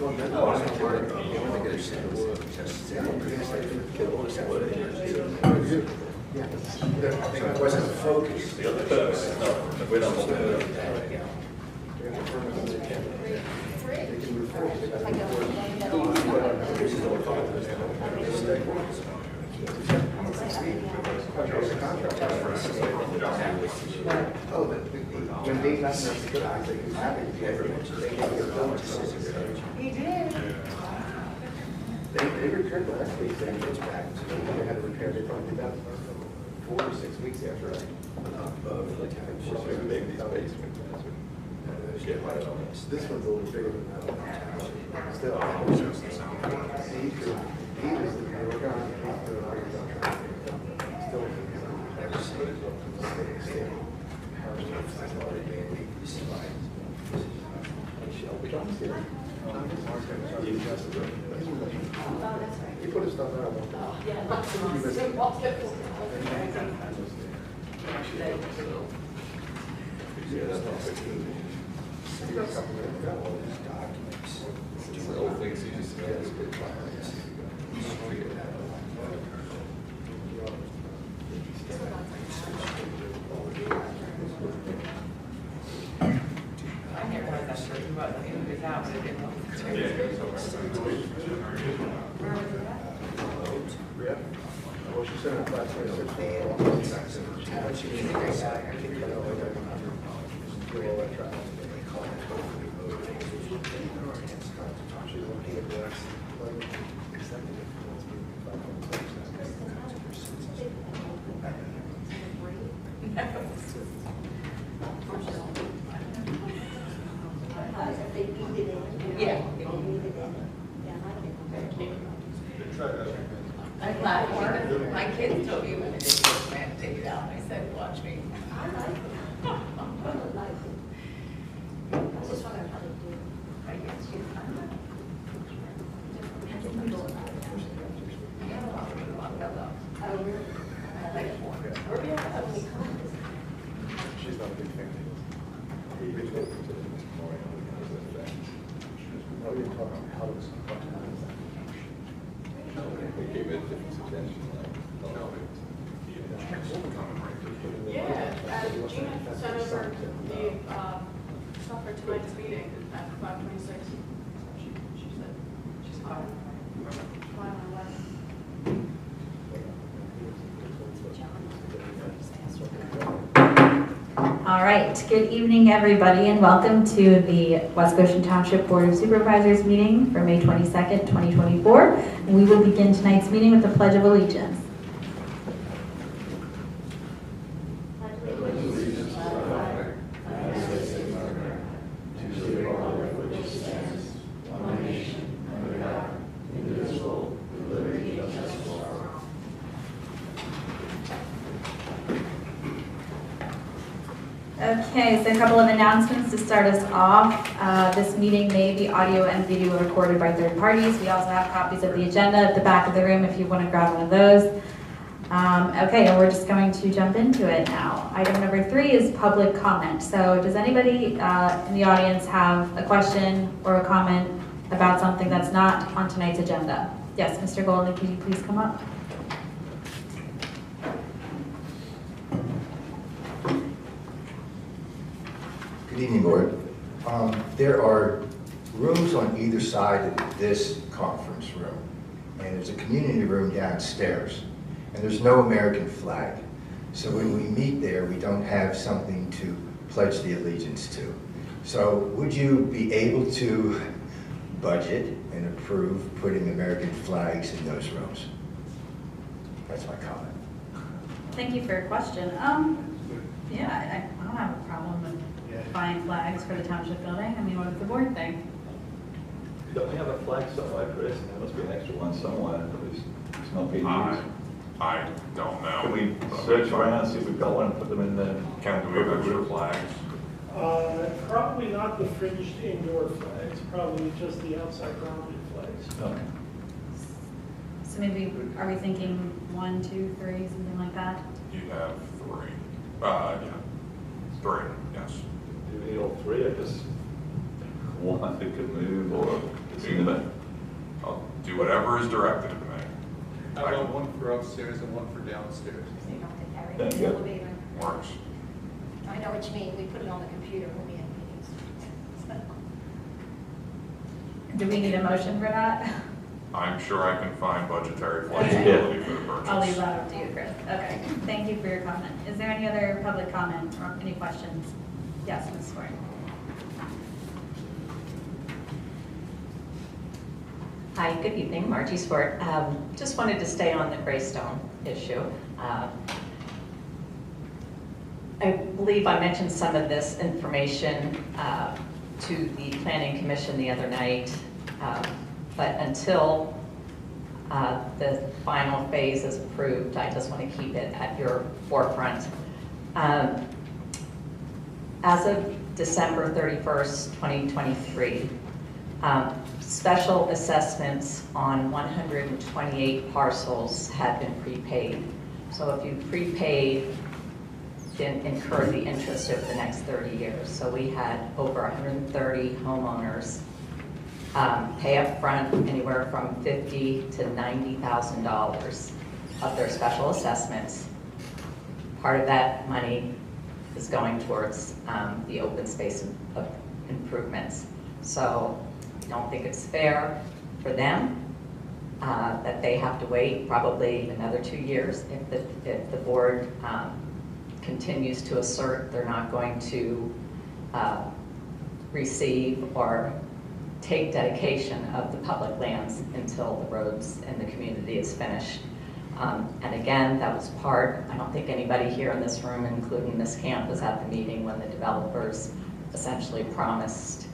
Yeah, I think it wasn't the focus. The other folks, no, we don't hold it. Oh, when they left us, I think he was happy to get they gave their bonuses. He did. They returned the last week, then it's back, so they had to repair, they probably did that 4 or 6 weeks after I. This one's a little bigger than that one. Still. He was, they were gone, he put his stuff out. Old things he used to get as big I never had that shirt. He wasn't in his house. He didn't know. Yeah. Well, she said in class, I said, she's a great guy. I think you know, do all that travel. She's looking at this. Yeah. I'm not. My kids told me when they did this, man, take it out. I said, watch me. I guess you. She's not a big fan. Oh, you're talking how does They gave it different suggestions. Yeah, Gina sent over the stuff for tonight's meeting at 5:26. She said she's fine. Fine on what? All right, good evening, everybody, and welcome to the West Goshen Township Board of Supervisors meeting for May 22nd, 2024. And we will begin tonight's meeting with the Pledge of Allegiance. Okay, so a couple of announcements to start us off. This meeting may be audio and video recorded by third parties. We also have copies of the agenda at the back of the room if you want to grab one of those. Okay, and we're just going to jump into it now. Item number 3 is public comment. So does anybody in the audience have a question or a comment about something that's not on tonight's agenda? Yes, Mr. Golden, could you please come up? Good evening, Board. There are rooms on either side of this conference room, and there's a community room downstairs, and there's no American flag. So when we meet there, we don't have something to pledge the allegiance to. So would you be able to budget and approve putting American flags in those rooms? That's my comment. Thank you for your question. Yeah, I don't have a problem with buying flags for the township building. I mean, what does the board think? Don't we have a flag somewhere, Chris? There must be an extra one somewhere. It's not being used. I don't know. Can we search around, see if we've got one, and put them in the... Can we have extra flags? Probably not the fringed indoor flags, probably just the outside grounded flags. Okay. So maybe, are we thinking 1, 2, 3, something like that? You have 3. Yeah. 3, yes. Do we need all 3, or just one that could move, or... See the bed? I'll do whatever is directed of me. How about one for upstairs and one for downstairs? So you don't have to carry There it in you the go. elevator. Works. I know what you mean, we put it on the computer when we have meetings. Do we need a motion for that? I'm sure I can find budgetary flexibility for the purchase. I'll leave that up to you, Chris. Okay, thank you for your comment. Is there any other public comment or any questions? Yes, Ms. Swart. Hi, good evening, Margie Swart. Just wanted to stay on the Greystone issue. I believe I mentioned some of this information to the Planning Commission the other night, but until the final phase is approved, I just want to keep it at your forefront. As of December 31st, 2023, special assessments on 128 parcels had been prepaid. So if you prepaid, didn't incur the interest over the next 30 years. So we had over 130 homeowners pay up front anywhere from $50,000 to $90,000 of their special assessments. Part of that money is going towards the open space improvements. So I don't think it's fair for them that they have to wait probably another 2 years if the board continues to assert they're not going to receive or take dedication of the public lands until the roads in the community is finished. And again, that was part, I don't think anybody here in this room, including Ms. Camp, was at the meeting when the developers essentially promised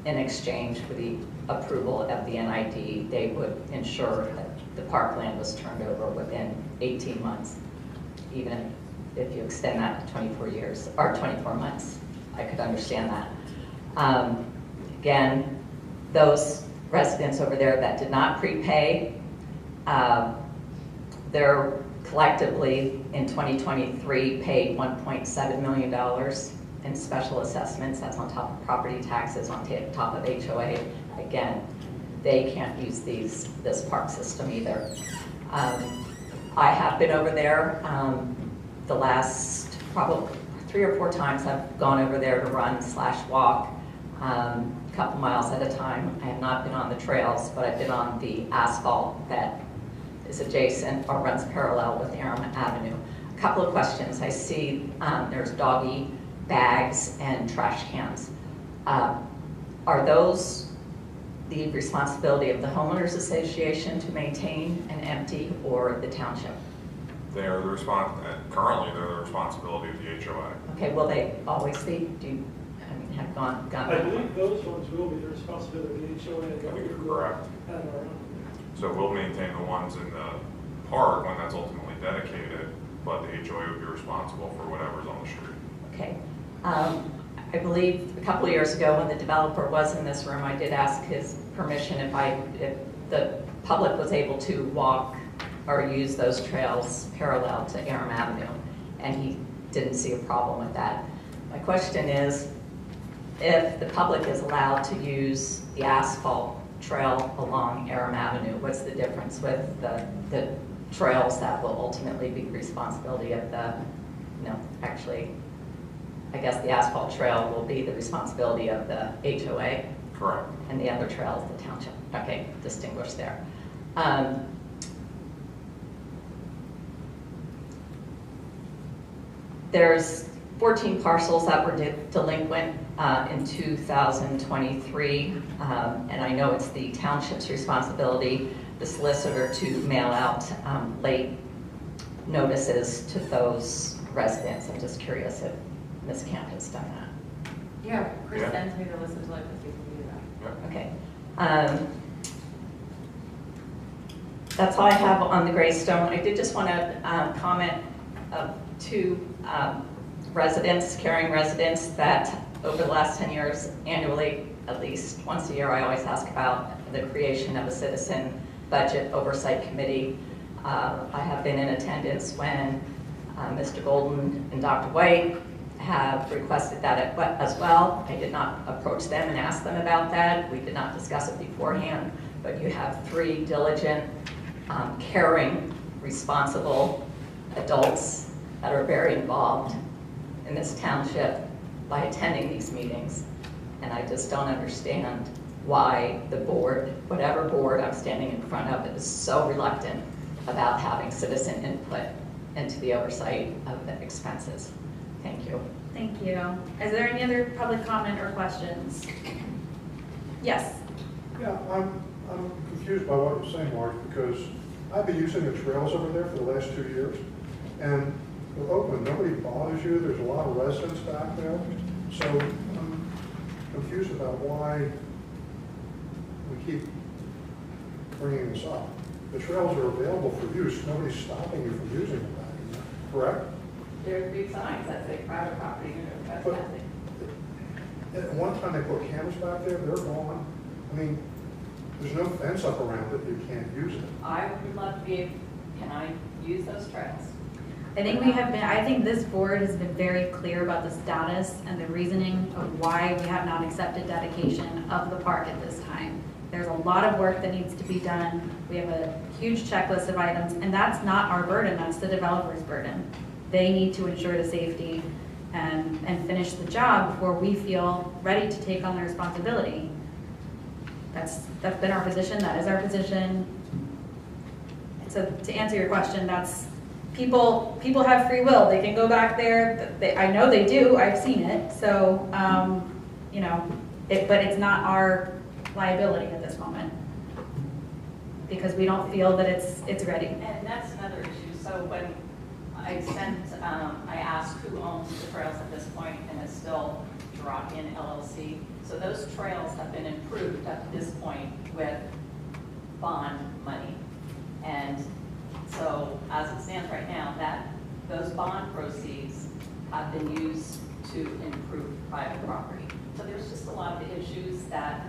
in exchange for the approval of the NID, they would ensure that the parkland was turned over within 18 months, even if you extend that to 24 years, or 24 months, I could understand that. Again, those residents over there that did not prepay, they're collectively in 2023 paid $1.7 million in special assessments. That's on top of property taxes, on top of HOA. Again, they can't use this park system either. I have been over there the last probably 3 or 4 times. I've gone over there to run/walk a couple miles at a time. I have not been on the trails, but I've been on the asphalt that is adjacent or runs parallel with Aram Avenue. A couple of questions. I see there's doggy bags and trash cans. Are those the responsibility of the homeowners association to maintain and empty, or the township? They are currently they're the responsibility of the HOA. Okay, will they always be? Do you, have gone? I believe those ones will be the responsibility of the HOA. I think you're correct. And our own. So we'll maintain the ones in the park when that's ultimately dedicated, but the HOA would be responsible for whatever's on the street. Okay. I believe a couple of years ago when the developer was in this room, I did ask his permission if the public was able to walk or use those trails parallel to Aram Avenue, and he didn't see a problem with that. My question is, if the public is allowed to use the asphalt trail along Aram Avenue, what's the difference with the trails that will ultimately be the responsibility of the, actually, I guess the asphalt trail will be the responsibility of the HOA? Correct. And the other trail is the township. Okay, distinguished there. There's 14 parcels that were delinquent in 2023, and I know it's the township's responsibility, the solicitor, to mail out late notices to those residents. I'm just curious if Ms. Camp has done that. Yeah, Chris Yeah. sends me the list of like people who do that. Okay. That's all I have on the Greystone. I did just want to comment of 2 residents, caring residents, that over the last 10 years, annually, at least once a year, I always ask about the creation of a citizen budget oversight committee. I have been in attendance when Mr. Golden and Dr. White have requested that as well. I did not approach them and ask them about that. We did not discuss it beforehand, but you have 3 diligent, caring, responsible adults that are very involved in this township by attending these meetings. And I just don't understand why the board, whatever board I'm standing in front of, is so reluctant about having citizen input into the oversight of the expenses. Thank you. Thank you. Is there any other public comment or questions? Yes. Yeah, I'm confused by what you're saying, Mark, because I've been using the trails over there for the last 2 years, and with Oakland, nobody bothers you. There's a lot of residents back there, so I'm confused about why we keep bringing this up. The trails are available for use. Nobody's stopping you from using them back in there, correct? There's big signs that say private property and trespassing. At one time, they put cameras back there. They're gone. I mean, there's no fence up around it. You can't use it. I would love to be, can I use those trails? I think we have been, I think this board has been very clear about the status and the reasoning of why we have not accepted dedication of the park at this time. There's a lot of work that needs to be done. We have a huge checklist of items, and that's not our burden, that's the developer's burden. They need to ensure the safety and finish the job before we feel ready to take on the responsibility. That's been our position, that is our position. So to answer your question, that's, people have free will. They can go back there. I know they do, I've seen it. So, you know, but it's not our liability at this moment because we don't feel that it's ready. And that's another issue. So when I asked who owns the trails at this point, and it's still Drop-In LLC. So those trails have been improved up to this point with bond money. And so as it stands right now, those bond proceeds have been used to improve private property. So there's just a lot of issues that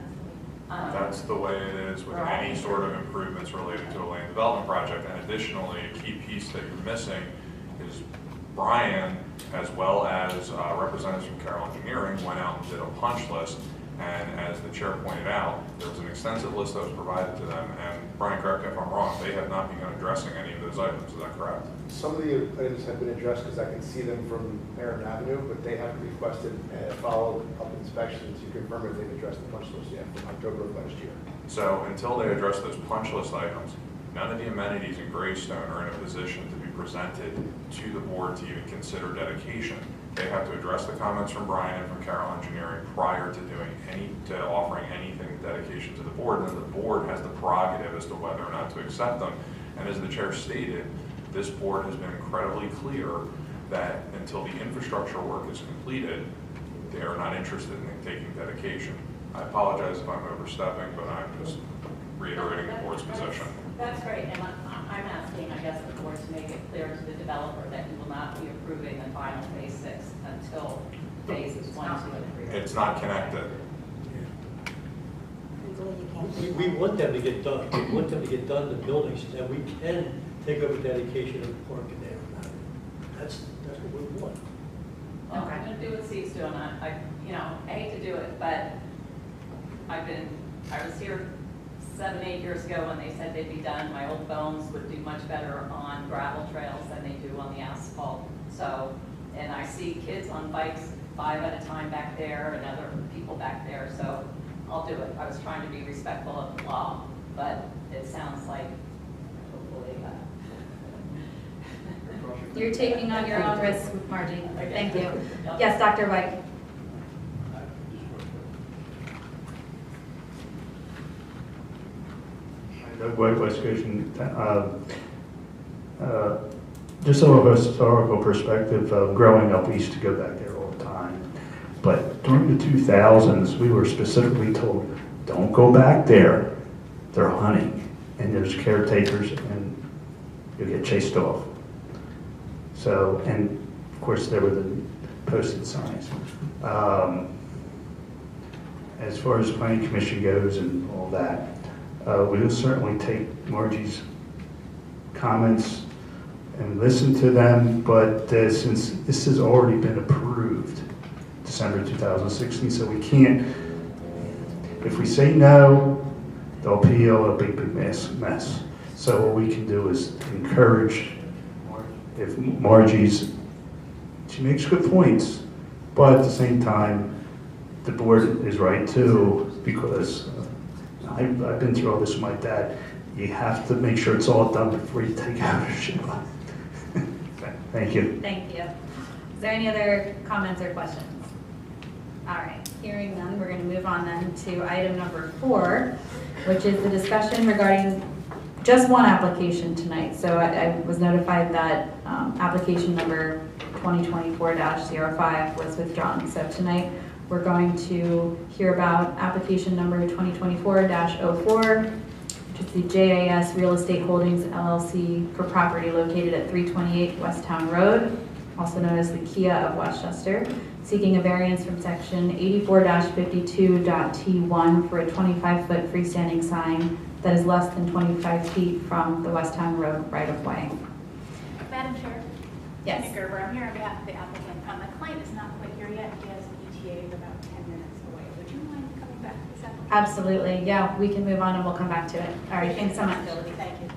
That's the way it is with any sort of improvements related to a land development project. And additionally, a key piece that you're missing is Brian, as well as representatives from Carroll Engineering, went out and did a punch list. And as the chair pointed out, there was an extensive list that was provided to them. And Brian, correct me if I'm wrong, they have not begun addressing any of those items. Is that correct? Some of the items have been addressed because I can see them from Merritt Avenue, but they haven't requested follow-up inspections to confirm if they've addressed the punch list yet from October of last year. So until they address those punch list items, none of the amenities in Greystone are in a position to be presented to the board to even consider dedication. They have to address the comments from Brian and from Carroll Engineering prior to offering anything dedication to the board, and then the board has the prerogative as to whether or not to accept them. And as the chair stated, this board has been incredibly clear that until the infrastructure work is completed, they are not interested in taking dedication. I apologize if I'm overstepping, but I'm just reiterating the board's position. That's great, and I'm asking, I guess, the board to make it clear to the developer that you will not be approving the final phase 6 until phases 1, 2, and 3. It's not connected. We want them to get done. We want them to get done the buildings so that we can take over dedication of the park and there. That's what we want. Well, I'm going to do what Steve's doing. I hate to do it, but I was here 7, 8 years ago when they said they'd be done. My old bones would do much better on gravel trails than they do on the asphalt. So, and I see kids on bikes 5 at a time back there and other people back there. So I'll do it. I was trying to be respectful of the law, but it sounds like hopefully You're taking on your own risks, Margie. Thank you. Yes, Dr. White. Doug White, West Goshen. Just from a historical perspective, growing up, we used to go back there all the time. But during the 2000s, we were specifically told, don't go back there. They're hunting, and there's caretakers, and you'll get chased off. So, and of course, there were the posted signs. As far as the planning commission goes and all that, we'll certainly take Margie's comments and listen to them, but since this has already been approved, December 2016, so we can't, if we say no, they'll appeal a big mess. So what we can do is encourage, if she makes good points, but at the same time, the board is right too, because I've been through all this with my dad. You have to make sure it's all done before you take ownership. Thank you. Thank you. Is there any other comments or questions? All right, hearing none, we're going to move on then to item number 4, which is the discussion regarding just one application tonight. So I was notified that application number 2024-05 was withdrawn. So tonight we're going to hear about application number 2024-04, which is the JAS Real Estate Holdings LLC for property located at 328 West Town Road, also known as the Kia of Westchester, seeking a variance from section 84-52.T1 for a 25-foot freestanding sign that is less than 25 feet from the West Town Road right-of-way. Madam Chair? Yes. Amy Gerber, I'm here on behalf of the applicant. My client is not quite here yet. He has an ETA of about 10 minutes away. Would you mind coming back to this application? Absolutely, yeah, we can move on and we'll come back to it. All right, thanks so much. Thank you.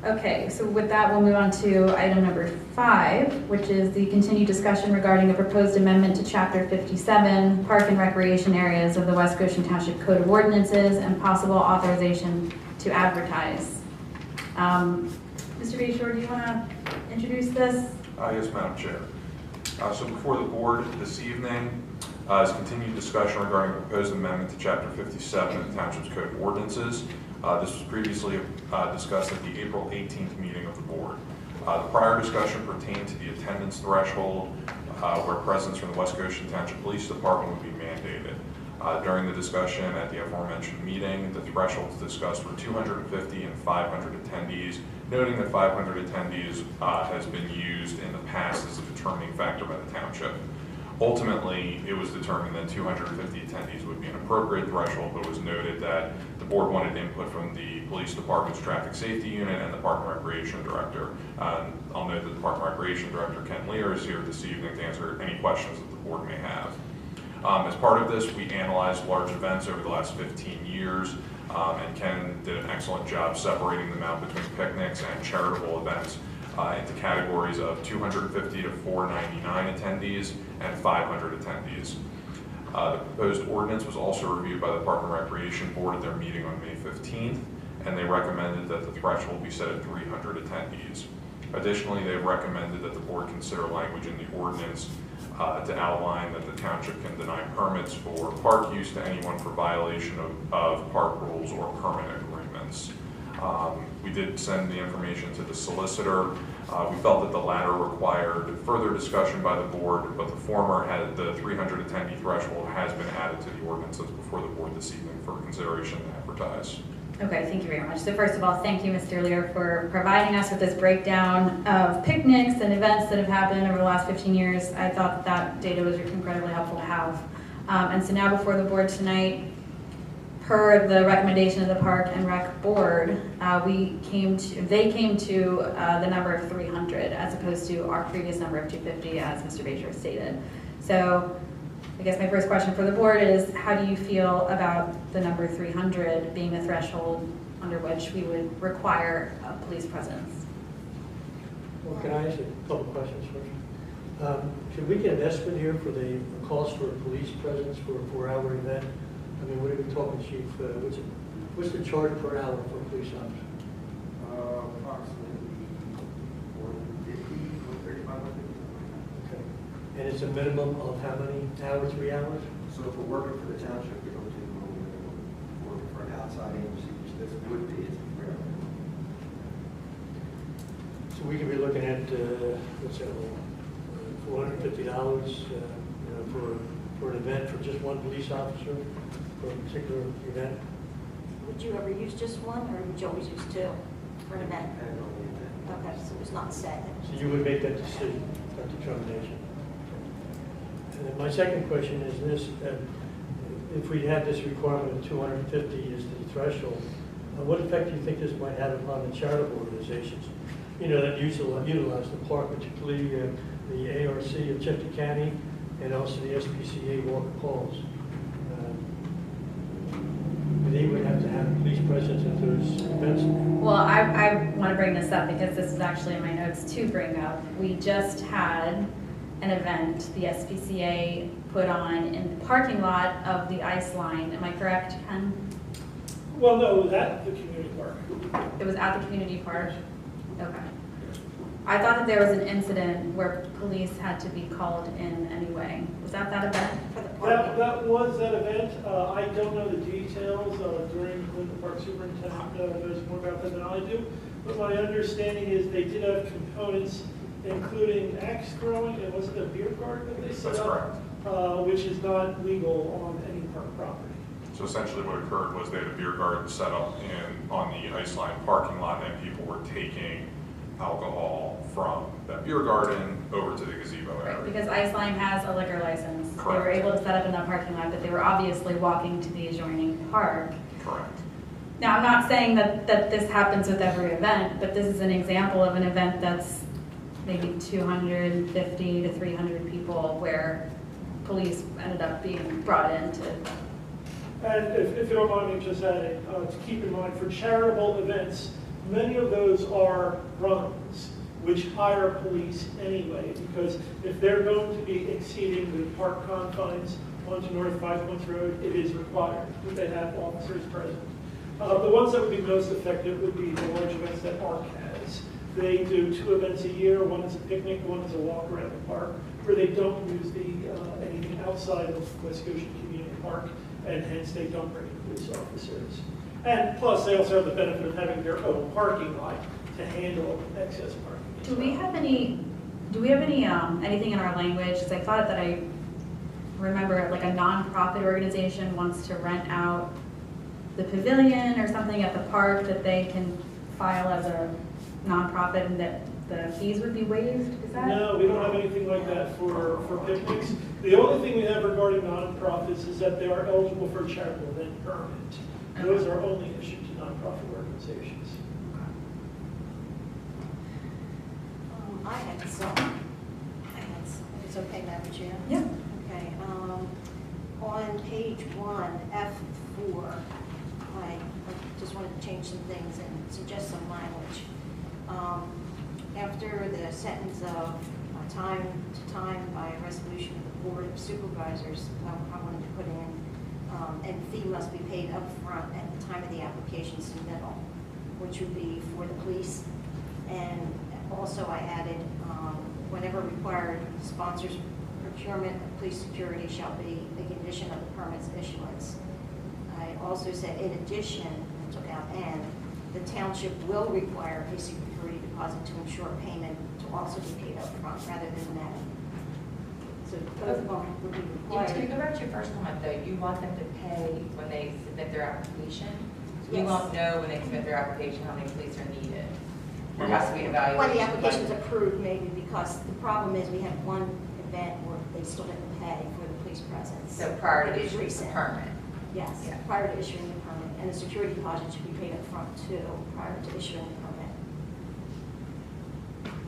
Okay, so with that, we'll move on to item number 5, which is the continued discussion regarding a proposed amendment to Chapter 57, Park and Recreation Areas of the West Goshen Township Code of Ordinances, and possible authorization to advertise. Mr. Bayshore, do you want to introduce this? Yes, Madam Chair. So before the board this evening is continued discussion regarding a proposed amendment to Chapter 57 of the Township's Code of Ordinances. This was previously discussed at the April 18th meeting of the board. The prior discussion pertained to the attendance threshold where presence from the West Goshen Township Police Department would be mandated. During the discussion at the aforementioned meeting, the thresholds discussed were 250 and 500 attendees, noting that 500 attendees has been used in the past as a determining factor by the township. Ultimately, it was determined that 250 attendees would be an appropriate threshold, but it was noted that the board wanted input from the police department's traffic safety unit and the park and recreation director. I'll note that the park and recreation director, Ken Lear, is here this evening to answer any questions that the board may have. As part of this, we analyzed large events over the last 15 years, and Ken did an excellent job separating them out between picnics and charitable events into categories of 250 to 499 attendees and 500 attendees. The proposed ordinance was also reviewed by the Park and Recreation Board at their meeting on May 15th, and they recommended that the threshold be set at 300 attendees. Additionally, they recommended that the board consider language in the ordinance to outline that the township can deny permits for park use to anyone for violation of park rules or permit agreements. We did send the information to the solicitor. We felt that the latter required further discussion by the board, but the former had the 300 attendee threshold has been added to the ordinance that's before the board this evening for consideration to advertise. Okay, thank you very much. So first of all, thank you, Mr. Lear, for providing us with this breakdown of picnics and events that have happened over the last 15 years. I thought that data was incredibly helpful to have. And so now before the board tonight, per the recommendation of the Park and Rec Board, they came to the number of 300 as opposed to our previous number of 250, as Mr. Bayshore stated. So I guess my first question for the board is, how do you feel about the number 300 being the threshold under which we would require a police presence? Well, can I ask a couple questions first? Should we get an estimate here for the cost for a police presence for a 4-hour event? I mean, what are we talking, Chief? What's the charge per hour for a police officer? Approximately 450, 3,500. Okay. And it's a minimum of how many hours, 3 hours? So if we're working for the township, we don't do minimum. Working for an outside agency, which this would be, it's fair. So we could be looking at, what's that, $450, for an event for just one police officer for a particular event? Would you ever use just one, or would you always use two for an event? Okay, so it's not set. So you would make that decision, that determination. And then my second question is this: if we had this requirement of 250 as the threshold, What effect do you think this might have upon the charitable organizations, you know, that utilize the park, particularly the ARC of Chester County and also the SPCA Walker Falls? They would have to have a police presence at those events. Well, I want to bring this up because this is actually in my notes to bring up. We just had an event the SPCA put on in the parking lot of the ice line. Am I correct, Ken? Well, no, it was at the community park. It was at the community park? Okay. I thought that there was an incident where police had to be called in anyway. Was that event? That was that event. I don't know the details when the park superintendent knows more about that than I do. But my understanding is they did have components, including axe throwing, and was it a beer garden that they set up? That's correct. Which is not legal on any park property. So essentially what occurred was they had a beer garden set up on the ice line parking lot, and people were taking alcohol from that beer garden over to the gazebo area. Right, because Iceline has a liquor license. Correct. They were able to set up in that parking lot, but they were obviously walking to the adjoining park. Correct. Now, I'm not saying that this happens with every event, but this is an example of an event that's maybe 250 to 300 people where police ended up being brought in to... And if you don't mind me just adding, to keep in mind, for charitable events, many of those are runs, which hire police anyway, because if they're going to be exceeding the park confines onto North Five Points Road, it is required that they have officers present. The ones that would be most effective would be the large events that ARC has. They do 2 events a year. One is a picnic, one is a walk around the park, where they don't use anything outside of West Goshen Community Park, and hence they don't bring in police officers. And plus, they also have the benefit of having their own parking lot to handle excess parking. Do we have any anything in our language? Because I thought that I remember like a nonprofit organization wants to rent out the pavilion or something at the park that they can file as a nonprofit and that the fees would be waived? Is that? No, we don't have anything like that for picnics. The only thing we have regarding nonprofits is that they are eligible for a charitable event permit. Those are only issued to nonprofit organizations. I had some, it's okay, Madam Chair? Yeah. Okay, on page 1, F4, I just wanted to change some things and suggest some language. After the sentence of time to time by resolution of the Board of Supervisors, I wanted to put in, and fee must be paid up front at the time of the application submittal, which would be for the police. And also I added, whenever required, sponsors procurement of police security shall be a condition of the permit's issuance. I also said, in addition, I took out and, the township will require a security deposit to ensure payment to also be paid up front rather than net. So both of them would be required. To go back to your first comment though, you want them to pay when they submit their application? Yes. You won't know when they submit their application how many police are needed. There has to be an evaluation. When the application's approved, maybe, because the problem is we had one event where they still didn't pay for the police presence. So prior to It was issuing the recent. permit? Yes, Yeah. prior to issuing the permit. And the security deposit should be paid up front too, prior to issuing the permit.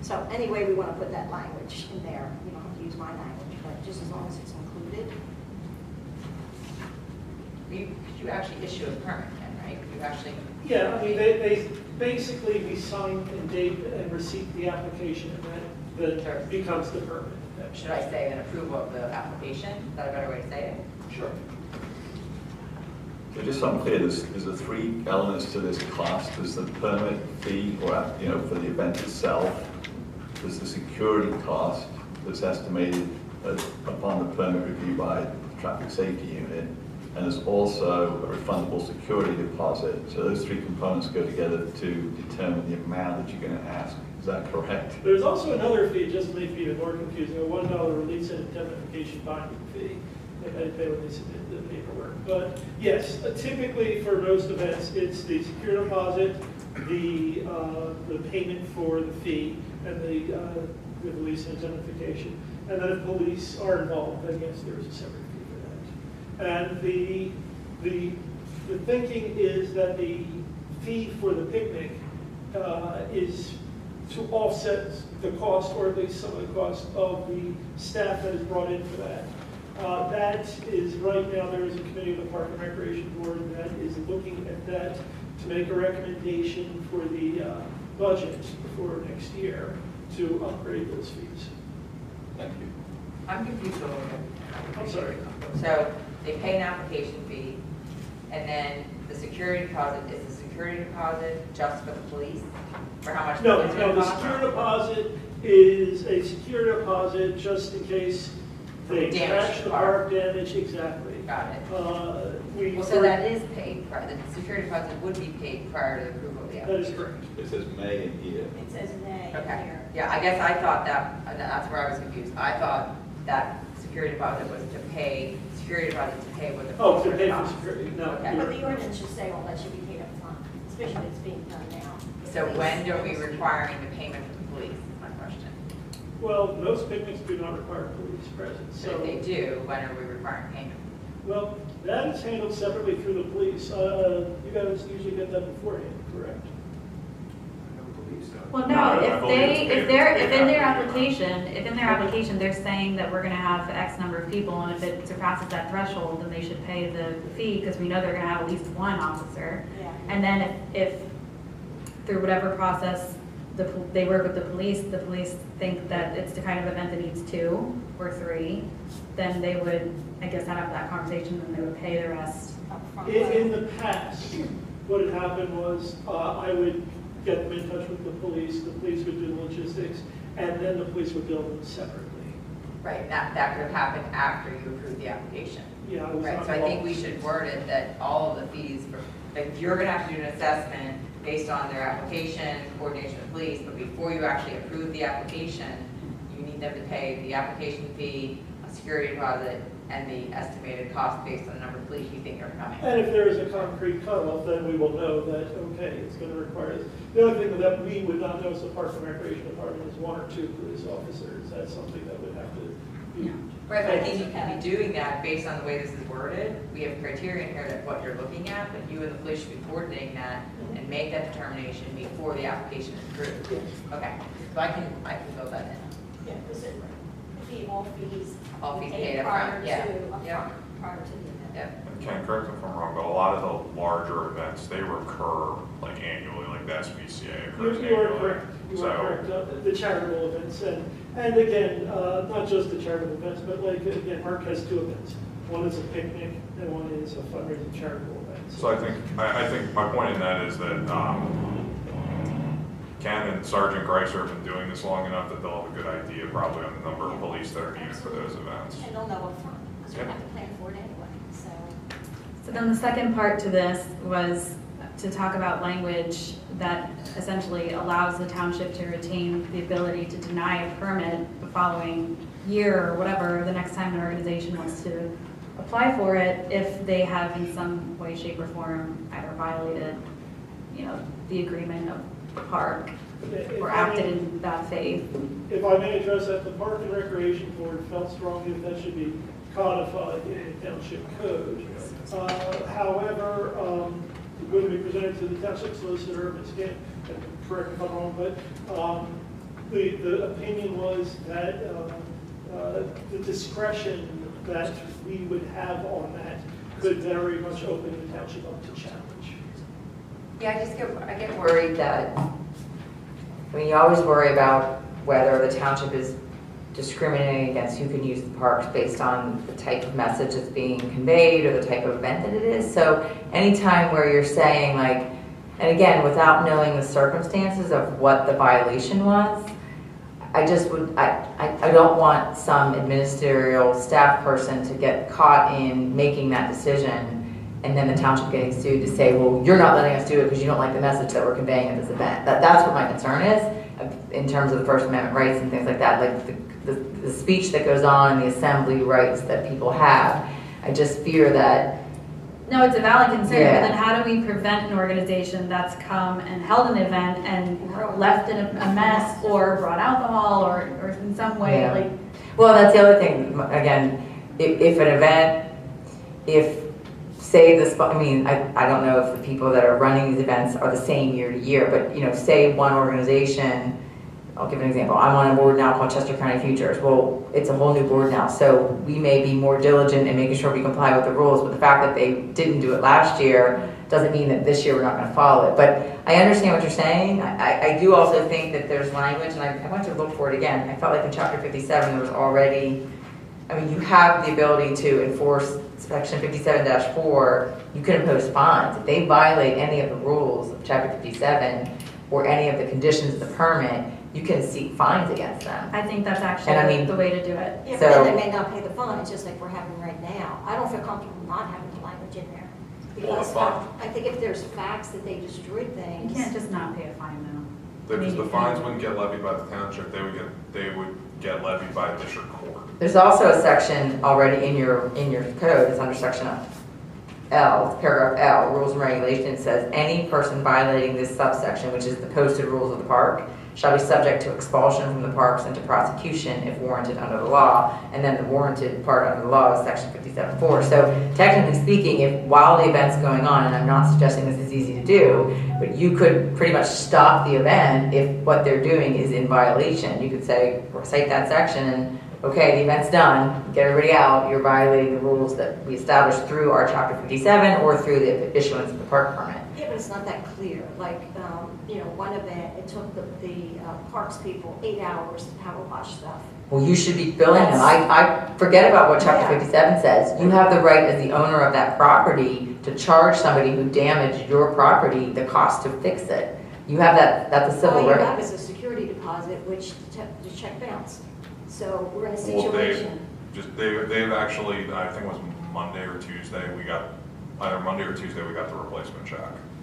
So anyway, we want to put that language in there. You don't have to use my language, but just as long as it's included. You actually issue a permit then, right? You actually. Yeah, I mean, they basically, we sign and date and receipt the application, and that becomes the permit. Should I say an approval of the application? Is that a better way to say it? Sure. So just so I'm clear, there's the 3 elements to this cost. There's the permit fee, or, you know, for the event itself. There's the security cost that's estimated upon the permit review by the traffic safety unit. And there's also a refundable security deposit. So those 3 components go together to determine the amount that you're going to ask. Is that correct? There's also another fee, just to make it even more confusing, a $1 release and indemnification binding fee. They had to pay when they submit the paperwork. But yes, typically for most events, it's the security deposit, the payment for the fee, and the release and indemnification. And then if police are involved, then yes, there is a separate fee for that. And the thinking is that the fee for the picnic is to offset the cost, or at least some of the cost of the staff that is brought in for that. That is, right now, there is a committee of the Park and Recreation Board that is looking at that to make a recommendation for the budget for next year to upgrade those fees. Thank you. I'm confused a little bit. I'm sorry. So they pay an application fee, and then the security deposit, is the security deposit just for the police? For how much? No, the police no, the cost? security deposit is a security deposit just in case they Damage crash to the the park. park, damage, exactly. Got it. We Well, so that is paid, the security deposit would be paid prior to the approval of the That application. is correct. It says may in here. It says May Okay, here. yeah, I guess I thought that's where I was confused. I thought that security deposit was to pay, security deposit to pay what the. Oh, to police pay for cost. security, no. Okay. But the ordinance should say all that should be paid up front, especially if it's being done now. So when are we requiring the payment for the police, is my question. Well, most picnics do not require police presence, So if they do, when are we requiring payment? Well, that is handled separately through the police. You guys usually get that beforehand, correct? I don't believe so. Well, No, no, I if believe it's paid in their after. application, they're saying that we're gonna have X number of people, and if it surpasses that threshold, then they should pay the fee, because we know they're gonna have at least one officer. Yeah. And then if through whatever process, they work with the police think that it's the kind of event that needs 2 or 3, then they would, I guess, have that conversation, and they would pay the rest. In the past, what had happened was I would get them in touch with the police would do the logistics, and then the police would bill them separately. Right, that could have happened after you approved the application. Yeah, I was Right, not so I think involved. we should word it that all of the fees, like, you're gonna have to do an assessment based on their application, coordination with police, but before you actually approve the application, you need them to pay the application fee, a security deposit, and the estimated cost based on the number of police you think are coming. And if there is a concrete cutoff, then we will know that, okay, it's going to require this. The only thing that we would not know as the Park and Recreation Department is 1 or 2 police officers. That's something that would have to be. Right, but I think you can be doing that based on the way this is worded. We have criteria in here that what you're looking at, but you and the police should be coordinating that and make that determination before the application is approved. Okay, so I can fill that in. Yeah, because it, all fees. All fees paid up front, yeah. Yep. Prior to the event. Yep. And Ken, correct me if I'm wrong, but a lot of the larger events, they recur like annually, like the SPCA occurs You are annually. correct. You So- are correct. The charitable events, and again, not just the charitable events, but like, again, Mark has 2 events. One is a picnic, and one is a fundraising charitable event. So I think my point in that is that Ken and Sergeant Greiser have been doing this long enough that they'll have a good idea probably on the number of police that are needed for those events. And they'll know up front, because we Yeah. have to plan for it anyway, so. So then the second part to this was to talk about language that essentially allows the township to retain the ability to deny a permit the following year or whatever, the next time an organization wants to apply for it, if they have in some way, shape, or form either violated, the agreement of the park or acted in bad faith. If I may address that, the Park and Recreation Board felt strongly that should be codified in the township code. However, when we presented to the township solicitor, Ms. Gant, correct me if I'm wrong, but the opinion was that the discretion that we would have on that could very much open the township up to challenge. Yeah, I get worried that, you always worry about whether the township is discriminating against who can use the parks based on the type of message that's being conveyed or the type of event that it is. So anytime where you're saying like, and again, without knowing the circumstances of what the violation was, I don't want some ministerial staff person to get caught in making that decision and then the township getting sued to say, well, you're not letting us do it because you don't like the message that we're conveying at this event. That's what my concern is in terms of the First Amendment rights and things like that, like the speech that goes on, the assembly rights that people have. I just fear that. No, it's a valid concern, Yeah. but then how do we prevent an organization that's come and held an event and left in a mess or brought alcohol or in some way, Yeah. like, Well, that's the other thing. Again, if an event, say this, I mean, I don't know if the people that are running these events are the same year to year, but, you know, say one organization, I'll give an example. I'm on a board now called Chester County Futures. Well, it's a whole new board now, so we may be more diligent in making sure we comply with the rules, but the fact that they didn't do it last year doesn't mean that this year we're not going to follow it. But I understand what you're saying. I do also think that there's language, and I went to look for it again. I felt like in Chapter 57 there was already, I mean, you have the ability to enforce Section 57-4. You can impose fines. If they violate any of the rules of Chapter 57 or any of the conditions of the permit, you can seek fines against them. I think that's actually And I mean, the way to do it. Yeah, So- but then they may not pay the fine, just like we're having right now. I don't feel comfortable not having the language in there. Well, the Because fine- I think if there's facts that they destroyed You things. can't just not pay a fine though. Because the fines wouldn't get levied by the township, they would get levied by district court. there's also a section already in your code. It's under Section L, paragraph L, rules and regulations. It says any person violating this subsection, which is the posted rules of the park, shall be subject to expulsion from the parks and to prosecution if warranted under the law. And then the warranted part under the law is Section 57-4. So technically speaking, if while the event's going on, and I'm not suggesting this is easy to do, but you could pretty much stop the event if what they're doing is in violation. You could say, cite that section and, okay, the event's done, get everybody out, you're violating the rules that we established through our Chapter 57 or through the issuance of the park permit. Yeah, but it's not that clear. Like, you know, one event, it took the parks people 8 hours to power wash stuff. Well, you should be billing them. I forget about what Chapter 57 says. You have the right as the owner of that property to charge somebody who damaged your property the cost to fix it. You have that, that's a civil All you have right. is a security deposit, which the check bounced. So we're in a Well, situation. they've actually, I think it was Monday or Tuesday, either Monday or Tuesday, we got the replacement check.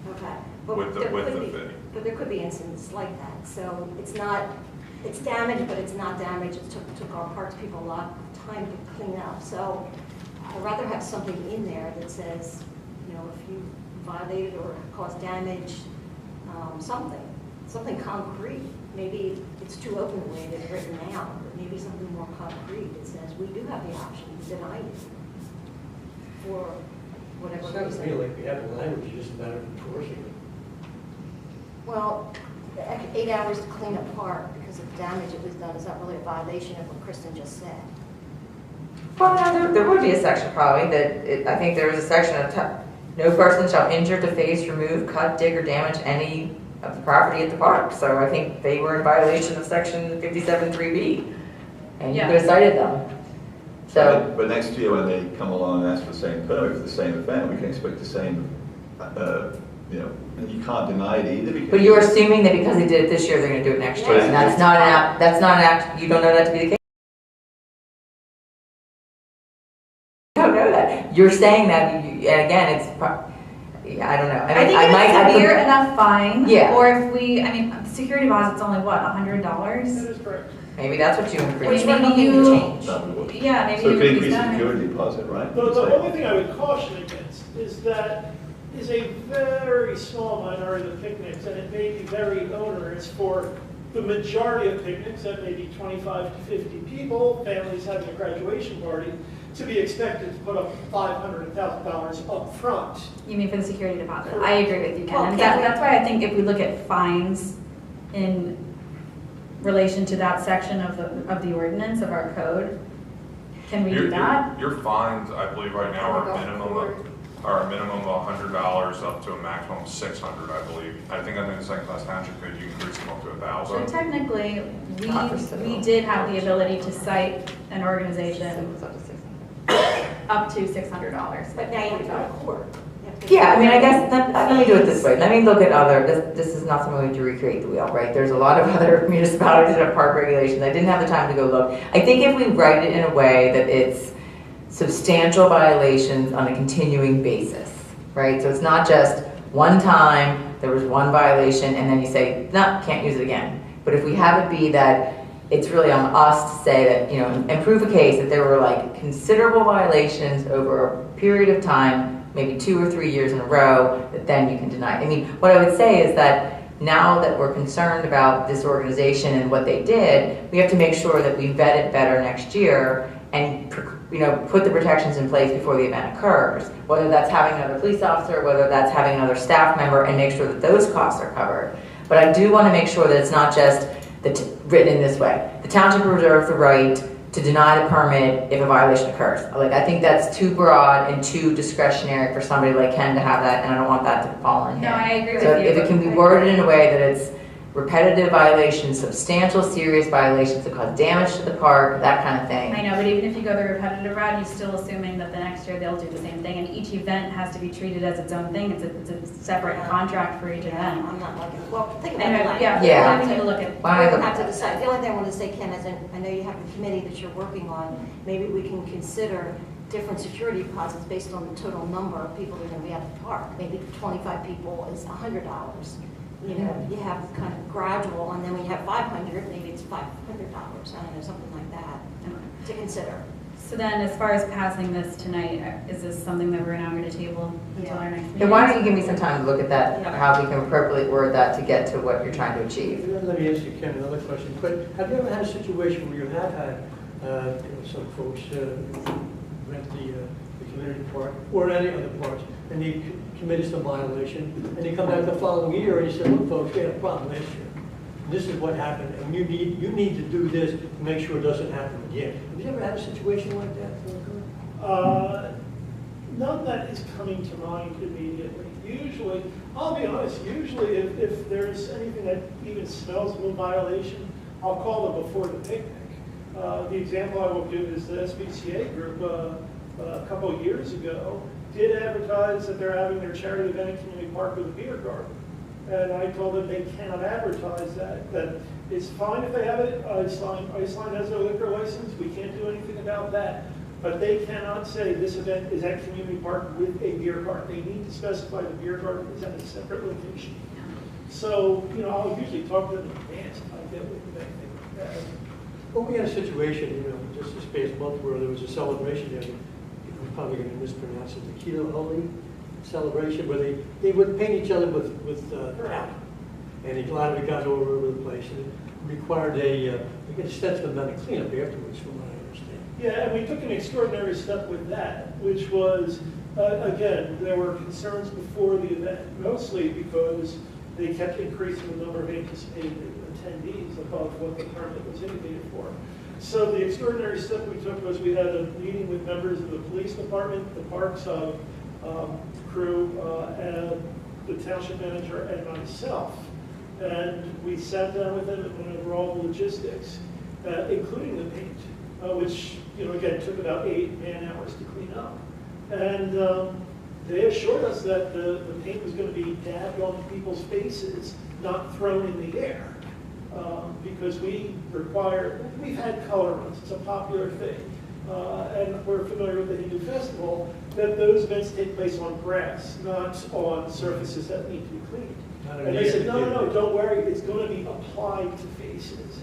Okay. But With the there could fee. be- But there could be incidents like that. So it's not, it's damage, but it's not damage. It took our parks people a lot of time to clean up. So I'd rather have something in there that says, you know, if you violated or caused damage, something concrete. Maybe it's too open the way it's written out, but maybe something more concrete that says we do have the option to deny it for whatever Sounds to me reason. like we have the language, it's just a matter of enforcing it. Well, 8 hours to clean a park because of damage it was done, is that really a violation of what Kristen just said? Well, no, there would be a section probably I think there is a section of no person shall injure, deface, remove, cut, dig, or damage any of the property at the park. So I think they were in violation of Section 57-3B, and you Yeah. could have cited them. So, But next year when they come along and ask for the same permit for the same event, we can expect the same, you know, and you can't deny it either. Because but you're assuming that because they did it this year, they're going to do it next year, and that's not an act. You don't know that to be the case. You don't know that. You're saying that, and again, I don't know. I think I it's a severe enough fine. Yeah. Or if we, I mean, security deposit's only what, $100? That is correct. Maybe that's what you increase. Which Maybe maybe you- you change. Yeah, maybe So you it could increase increase that. security deposit, right? The only thing I would caution against is that is a very small minority of picnics, and it may be very onerous for the majority of picnics, that may be 25 to 50 people, families having a graduation party, to be expected to put up $500 and $1,000 up front. You mean for the security deposit? I agree with you, Ken. Well, And can we- that's why I think if we look at fines in relation to that section of the ordinance of our code, can we do that? Your fines, I believe right now are a minimum of $100 up to a maximum of $600, I believe. I think under the second class township code, you increase them up to So $1,000. technically, Not for civil. we did have the ability to cite an organization up to $600. But now you have to go to court. You have to- Yeah, I mean, I guess, let me do it this way. Let me look at this is not something we have to recreate the wheel, right? There's a lot of other municipalities that have park regulations. I didn't have the time to go look. I think if we write it in a way that it's substantial violations on a continuing basis, right? So it's not just one time, there was one violation, and then you say, no, can't use it again. But if we have it be that it's really on us to say that, you know, and prove a case that there were like considerable violations over a period of time, maybe 2 or 3 years in a row, that then you can deny. I mean, what I would say is that now that we're concerned about this organization and what they did, we have to make sure that we vet it better next year and put the protections in place before the event occurs, whether that's having another police officer, whether that's having another staff member, and make sure that those costs are covered. But I do want to make sure that it's not just written in this way. The township reserves the right to deny the permit if a violation occurs. Like, I think that's too broad and too discretionary for somebody like Ken to have that, and I don't want that to fall on him. No, I agree with So you. if it can be worded in a way that it's repetitive violations, substantial serious violations that cause damage to the park, that kind of thing. I know, but even if you go the repetitive route, you're still assuming that the next year they'll do the same thing, and each event has to be treated as its own thing. It's a separate contract for each event. I'm not like, well, think about Anyway, that. Yeah. We need to look at. Why We don't don't I have to look- decide. The only thing I want to say, Ken, is I know you have a committee that you're working on. Maybe we can consider different security deposits based on the total number of people that are going to be at the park. Maybe 25 people is $100. You know, you have kind of gradual, and then when you have 500, maybe it's $500. I don't know, something like that to consider. So then, as far as passing this tonight, is this something that we're now going to table until our next meeting? Then why don't you give me some time to look at that, Yeah. how we can appropriately word that to get to what you're trying to achieve. Let me ask you, Ken, another question. But have you ever had a situation where you have had, some folks rent the community park or any other parks, and they committed some violation, and they come back the following year and you say, look, folks, we had a problem last year. This is what happened, and you need to do this to make sure it doesn't happen again. Have you ever had a situation like that? None that is coming to mind immediately. Usually, I'll be honest, usually if there's anything that even smells of a violation, I'll call them before the picnic. The example I will give is the SBCA group a couple of years ago did advertise that they're having their charity event at Community Park with a beer garden. And I told them they cannot advertise that it's fine if they have it. Iceland has their liquor license. We can't do anything about that. But they cannot say this event is at Community Park with a beer garden. They need to specify the beer garden is at a separate location. So, I'll usually talk to them in advance if I get with anything like that. Well, we had a situation, just this past month where there was a celebration there. I'm probably going to mispronounce it, the Keto Holy celebration, where they would paint each other with powder. And a lot of it got all over the place. And it required a extensive amount of cleanup afterwards, from what I understand. Yeah, and we took an extraordinary step with that, which was, again, there were concerns before the event, mostly because they kept increasing the number of anticipated attendees above what the permit was indicated for. So the extraordinary step we took was we had a meeting with members of the police department, the parks crew, and the township manager and myself. And we sat down with them and went over all the logistics, including the paint, which, again, took about 8 man-hours to clean up. And they assured us that the paint was going to be dabbed on people's faces, not thrown in the air. Because we've had color runs, it's a popular thing. And we're familiar with the Hindu festival, that those events take place on grass, not on surfaces that need to be cleaned. And they said, no, don't worry, it's going to be applied to faces.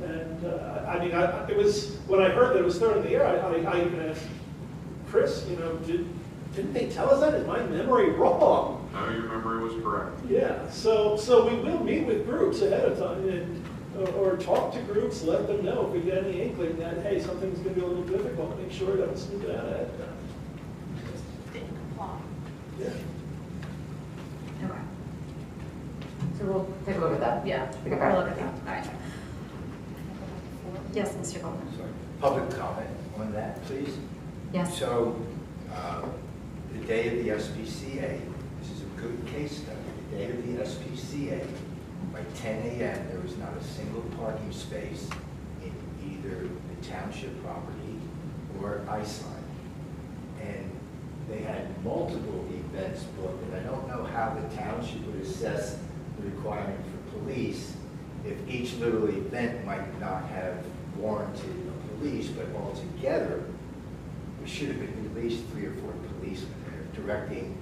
It was, when I heard that it was thrown in the air, I even asked Chris, didn't they tell us that? Is my memory wrong? No, your memory was correct. Yeah, so we will meet with groups ahead of time or talk to groups, let them know if we get any inkling that, hey, something's going to be a little difficult, make sure that it's sneak it out ahead of time. Just didn't comply. Yeah. Okay. So we'll take a look at that. Yeah, We we'll can look at that. All right. Yes, Mr. Goldman. Sorry. Public comment on that, please. Yes. So, the day of the SPCA, this is a good case study. The day of the SPCA, by 10 a.m., there was not a single parking space in either the township property or Iceland. And they had multiple events booked, and I don't know how the township would assess the requirement for police if each little event might not have warranted a police, but altogether, there should have been at least 3 or 4 policemen there directing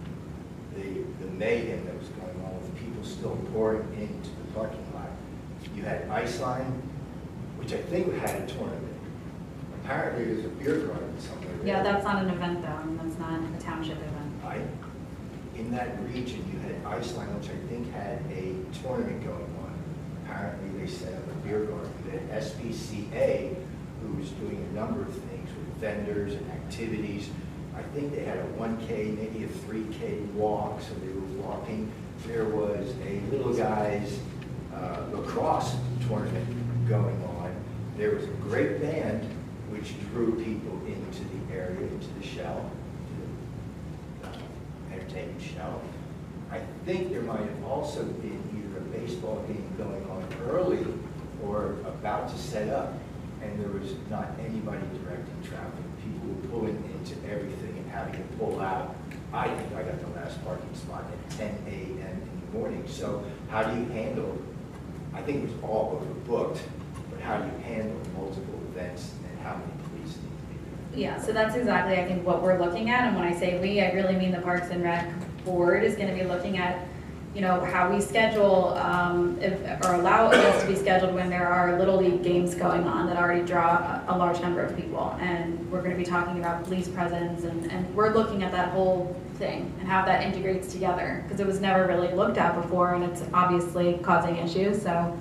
the mayhem that was going on with people still pouring into the parking lot. You had Iceland, which I think had a tournament. Apparently there's a beer garden somewhere there. Yeah, that's not an event though, and that's not a township event. In that region, you had Iceland, which I think had a tournament going on. Apparently they set up a beer garden. You had SBCA, who was doing a number of things with vendors and activities. I think they had a 1K, maybe a 3K walk, so they were walking. There was a little guys lacrosse tournament going on. There was a great band which drew people into the area, into the shell, to the entertainment shell. I think there might have also been either a baseball game going on early or about to set up, and there was not anybody directing traffic. People were pulling into everything and having to pull out. I think I got the last parking spot at 10 a.m. in the morning. So how do you handle, I think it was all overbooked, but how do you handle multiple events and how many police need to be there? Yeah, so that's exactly, I think, what we're looking at. And when I say we, I really mean the Parks and Rec Board is going to be looking at, you know, how we schedule or allow events to be scheduled when there are Little League games going on that already draw a large number of people. And we're going to be talking about police presence, and we're looking at that whole thing and how that integrates together, because it was never really looked at before, and it's obviously causing issues. So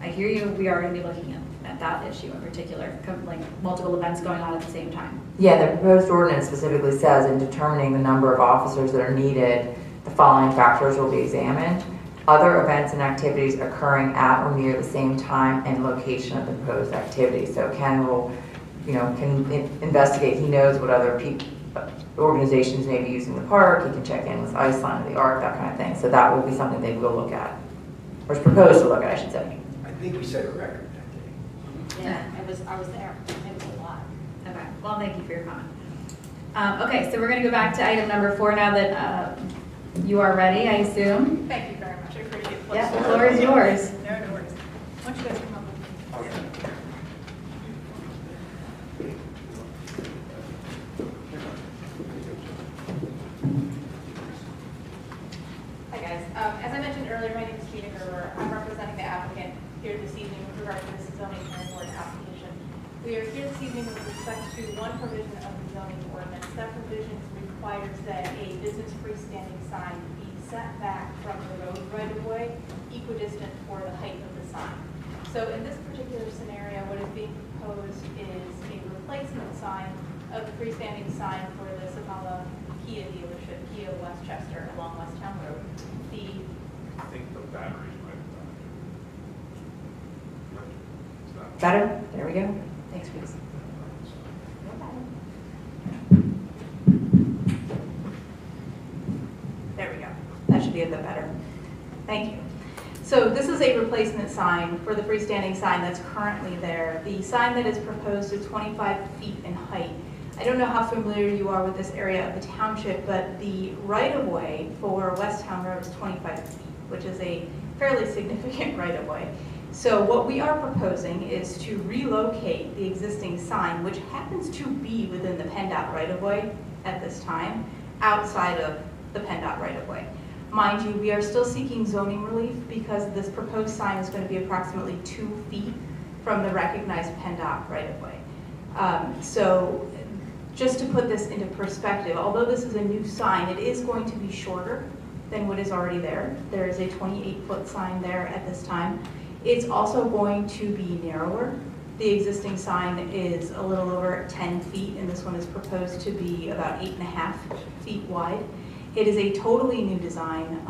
I hear you, we are going to be looking at that issue in particular, like multiple events going on at the same time. Yeah, the proposed ordinance specifically says in determining the number of officers that are needed, the following factors will be examined: other events and activities occurring at or near the same time and location of the proposed activity. So Ken will, can investigate. He knows what other organizations may be using the park. He can check in with Iceland or the Ark, that kind of thing. So that will be something they will look at, or is proposed to look at, I should say. I think we set a record that day. Yeah, I was there. It was a lot. Okay, well, thank you for your comment. Okay, so we're going to go back to item number 4 now that you are ready, I assume. Thank you very much. I appreciate it. Yeah, the floor is yours. No, no worries. Why don't you guys come up with me? Hi, guys. As I mentioned earlier, my name is Gina Gerber. I'm representing the applicant here this evening with regard to this zoning hearing board application. We are here this evening with respect to one provision of the zoning ordinance. That provision requires that a business freestanding sign be set back from the road right-of-way, equidistant for the height of the sign. So in this particular scenario, what is being proposed is a replacement sign of the freestanding sign for the Sabala Kia dealership, Kia Westchester, along Westtown Road. I think the batteries might have done it. Better? There we go. Thanks, please. There we go. That should be a bit better. Thank you. So this is a replacement sign for the freestanding sign that's currently there. The sign that is proposed is 25 feet in height. I don't know how familiar you are with this area of the township, but the right-of-way for Westtown Road is 25 feet, which is a fairly significant right-of-way. So what we are proposing is to relocate the existing sign, which happens to be within the PennDOT right-of-way at this time, outside of the PennDOT right-of-way. Mind you, we are still seeking zoning relief because this proposed sign is going to be approximately 2 feet from the recognized PennDOT right-of-way. So just to put this into perspective, although this is a new sign, it is going to be shorter than what is already there. There is a 28-foot sign there at this time. It's also going to be narrower. The existing sign is a little over 10 feet, and this one is proposed to be about 8.5 feet wide. It is a totally new design,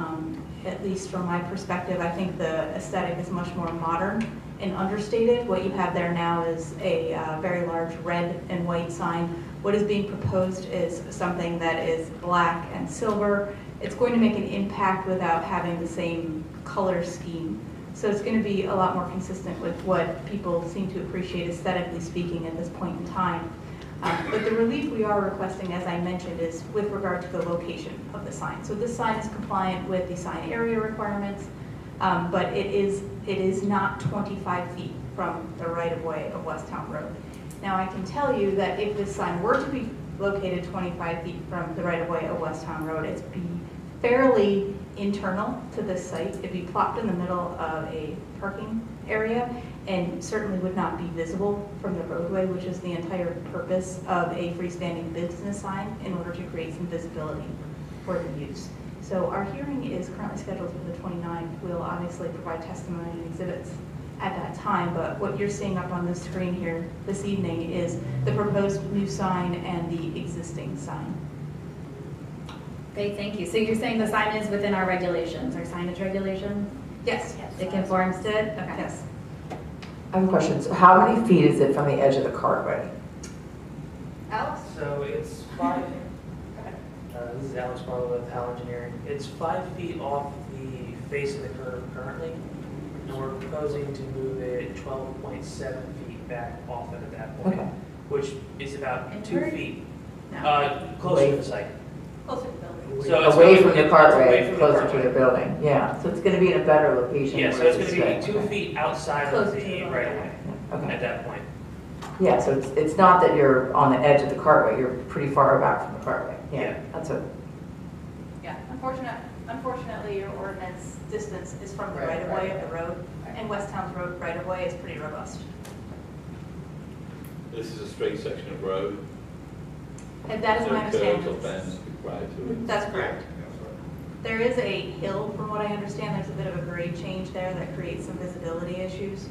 at least from my perspective. I think the aesthetic is much more modern and understated. What you have there now is a very large red and white sign. What is being proposed is something that is black and silver. It's going to make an impact without having the same color scheme. So it's going to be a lot more consistent with what people seem to appreciate aesthetically speaking at this point in time. But the relief we are requesting, as I mentioned, is with regard to the location of the sign. So this sign is compliant with the sign area requirements, but it is not 25 feet from the right-of-way of Westtown Road. Now I can tell you that if this sign were to be located 25 feet from the right-of-way of Westtown Road, it'd be fairly internal to this site. It'd be plopped in the middle of a parking area and certainly would not be visible from the roadway, which is the entire purpose of a freestanding business sign, in order to create some visibility for the use. So our hearing is currently scheduled for the 29th. We'll obviously provide testimony and exhibits at that time, but what you're seeing up on the screen here this evening is the proposed new sign and the existing sign. Okay, thank you. So you're saying the sign is within our regulations, our signage regulations? Yes. It conforms to it? Okay. Yes. I have a question. So how many feet is it from the edge of the cartway? Alex? So it's 5, this is Alex Barlow with Hal Engineering. It's 5 feet off the face of the curve currently, and we're proposing to move it 12.7 feet back off it at that point, Okay. which is about 2 Inward? feet No. closer to the site. Closer to the building. So it's Away going- from the it's cartway, away from the closer to cartway. the building, yeah. So it's gonna be in a better location. Yeah, so where it's going to straight. be 2 feet outside Closer of to the the building. right of way Okay. at that point. Yeah, so it's not that you're on the edge of the cartway, you're pretty far back from the cartway. Yeah. That's a, Yeah, unfortunately, your ordinance distance is from the Right, right of way right. of the road, and West Town's road right of way is pretty robust. This is a straight section of road. And that is my understanding. No curves or bends prior to it. That's correct. There is a hill, from what I understand, there's a bit of a grade change there that creates some visibility issues,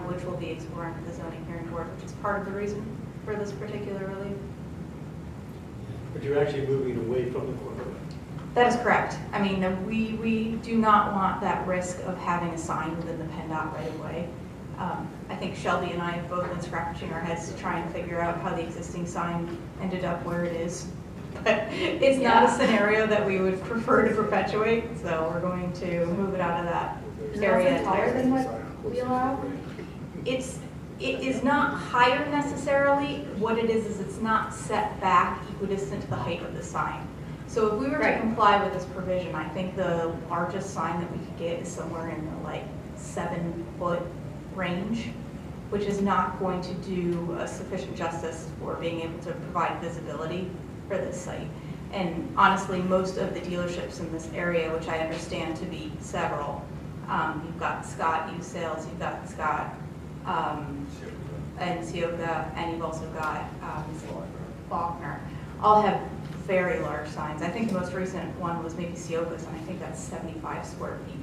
which we'll be exploring with the zoning hearing board, which is part of the reason for this particular relief. But you're actually moving away from the corner. That is correct. I mean, we do not want that risk of having a sign within the PennDOT right of way. I think Shelby and I have both been scratching our heads to try and figure out how the existing sign ended up where it is. But it's not a scenario that we would prefer to perpetuate, so we're going to move it out of that area. Is it taller than what we allow? It is not higher necessarily. What it is it's not set back equidistant to the height of the sign. So if we were to Right. comply with this provision, I think the largest sign that we could get is somewhere in the 7-foot range, which is not going to do sufficient justice for being able to provide visibility for this site. And honestly, most of the dealerships in this area, which I understand to be several, you've got Scott Used Sales, you've got Scott and Sioka, and you've also got Faulkner, all have very large signs. I think the most recent one was maybe Sioka's, and I think that's 75 square feet.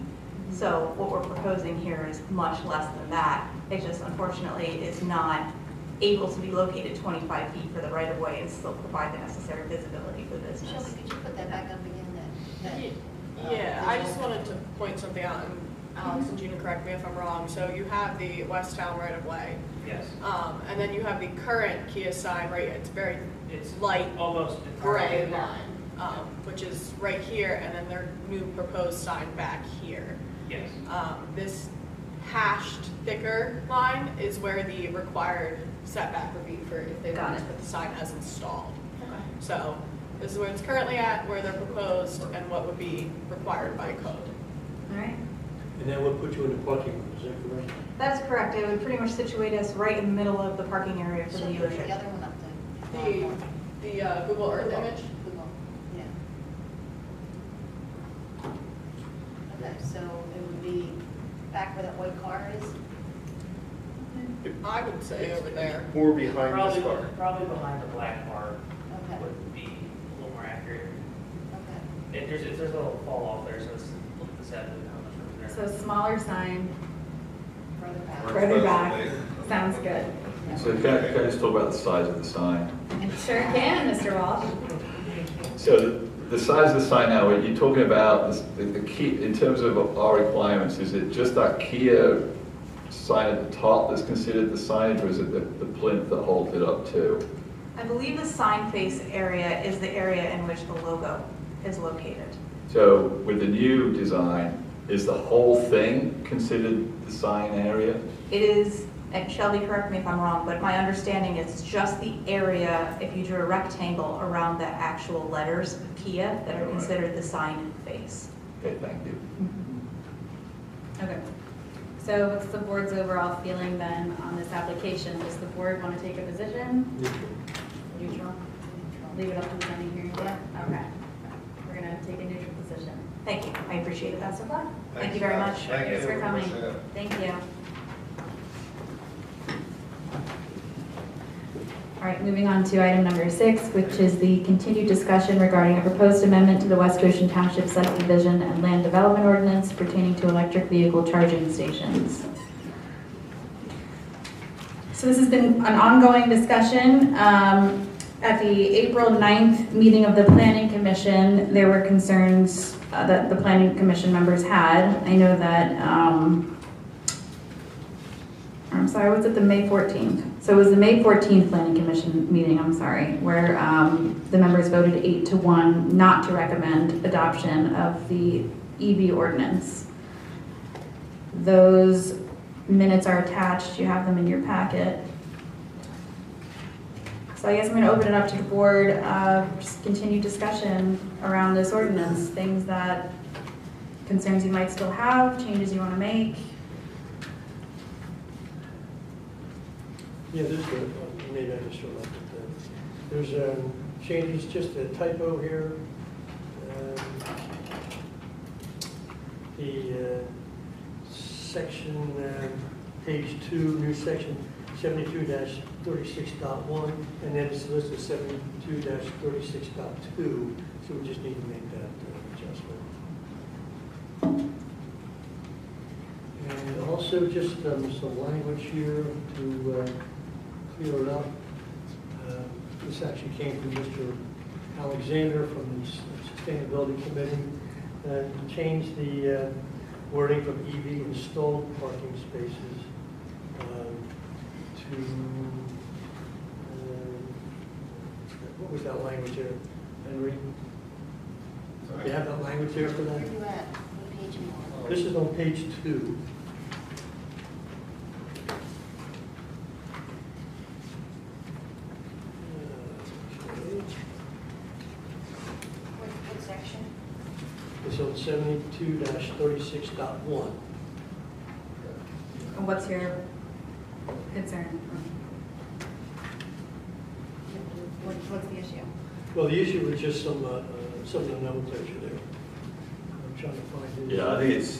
So what we're proposing here is much less than that. It just unfortunately is not able to be located 25 feet for the right of way and still provide the necessary visibility for business. Shelby, could you put that back up again? Yeah, I just wanted to point something out, and Alex and Gina, correct me if I'm wrong. So you have the West Town right of way, Yes. and then you have the current Kia sign, right? It's light Almost gray entirely. line, which is right here, and then their new proposed sign back here. Yes. This hashed thicker line is where the required setback would be for if they wanted to put the sign as installed. So this is where it's currently at, where they're proposed, and what would be required by code. All right. And that would put you in the parking lot, is that correct? That's correct. It would pretty much situate us right in the middle of the parking area for the Shelby, put the dealership. other one up The Google Earth image. Google, yeah. Okay, so it would be back where that white car is? I would say over there. Or behind this Probably, car. probably behind the black car Okay, would be a little more accurate. okay. And there's a little fall off there, so it's look at the set and how much room is there. So smaller sign, Further back. further back. Sounds good. So can I just talk about the size of the sign? Sure can, Mr. Walsh. So the size of the sign now, you're talking about the key, in terms of our requirements, is it just that Kia sign at the top that's considered the signage, or is it the plinth that holds it up too? I believe the sign face area is the area in which the logo is located. So with the new design, is the whole thing considered the sign area? It is, and Shelby, correct me if I'm wrong, but my understanding is just the area, if you drew a rectangle around the actual letters of Kia that are considered the sign face. Okay, thank you. Okay. So what's the board's overall feeling then on this application? Does the board want to take a position? Neutral. Leave it up to the zoning hearing board? Okay. We're going to take a neutral position. Thank you, I appreciate that so far. Thank you very much. Thanks for coming. Thank you. All right, moving on to item number 6, which is the continued discussion regarding a proposed amendment to the West Goshen Township subdivision and land development ordinance pertaining to electric vehicle charging stations. So this has been an ongoing discussion. At the April 9th meeting of the Planning Commission, there were concerns that the Planning Commission members had. I know that, I'm sorry, was it the May 14th? So it was the May 14th Planning Commission meeting, I'm sorry, where the members voted 8-1 not to recommend adoption of the EV ordinance. Those minutes are attached, you have them in your packet. So I guess I'm going to open it up to the board, just continue discussion around this ordinance, things that, concerns you might still have, changes you want to make. Yeah, there's maybe I just don't like it. There's changes, just a typo here. The section, page 2, new section 72-36.1, and then it's listed 72-36.2, so we just need to make that adjustment. And also just some language here to clear it up. This actually came from Mr. Alexander from the Sustainability Committee. Changed the wording from EV installed parking spaces to, what was that language there, Henry? Do you have that language there for that? Where are you at? What page are you on? This is on page 2. What section? It's on 72-36.1. What's your concern? What's the issue? Well, the issue was just some of the nomenclature there. I'm trying to find it. Yeah, I think it's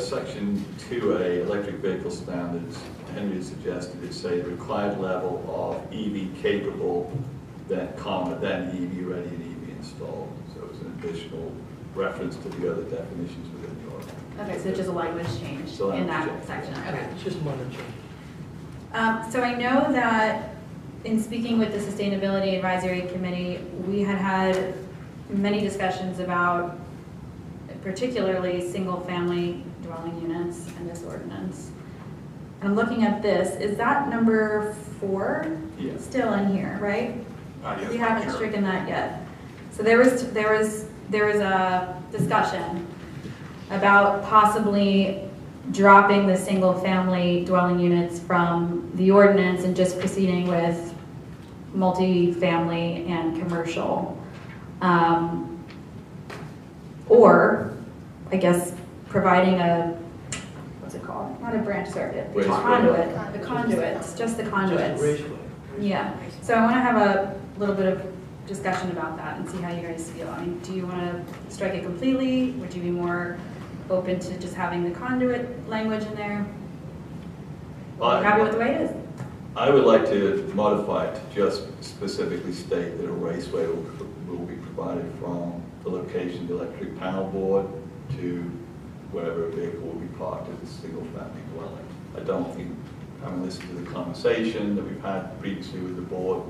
section 2A, electric vehicle standards. Henry suggested it say the required level of EV capable, then comma, then EV ready and EV installed. So it's an additional reference to the other definitions within the ordinance. Okay, so just a language change So in that language change. section, okay. It's just minor change. So I know that in speaking with the Sustainability Advisory Committee, we had many discussions about particularly single-family dwelling units in this ordinance. I'm looking at this, is that number 4 still in here, right? Yes, We haven't sure. stricken that yet. So there was a discussion about possibly dropping the single-family dwelling units from the ordinance and just proceeding with multi-family and commercial. Or, I guess, providing a, what's it called? Not a branch circuit, Raceway. conduit, the conduits, just the conduits. Just a raceway. Yeah, so I want to have a little bit of discussion about that and see how you guys feel. I mean, do you want to strike it completely? Would you be more open to just having the conduit language in there? Are you happy with the way it is? I would like to modify it to just specifically state that a raceway will be provided from the location of the electric panel board to wherever a vehicle will be parked at a single-family dwelling. I don't think, having listened to the conversation that we've had previously with the board,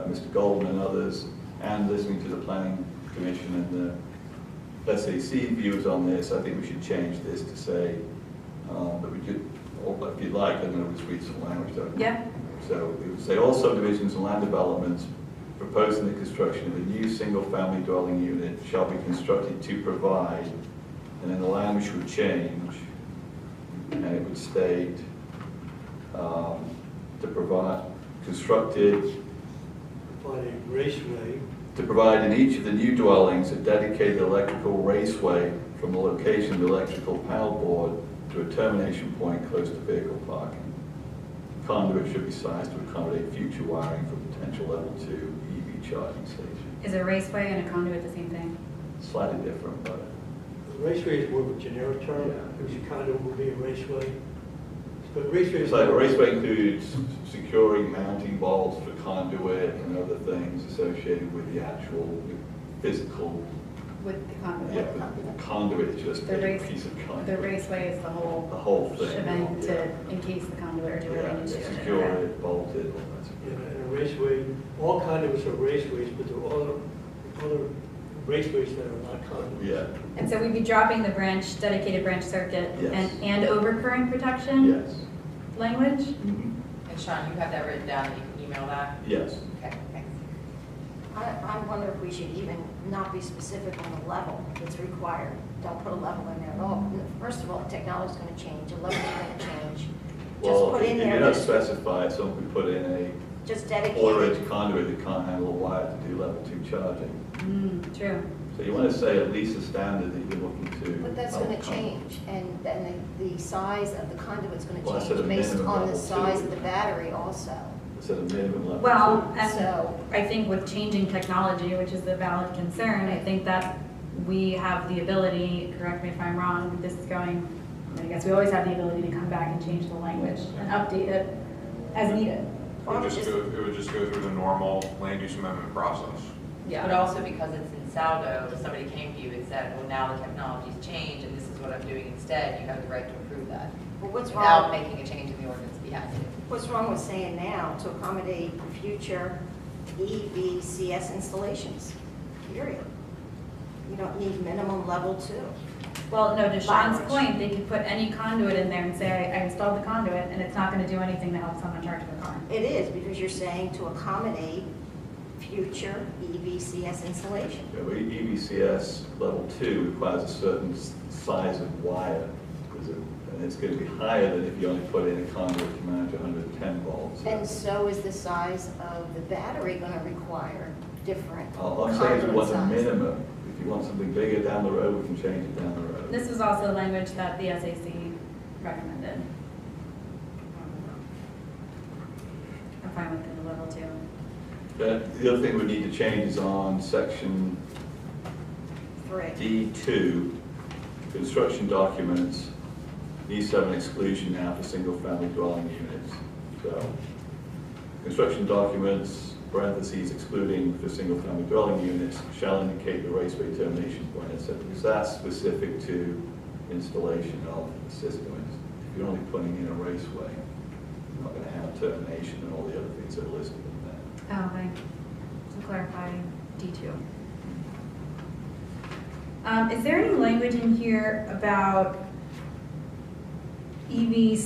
Mr. Goldman and others, and listening to the Planning Commission and the SAC views on this, I think we should change this to say that we could, or if you'd like, I'm going to just read some language down. Yeah. So it would say all subdivisions and land developments proposing the construction of a new single-family dwelling unit shall be constructed to provide, and then the language would change, and it would state to provide, constructed Provide a raceway. to provide in each of the new dwellings a dedicated electrical raceway from the location of the electrical panel board to a termination point close to vehicle parking. Conduit should be sized to accommodate future wiring for potential level 2 EV charging station. Is a raceway and a conduit the same thing? Slightly different, but Raceway is more of a generic term, because your conduit would be a raceway. But raceway is. it's like a raceway includes securing mounting bolts for conduit and other things associated with the actual physical With the Yeah, conduit. but the conduit is just The a race, piece of the conduit. raceway is the The whole whole thing. shebang yeah. to encase the conduit or do Yeah, whatever you need it's to. secured, bolted, all that. Yeah, and a raceway, all conduits are raceways, but there are other raceways that are not conduits. Yeah, And so we'd be dropping the branch, dedicated branch circuit Yes. and overcurrent protection yes. language? Mhm. And Sean, you have that written down, and you can email that? Yes. Okay, thanks. I wonder if we should even not be specific on the level that's required. Don't put a level in there at all. First of all, technology's going to change, the level's going to change. Just Well, put if in you're there, not just specified, so we put in a just quarter dedicated. inch conduit that can't handle a wire to do level 2 charging. True. So you want to say at least a standard that you're looking to. But that's going to change, and then the size of the conduit's going Well, I to said a change based minimum on the level size two. of the battery also. Instead of minimum level. Well, 2. and So- I think with changing technology, which is a valid concern, I think that we have the ability, correct me if I'm wrong, this is going, I guess we always have the ability to come back and change the language and update it as needed. It would just go through the normal land use amendment process. But also because it's in Saldo, if somebody came to you and said, well, now the technology's changed and this is what I'm doing instead, you have the right to approve that. Well, what's Without wrong? making a change in the ordinance behind it. What's wrong with saying now to accommodate future EVCS installations? Period. You don't need minimum level 2. Well, no, to Sean's Language. point, they could put any conduit in there and say, I installed the conduit, and it's not gonna do anything to help someone charge their car. It is, because you're saying to accommodate future EVCS installation. Yeah, but EVCS level 2 requires a certain size of wire, and it's going to be higher than if you only put in a conduit to manage 110 volts. And so is the size of the battery going to require different All I'm saying is we conduit want a size? minimum. If you want something bigger down the road, we can change it down the road. This was also language that the SAC recommended. I'm fine with the level 2. The other thing we need to change is on section 3. D2, construction documents, needs to have an exclusion now for single-family dwelling units. So, construction documents, parentheses, excluding for single-family dwelling units, shall indicate the raceway termination point, etc. Because that's specific to installation of the system. If you're only putting in a raceway, you're not going to have termination and all the other things that are listed in that. Oh, okay. To clarify D2. Is there any language in here about EV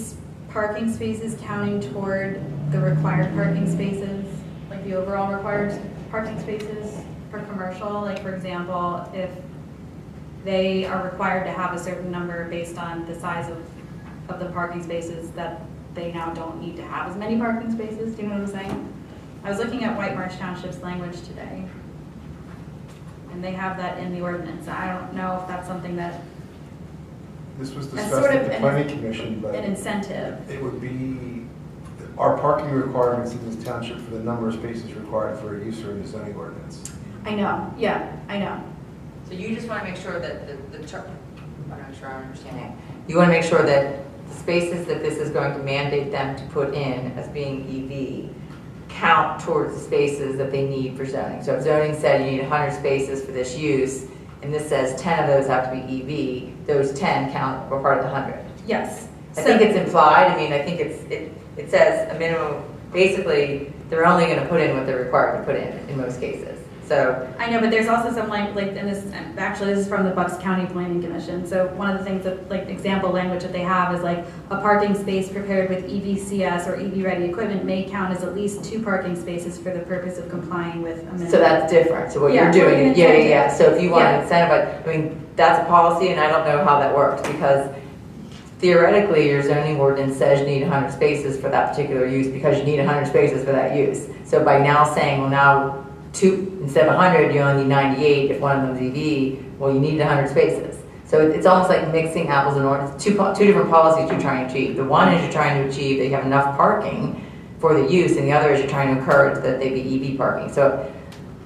parking spaces counting toward the required parking spaces? Like the overall required parking spaces for commercial? Like for example, if they are required to have a certain number based on the size of the parking spaces, that they now don't need to have as many parking spaces? Do you know what I'm saying? I was looking at White Marsh Township's language today, and they have that in the ordinance. I don't know if that's something that, This was As discussed sort of at the an- planning commission, but an incentive. it would be, our parking requirements in this township for the number of spaces required for a use are in the zoning ordinance. I know, yeah, I know. So you just want to make sure that I'm not sure I'm understanding. You want to make sure that the spaces that this is going to mandate them to put in as being EV count towards the spaces that they need for zoning. So if zoning said you need 100 spaces for this use, and this says 10 of those have to be EV, those 10 count for part of the 100. Yes. I think it's implied. I mean, I think it says a minimum, basically, they're only going to put in what they're required to put in most cases. So I know, but there's also some like and this, actually this is from the Bucks County Planning Commission. So one of the things that, like example language that they have is like a parking space prepared with EVCS or EV ready equipment may count as at least 2 parking spaces for the purpose of complying with a minimum. So that's different. So what Yeah, you're doing, like an yeah. So if you want Yeah. to incentivize, I mean, that's a policy, and I don't know how that works because theoretically, your zoning ordinance says you need 100 spaces for that particular use because you need 100 spaces for that use. So by now saying, well, now 2 instead of 100, you only need 98. If one of them's EV, well, you need 100 spaces. So it's almost like mixing apples and oranges. Two different policies you're trying to achieve. The one is you're trying to achieve that you have enough parking for the use, and the other is you're trying to encourage that they be EV parking. So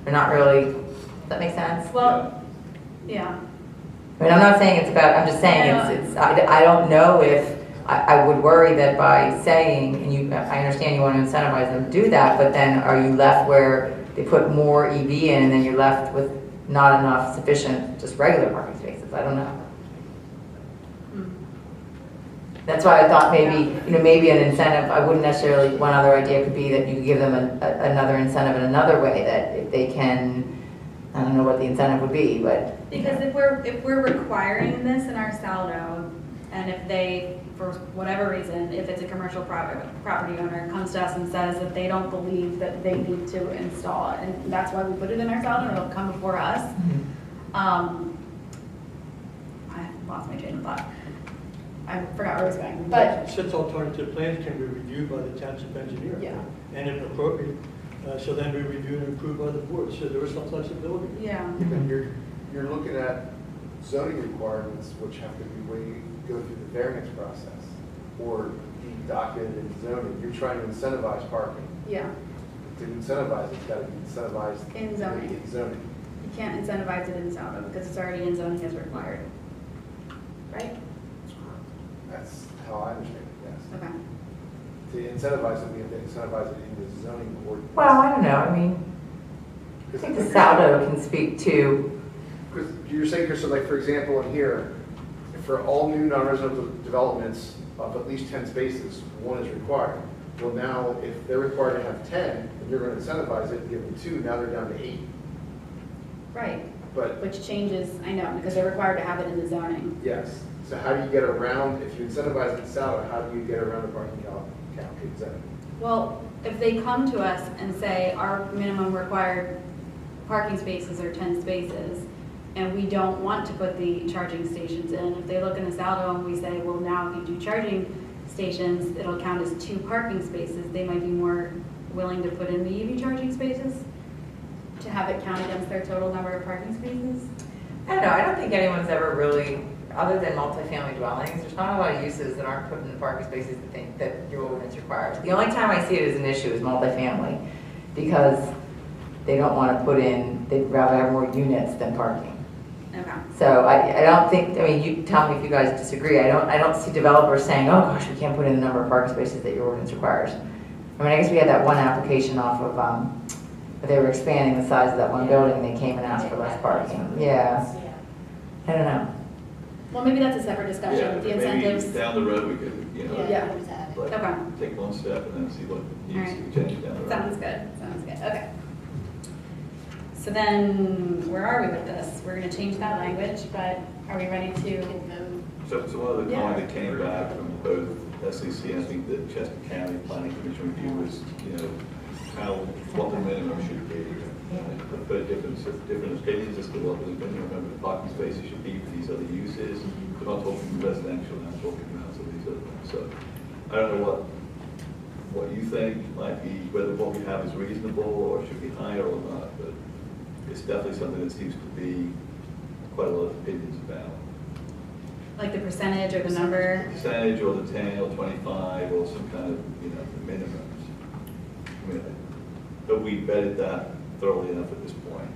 they're not really. Does that make sense? Well, yeah. I mean, I'm not saying it's about. I'm just saying it's. I don't know if I would worry that by saying, and you, I understand you want to incentivize them to do that, but then are you left where they put more EV in, and then you're left with not enough sufficient, just regular parking spaces, I don't know. That's why I thought maybe, maybe an incentive, I wouldn't necessarily, one other idea could be that you could give them another incentive in another way, that if they can, I don't know what the incentive would be, but. Because if we're requiring this in our saldo, and if they, for whatever reason, if it's a commercial property owner, comes to us and says that they don't believe that they need to install it, and that's why we put it in our saldo, it'll come before us. I lost my train of thought. I forgot where I was going, but. Such alternative plans can be reviewed by the township engineer. Yeah. And if appropriate, so then be reviewed and approved by the board, so there is some flexibility. Yeah. And you're looking at zoning requirements which have to be go through the variance process or be documented in zoning. You're trying to incentivize parking. Yeah. To incentivize, it's got to be incentivized In zoning. In zoning. You can't incentivize it in saldo because it's already in zoning as required. Right? That's how I understand it, yes. Okay. To incentivize it, we have to incentivize it in the zoning ordinance. Well, I don't know, I mean, I think the saldo can speak to. Because you're saying here, so like, for example, in here, for all new non-residential developments of at least 10 spaces, 1 is required. Well, now, if they're required to have 10, and you're going to incentivize it and give them 2, now they're down to 8. Right. But, Which changes, I know, because they're required to have it in the zoning. yes. So how do you get around, if you incentivize the salary, how do you get around the parking count incentive? Well, if they come to us and say our minimum required parking spaces are 10 spaces, and we don't want to put the charging stations in, if they look in the saldo and we say, well, now if you do charging stations, it'll count as 2 parking spaces, they might be more willing to put in the EV charging spaces to have it count against their total number of parking spaces. I don't know, I don't think anyone's ever really, other than multifamily dwellings, there's not a lot of uses that aren't put in the parking spaces that think that your ordinance requires. The only time I see it as an issue is multifamily, because they don't want to put in, they'd rather have more units than parking. Okay. So I don't think, I mean, you tell me if you guys disagree, I don't see developers saying, oh gosh, we can't put in the number of parking spaces that your ordinance requires. I mean, I guess we had that one application off of, but they were expanding the size of that one building, and they came and asked for less parking. Yeah. I don't know. Well, maybe that's a separate discussion, Yeah, the but incentives. maybe down the road, we could, Yeah. like, Okay. take one step and then see what needs to be Alright. changed down the road. Sounds good, okay. So then, where are we with this? We're gonna change that language, but are we ready to? So one of the Yeah. comment that came back from both SEC and I think the Chester County Planning Commission review was, what the minimum should be. I've heard different opinions as to what the minimum number of parking spaces should be for these other uses. We're not talking residential, I'm talking about some of these other things. So I don't know what you think might be, whether what we have is reasonable or should be higher or not, but it's definitely something that seems to be quite a lot of opinions about. Like the percentage or the number? Percentage or the 10 or 25 or some kind of, minimums. I mean, but we vetted that thoroughly enough at this point.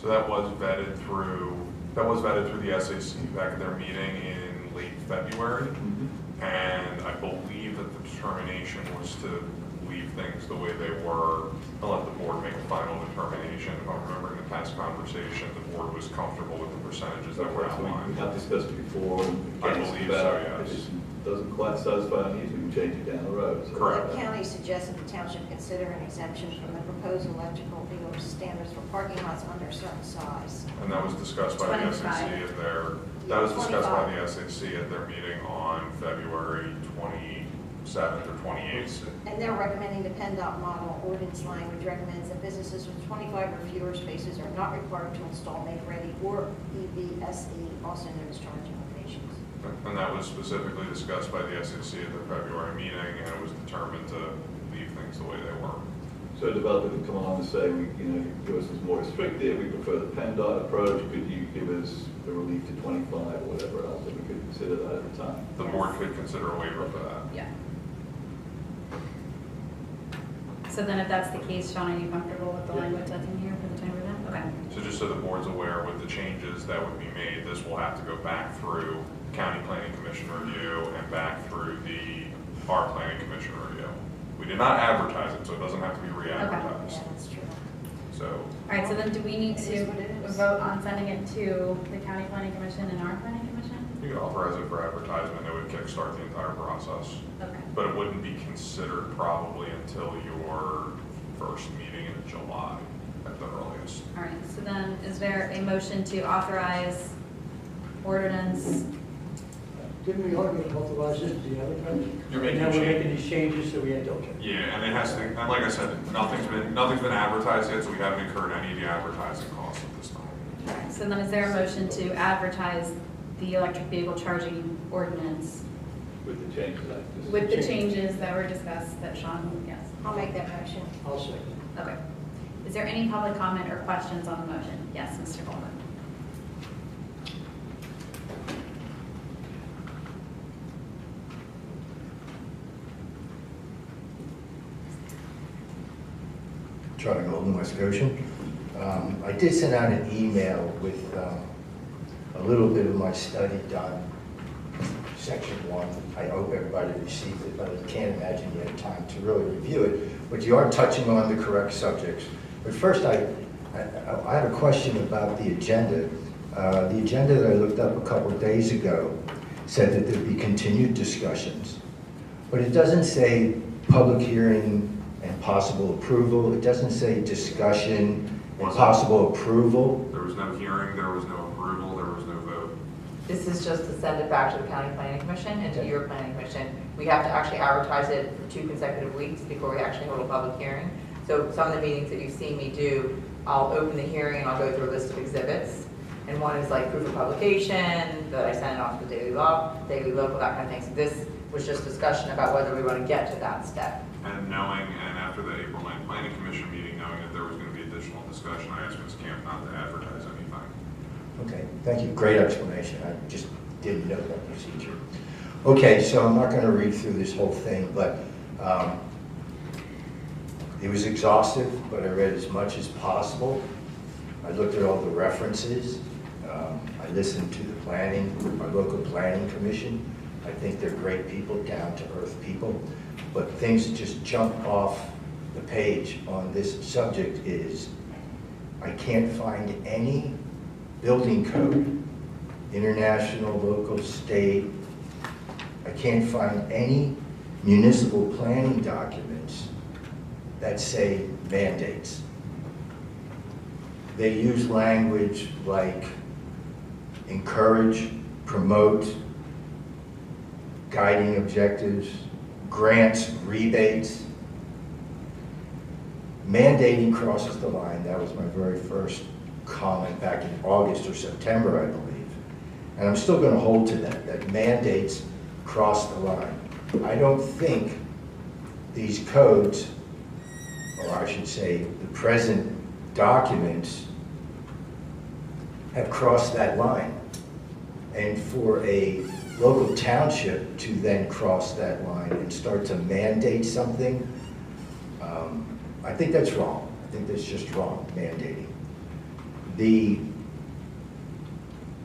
So that was vetted through the SAC back at their meeting in late February. And I believe that the determination was to leave things the way they were and let the board make a final determination. If I'm remembering the past conversation, the board was comfortable with the percentages that were outlined. We have discussed it before. I believe so, yes. If it doesn't quite satisfy our needs, we can change it down the road. So Correct. The county suggested the township consider an exemption from the proposed electrical legal standards for parking lots under a certain size. And that was discussed by the SAC 25. at their, SAC at their meeting on February 27th or 28th. And they're recommending the PennDOT model ordinance language recommends that businesses with 25 or fewer spaces are not required to install make-ready or EVSE, also known as charging locations. And that was specifically discussed by the SAC at their February meeting, and it was determined to leave things the way they were. So a developer could come along and say, yours is more restrictive, we prefer the PennDOT approach, could you give us the relief to 25 or whatever else, and we could consider that at the time. The board could consider a waiver for that. Yeah. So then if that's the case, Sean, are you comfortable with the language that's in here for the time of that? Okay. So just so the board's aware, with the changes that would be made, this will have to go back through County Planning Commission review and back through our Planning Commission review. We did not advertise it, so it doesn't have to be re-advertised. Yeah, that's true. So, All right, so then do we need It to is what it is. vote on sending it to the county planning commission and our planning commission? you could authorize it for advertisement, it would kickstart the entire process. Okay. But it wouldn't be considered probably until your first meeting in July at the earliest. All right, so then is there a motion to authorize ordinance? Didn't we already authorize this to be advertised? You're making Now we're change- making these changes, so we had to, okay. Yeah, and it has to, and like I said, nothing's been advertised yet, so we haven't incurred any of the advertising costs at this time. All right, so then is there a motion to advertise the electric vehicle charging ordinance With the changes I just. with the changes that were discussed that Sean, yes? I'll make that motion. I'll second. Okay. Is there any public comment or questions on the motion? Yes, Mr. Goldman. Charlie Golden, West Goshen. I did send out an email with a little bit of my study done, section 1. I hope everybody received it, but I can't imagine you had time to really review it. But you are touching on the correct subjects. But first, I have a question about the agenda. The agenda that I looked up a couple of days ago said that there'd be continued discussions. But it doesn't say public hearing and possible approval. It doesn't say discussion and possible approval. There was no hearing, there was no approval, there was no vote. This is just to send it back to the county planning commission and to your planning commission. We have to actually advertise it for 2 consecutive weeks before we actually hold a public hearing. So some of the meetings that you've seen me do, I'll open the hearing and I'll go through a list of exhibits. And one is like proof of publication, that I send off to the daily local, that kind of thing. So this was just discussion about whether we want to get to that step. And knowing, and after the April 9th planning commission meeting, knowing that there was going to be additional discussion, I asked Ms. Camp not to advertise anything. Okay, thank you. Great explanation. I just didn't know that procedure. Okay, so I'm not going to read through this whole thing, but it was exhaustive, but I read as much as possible. I looked at all the references. I listened to the our local planning commission. I think they're great people, down-to-earth people. But things that just jump off the page on this subject is I can't find any building code, international, local, state. I can't find any municipal planning documents that say mandates. They use language like encourage, promote, guiding objectives, grants, rebates. Mandating crosses the line. That was my very first comment back in August or September, I believe. And I'm still going to hold to that mandates cross the line. I don't think these codes, or I should say the present documents, have crossed that line. And for a local township to then cross that line and start to mandate something, I think that's wrong. I think that's just wrong, mandating. The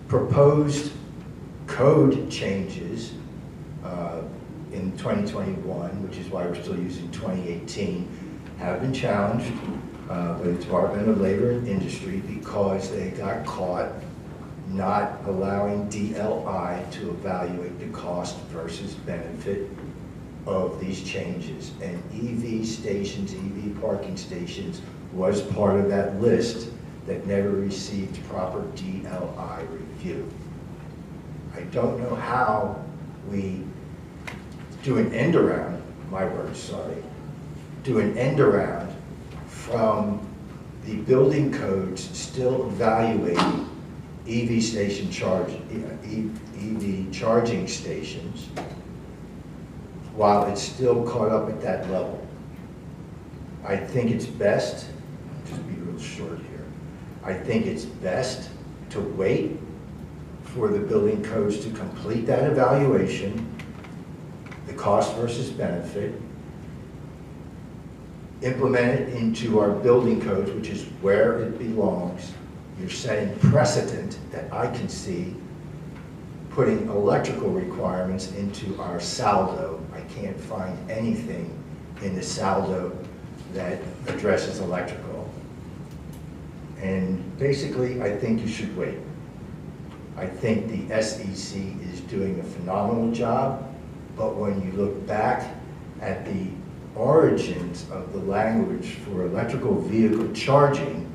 proposed code changes in 2021, which is why we're still using 2018, have been challenged by the Department of Labor and Industry because they got caught not allowing DLI to evaluate the cost versus benefit of these changes. And EV stations, EV parking stations was part of that list that never received proper DLI review. I don't know how we do an end around, my words, sorry, do an end around from the building codes still evaluating EV station charge, EV charging stations, while it's still caught up at that level. I think it's best, just be real short here, I think it's best to wait for the building codes to complete that evaluation, the cost versus benefit, implement it into our building codes, which is where it belongs. You're setting precedent that I can see putting electrical requirements into our saldo. I can't find anything in the saldo that addresses electrical. And basically, I think you should wait. I think the SEC is doing a phenomenal job, but when you look back at the origins of the language for electrical vehicle charging,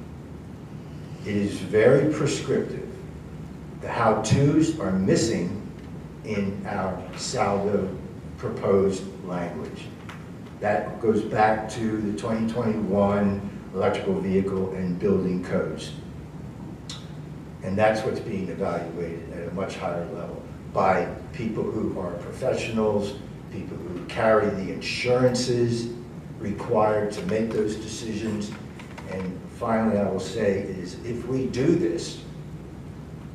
it is very prescriptive. The how-tos are missing in our Saldo proposed language. That goes back to the 2021 electrical vehicle and building codes. And that's what's being evaluated at a much higher level by people who are professionals, people who carry the insurances required to make those decisions. And finally, I will say is if we do this,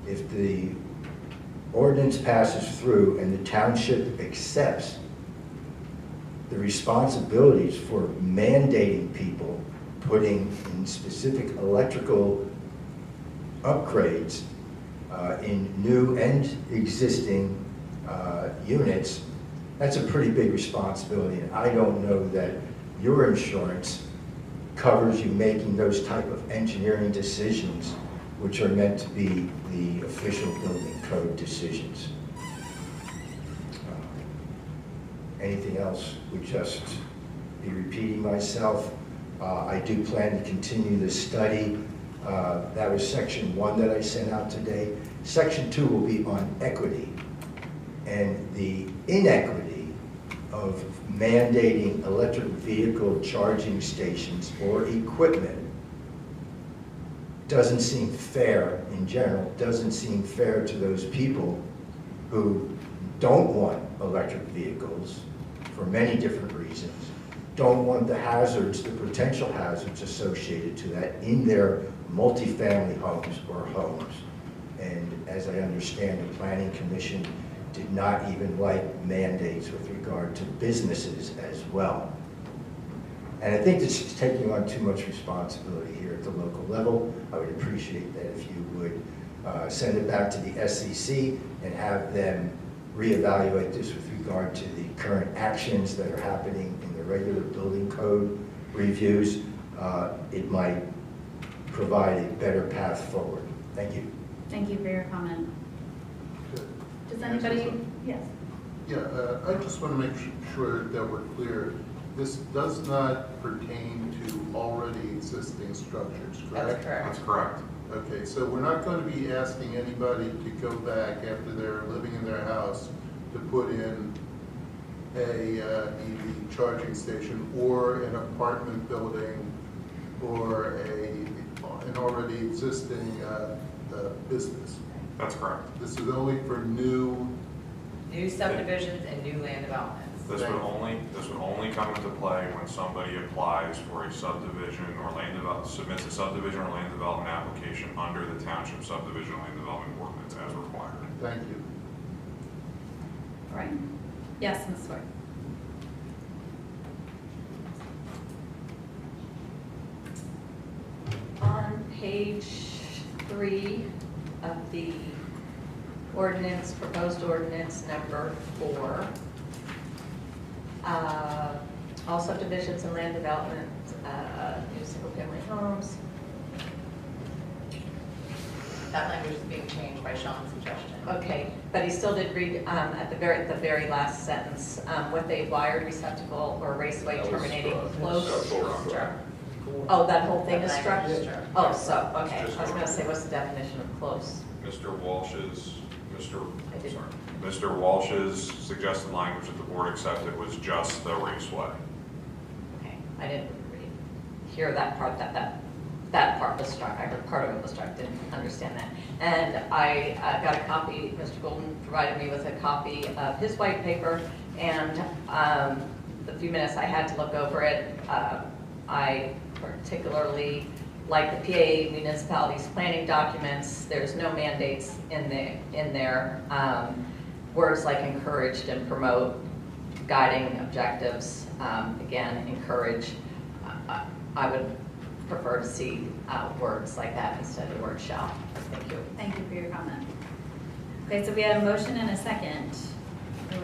if the ordinance passes through and the township accepts the responsibilities for mandating people putting in specific electrical upgrades in new and existing units, that's a pretty big responsibility. And I don't know that your insurance covers you making those type of engineering decisions, which are meant to be the official building code decisions. Anything else would just be repeating myself. I do plan to continue this study. That was section 1 that I sent out today. Section 2 will be on equity and the inequity of mandating electric vehicle charging stations or equipment. Doesn't seem fair in general, doesn't seem fair to those people who don't want electric vehicles for many different reasons, don't want the hazards, the potential hazards associated to that in their multifamily homes or homes. And as I understand, the Planning Commission did not even like mandates with regard to businesses as well. And I think this is taking on too much responsibility here at the local level. I would appreciate that if you would send it back to the SEC and have them reevaluate this with regard to the current actions that are happening in the regular building code reviews. It might provide a better path forward. Thank you. Thank you for your comment. Does anybody? Yes. Yeah, I just want to make sure that we're clear. This does not pertain to already existing structures, correct? That's correct. That's correct. Okay, so we're not going to be asking anybody to go back after they're living in their house to put in a EV charging station or an apartment building or an already existing business. That's correct. This is only for new subdivisions and new land developments. This would only come into play when somebody applies for a subdivision or submits a subdivision or land development application under the Township Subdivision Land Development Ordinance as required. Thank you. All right. Yes, Ms. Swart. On page 3 of the ordinance, proposed ordinance number 4, all subdivisions and land development, new single-family homes. That language is being changed by Sean's suggestion. Okay, but he still did read at the very last sentence, what they wired receptacle or raceway terminating close. Oh, that whole thing is struck? Oh, so, okay, I was gonna say, what's the definition of close? Mr. Walsh's suggested language that the board accepted was just the raceway. Okay, I didn't hear that part, that part was struck. I heard part of it was struck, didn't understand that. And I got a copy, Mr. Golden provided me with a copy of his white paper, and the few minutes I had to look over it, I particularly like the PA municipalities planning documents. There's no mandates in there. Words like encouraged and promote, guiding objectives, again, encourage. I would prefer to see words like that instead of the word shall. Thank you. Thank you for your comment. Okay, so we have a motion and a second.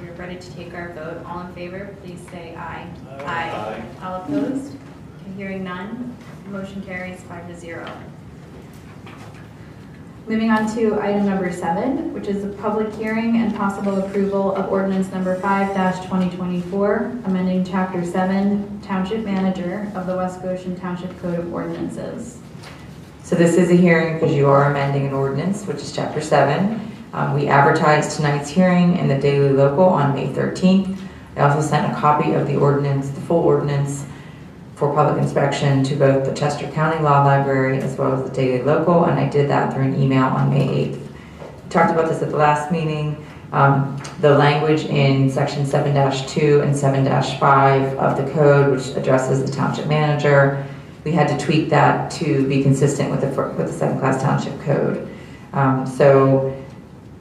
We're ready to take our vote. All in favor, please say aye. Aye. All opposed? Okay, hearing none, motion carries 5-0. Moving on to item number 7, which is a public hearing and possible approval of ordinance number 5-2024, amending Chapter 7, Township Manager of the West Goshen Township Code of Ordinances. So this is a hearing because you are amending an ordinance, which is Chapter 7. We advertised tonight's hearing in the Daily Local on May 13th. I also sent a copy of the ordinance, the full ordinance, for public inspection to both the Chester County Law Library as well as the Daily Local, and I did that through an email on May 8th. We talked about this at the last meeting. The language in section 7-2 and 7-5 of the code, which addresses the township manager, we had to tweak that to be consistent with the second-class township code. So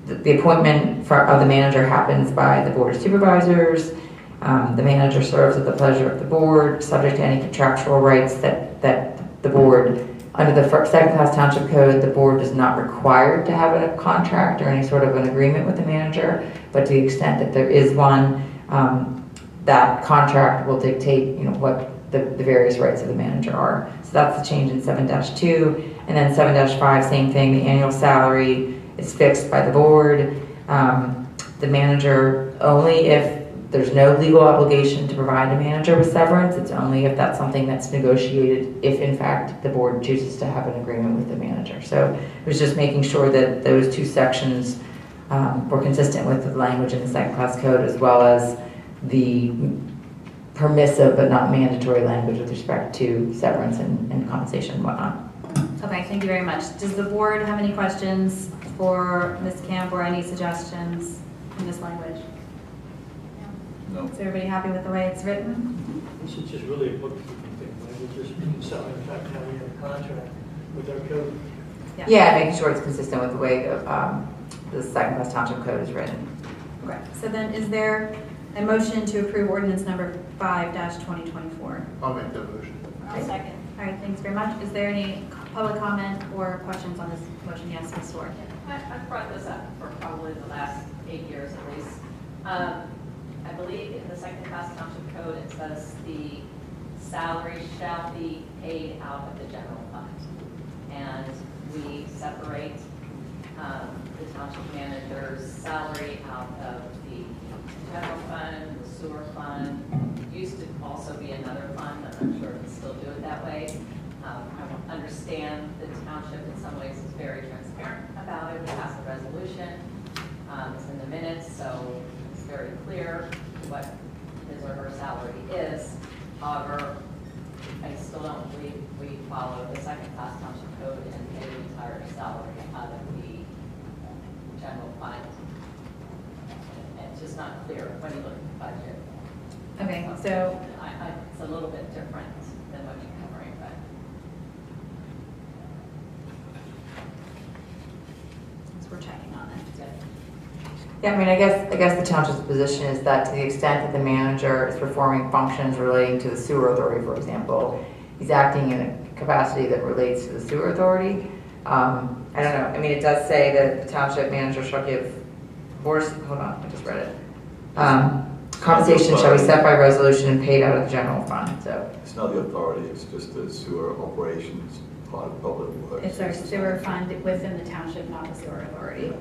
the appointment of the manager happens by the Board of Supervisors. The manager serves at the pleasure of the board, subject to any contractual rights that the board, under the second-class township code, the board is not required to have a contract or any sort of an agreement with the manager, but to the extent that there is one, that contract will dictate, what the various rights of the manager are. So that's the change in 7-2, and then 7-5, same thing. The annual salary is fixed by the board. The manager, only if there's no legal obligation to provide a manager with severance. It's only if that's something that's negotiated, if in fact the board chooses to have an agreement with the manager. So it was just making sure that those two sections were consistent with the language in the second-class code, as well as the permissive but not mandatory language with respect to severance and compensation and whatnot. Okay, thank you very much. Does the board have any questions for Ms. Camp or any suggestions in this language? No. Is everybody happy with the way it's written? This is just really a bookkeeping thing, right? We're just reconciling the fact how we have a contract with our code. Yeah, making sure it's consistent with the way the second-class township code is written. Okay, so then is there a motion to approve ordinance number 5-2024? I'll make that motion. I'll second. All right, thanks very much. Is there any public comment or questions on this motion? Yes, Ms. Sword. I've brought this up for probably the last 8 years at least. I believe in the second-class township code, it says the salary shall be paid out of the general fund. And we separate the township manager's salary out of the general fund, the sewer fund. Used to also be another fund, and I'm sure we still do it that way. I understand the township in some ways is very transparent about it. We passed a resolution. It's in the minutes, so it's very clear what his or her salary is. However, I still don't believe we follow the second-class township code and pay the entire salary out of the general fund. It's just not clear when you look at the budget. Okay, so it's a little bit different than what you're covering, but. We're checking on it. Yeah, I mean, I guess the township's position is that to the extent that the manager is performing functions relating to the sewer authority, for example, he's acting in a capacity that relates to the sewer authority. I don't know. I mean, it does say that the township manager shall give, hold on, I just read it. Compensation shall be set by resolution and paid out of the general fund. So it's not the authority, it's just the sewer operations part of public works. It's our sewer fund within the township, not the sewer authority.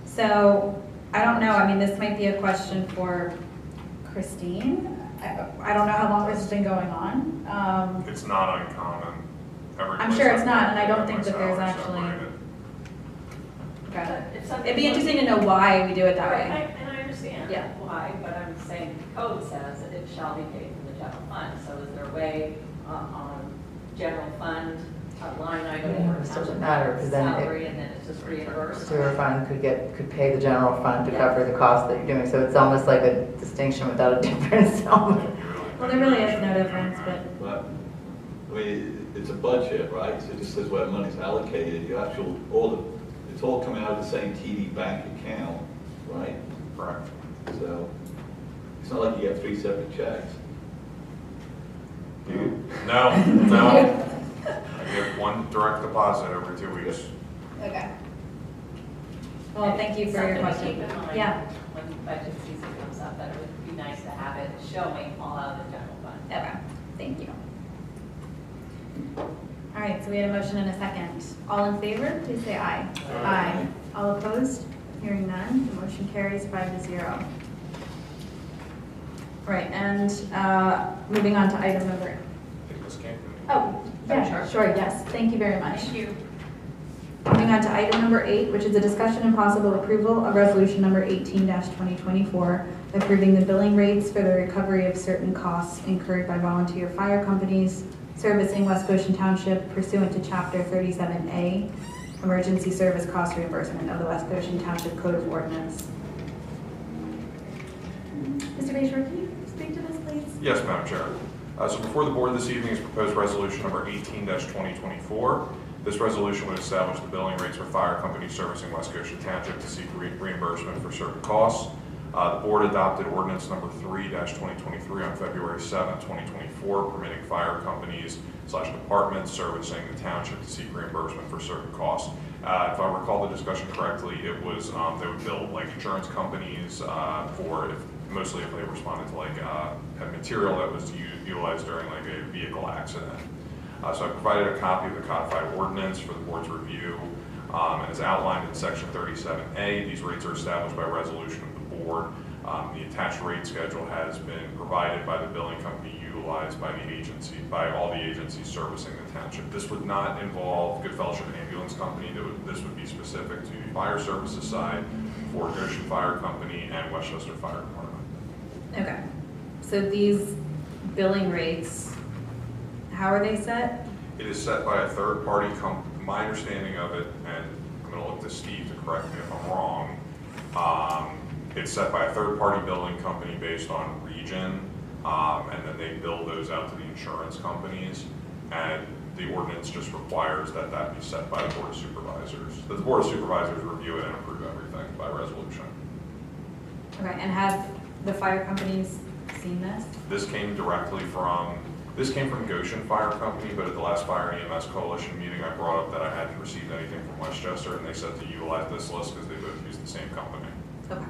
So I don't know. I mean, this might be a question for Christine. I don't know how long this has been going on. It's not uncommon. I'm sure it's not, and I don't think that there's actually. Okay. It'd be interesting to know why we do it that way. And I understand why, but I'm saying the code says that it shall be paid from the general fund. So is there a way on general fund, a line item for it doesn't matter, because then salary, and then it's just reimbursed? Sewer fund could pay the general fund to cover the cost that you're doing. So it's almost like a distinction without a difference. Well, there really is no difference, but. I mean, it's a budget, right? So it just says where money's allocated. It's all coming out of the same TD bank account, right? Correct. So it's not like you get 3 separate checks. Do you? No. I get one direct deposit every 2 weeks. Okay. Well, thank you for your question. Keep in mind Yeah. when budget season comes up, that it would be nice to have it showing all out of the general fund. Okay. Thank you. All All right, so we had a motion and a second. All in favor, please say aye. Aye. All opposed? Hearing none, the motion carries 5-0. All right, and moving on to item number. I think this came from me. Oh, yeah, sure, yes. Thank you very much. Thank you. Moving on to item number 8, which is a discussion and possible approval of resolution number 18-2024, approving the billing rates for the recovery of certain costs incurred by volunteer fire companies servicing West Goshen Township pursuant to Chapter 37A, Emergency Service Cost Reimbursement of the West Goshen Township Code of Ordinance. Mr. Bayshore, can you speak to this, please? Yes, Madam Chair. So before the board this evening is proposed resolution number 18-2024. This resolution would establish the billing rates for fire companies servicing West Goshen Township to seek reimbursement for certain costs. The board adopted ordinance number 3-2023 on February 7, 2024, permitting fire companies / departments servicing the township to seek reimbursement for certain costs. If I recall the discussion correctly, it was they would bill like insurance companies for mostly if they responded to like a material that was utilized during like a vehicle accident. So I provided a copy of the codified ordinance for the board's review, and as outlined in section 37A, these rates are established by resolution of the board. The attached rate schedule has been provided by the billing company utilized by the agency, by all the agencies servicing the township. This would not involve Good Fellowship Ambulance Company. This would be specific to the fire services side for Goshen Fire Company and Westchester Fire Department. Okay. So these billing rates, how are they set? It is set by a third-party company. My understanding of it, and I'm going to look to Steve to correct me if I'm wrong, it's set by a third-party billing company based on region, and then they bill those out to the insurance companies, and the ordinance just requires that that be set by the Board of Supervisors. The Board of Supervisors review it and approve everything by resolution. Okay, and have the fire companies seen this? This came from Goshen Fire Company, but at the last Fire and EMS Coalition meeting, I brought up that I hadn't received anything from Westchester, and they said to utilize this list because they both use the same company. Okay.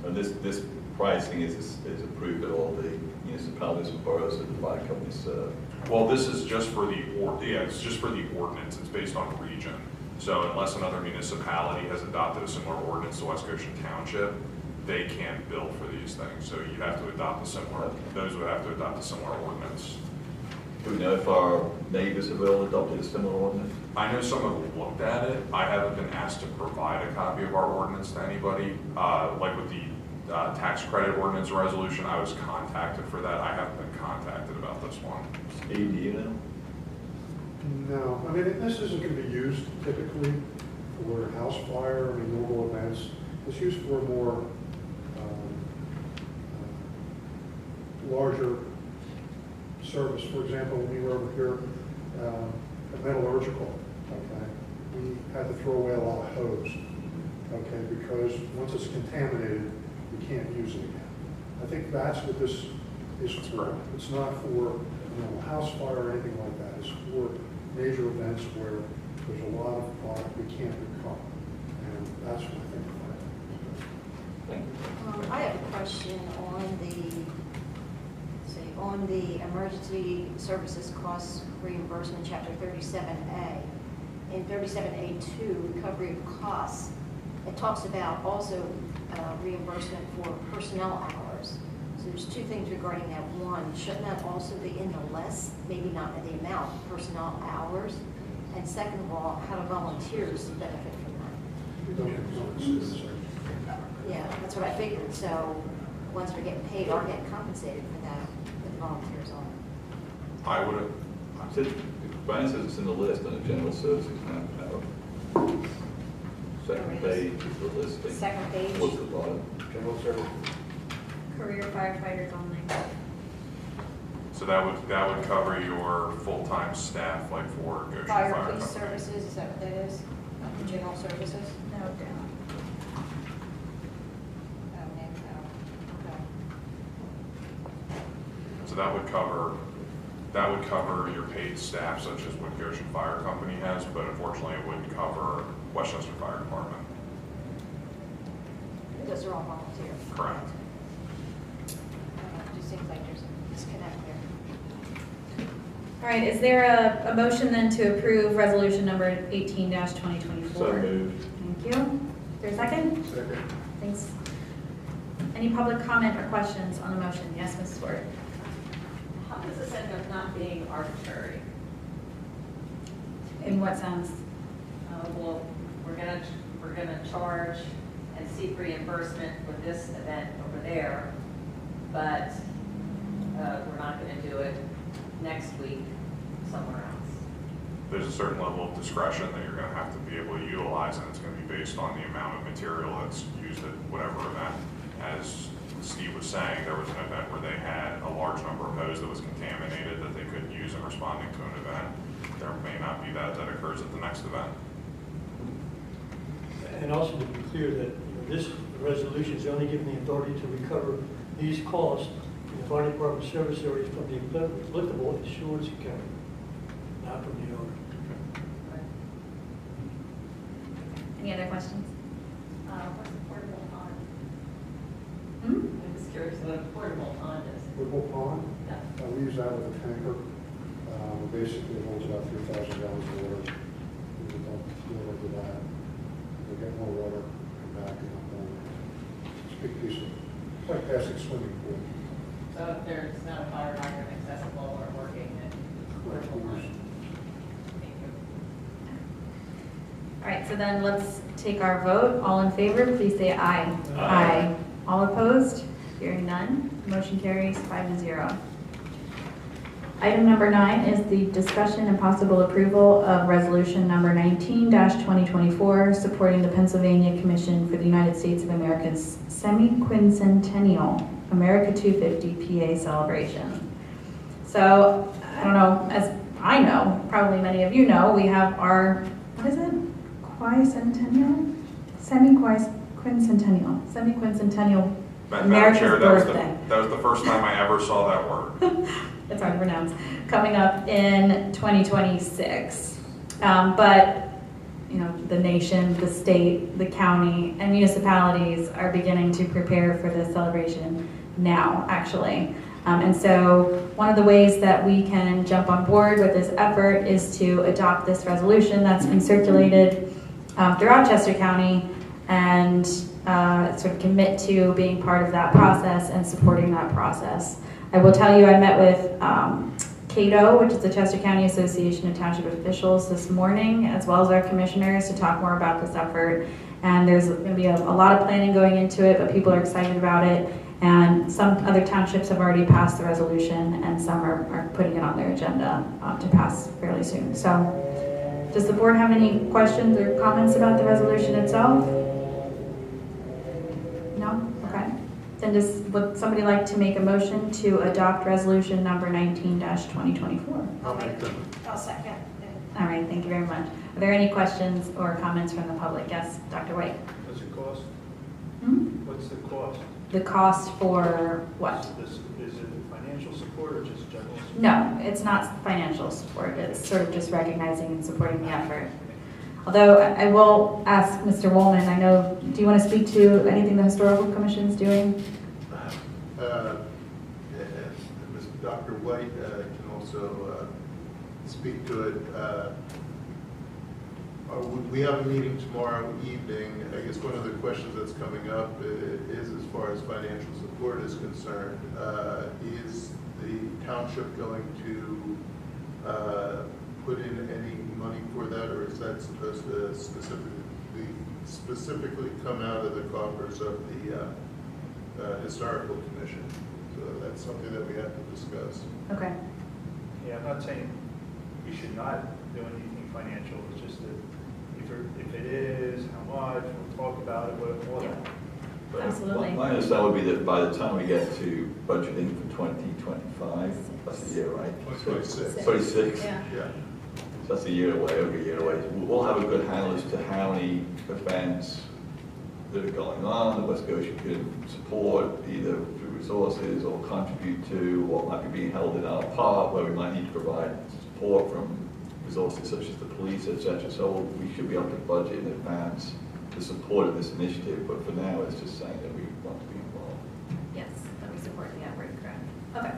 And this pricing is approved at all the municipalities and boroughs that the fire companies serve? Well, this is just for it's just for the ordinance. It's based on region. So unless another municipality has adopted a similar ordinance to West Goshen Township, they can't bill for these things. So you have to adopt those would have to adopt a similar ordinance. Do we know if our neighbors have all adopted a similar ordinance? I know some have looked at it. I haven't been asked to provide a copy of our ordinance to anybody. Like with the tax credit ordinance resolution, I was contacted for that. I haven't been contacted about this one. Steve, do you know? No, I mean, this isn't going to be used typically for house fire or normal events. It's used for more larger service. For example, when we were over here at metallurgical, okay, we had to throw away a lot of hose, okay, because once it's contaminated, you can't use it again. I think that's what this is for. It's not for house fire or anything like that. It's for major events where there's a lot of product we can't recover, and that's what I think about it. I have a question on the emergency services cost reimbursement, chapter 37A. In 37A2, recovery of costs, it talks about also reimbursement for personnel hours. So there's two things regarding that. One, shouldn't that also be in the list, maybe not in the amount, personnel hours? And second of all, how do volunteers benefit from that? Yeah, that's what I figured. So ones that are getting paid are getting compensated for that, with the volunteers on it. I would have. Brian says it's in the list on the general services now. Second page is the listing. Second page. What's the bottom? General services. Career firefighters only. So that would cover your full-time staff, like for Goshen Fire Fire police Company. services, is that what that is? General services? No, down. So that would cover your paid staff, such as what Goshen Fire Company has, but unfortunately it wouldn't cover Westchester Fire Department. Those are all volunteer. Correct. It just seems like there's a disconnect there. All right, is there a motion then to approve resolution number 18-2024? So moved. Thank you. Is there a second? Second. Thanks. Any public comment or questions on the motion? Yes, Mrs. Ward. How does this end up not being arbitrary? In what sense? Well, we're gonna charge and seek reimbursement for this event over there, but we're not gonna do it next week somewhere else. There's a certain level of discretion that you're gonna have to be able to utilize, and it's gonna be based on the amount of material that's used at whatever event. As Steve was saying, there was an event where they had a large number of hose that was contaminated that they couldn't use in responding to an event. There may not be that occurs at the next event. And also to be clear that this resolution is only giving the authority to recover these costs from the fire department service areas from the applicable insurance account, not from the owner. Any other questions? What's a portable pond? Hmm? I'm just curious what a portable pond is. Whipple Pond, Yeah. we use that with a tanker. Basically, it holds about 3,000 gallons of water. We don't fill into that. We get more water, come back and up on it. It's a big piece of, it's like plastic swimming pool. So if there's no fire hydrant accessible or working, then portable pond. Thank you. All right, so then let's take our vote. All in favor, please say aye. Aye. All opposed? Hearing none, motion carries 5-0. Item number 9 is the discussion and possible approval of resolution number 19-2024, supporting the Pennsylvania Commission for the United States of America's semi-quincentennial America 250 PA celebration. So, I don't know, as I know, probably many of you know, we have our, what is it? Quicentennial? Semi-quincentennial Madam America's Chair, birthday. that was the first time I ever saw that word. It's hard to pronounce, coming up in 2026. But, you know, the nation, the state, the county, and municipalities are beginning to prepare for this celebration now, actually. And so one of the ways that we can jump on board with this effort is to adopt this resolution that's been circulated throughout Chester County and sort of commit to being part of that process and supporting that process. I will tell you, I met with CATO, which is the Chester County Association of Township Officials, this morning, as well as our commissioners, to talk more about this effort. And there's going to be a lot of planning going into it, but people are excited about it. And some other townships have already passed the resolution, and some are putting it on their agenda to pass fairly soon. So, does the board have any questions or comments about the resolution itself? No? Okay. Then would somebody like to make a motion to adopt resolution number 19-2024? I'll second. All right, thank you very much. Are there any questions or comments from the public? Yes, Dr. White. What's it cost? Hmm? What's the cost? The cost for what? Is it financial support or just general support? No, it's not financial support. It's sort of just recognizing and supporting the effort. Although I will ask Mr. Woolman, I know, do you want to speak to anything the Historical Commission is doing? Dr. White can also speak to it. We have a meeting tomorrow evening. I guess one of the questions that's coming up is, as far as financial support is concerned, is the township going to put in any money for that, or is that supposed to specifically come out of the coffers of the Historical Commission? So that's something that we have to discuss. Okay. Yeah, I'm not saying we should not do anything financial, it's just that if it is, how much, we'll talk about it, what. Yeah. But Absolutely. My understanding would be that by the time we get to budgeting for 2025, that's a year, right? 26. 26. Yeah. Yeah. So that's a year away, over a year away. We'll have a good handle as to how many events that are going on that West Goshen could support, either through resources or contribute to, what might be being held in our park, where we might need to provide support from resources such as the police, etc. So we should be able to budget in advance the support of this initiative, but for now it's just saying that we want to be involved. Yes, that we support the effort, correct. Okay.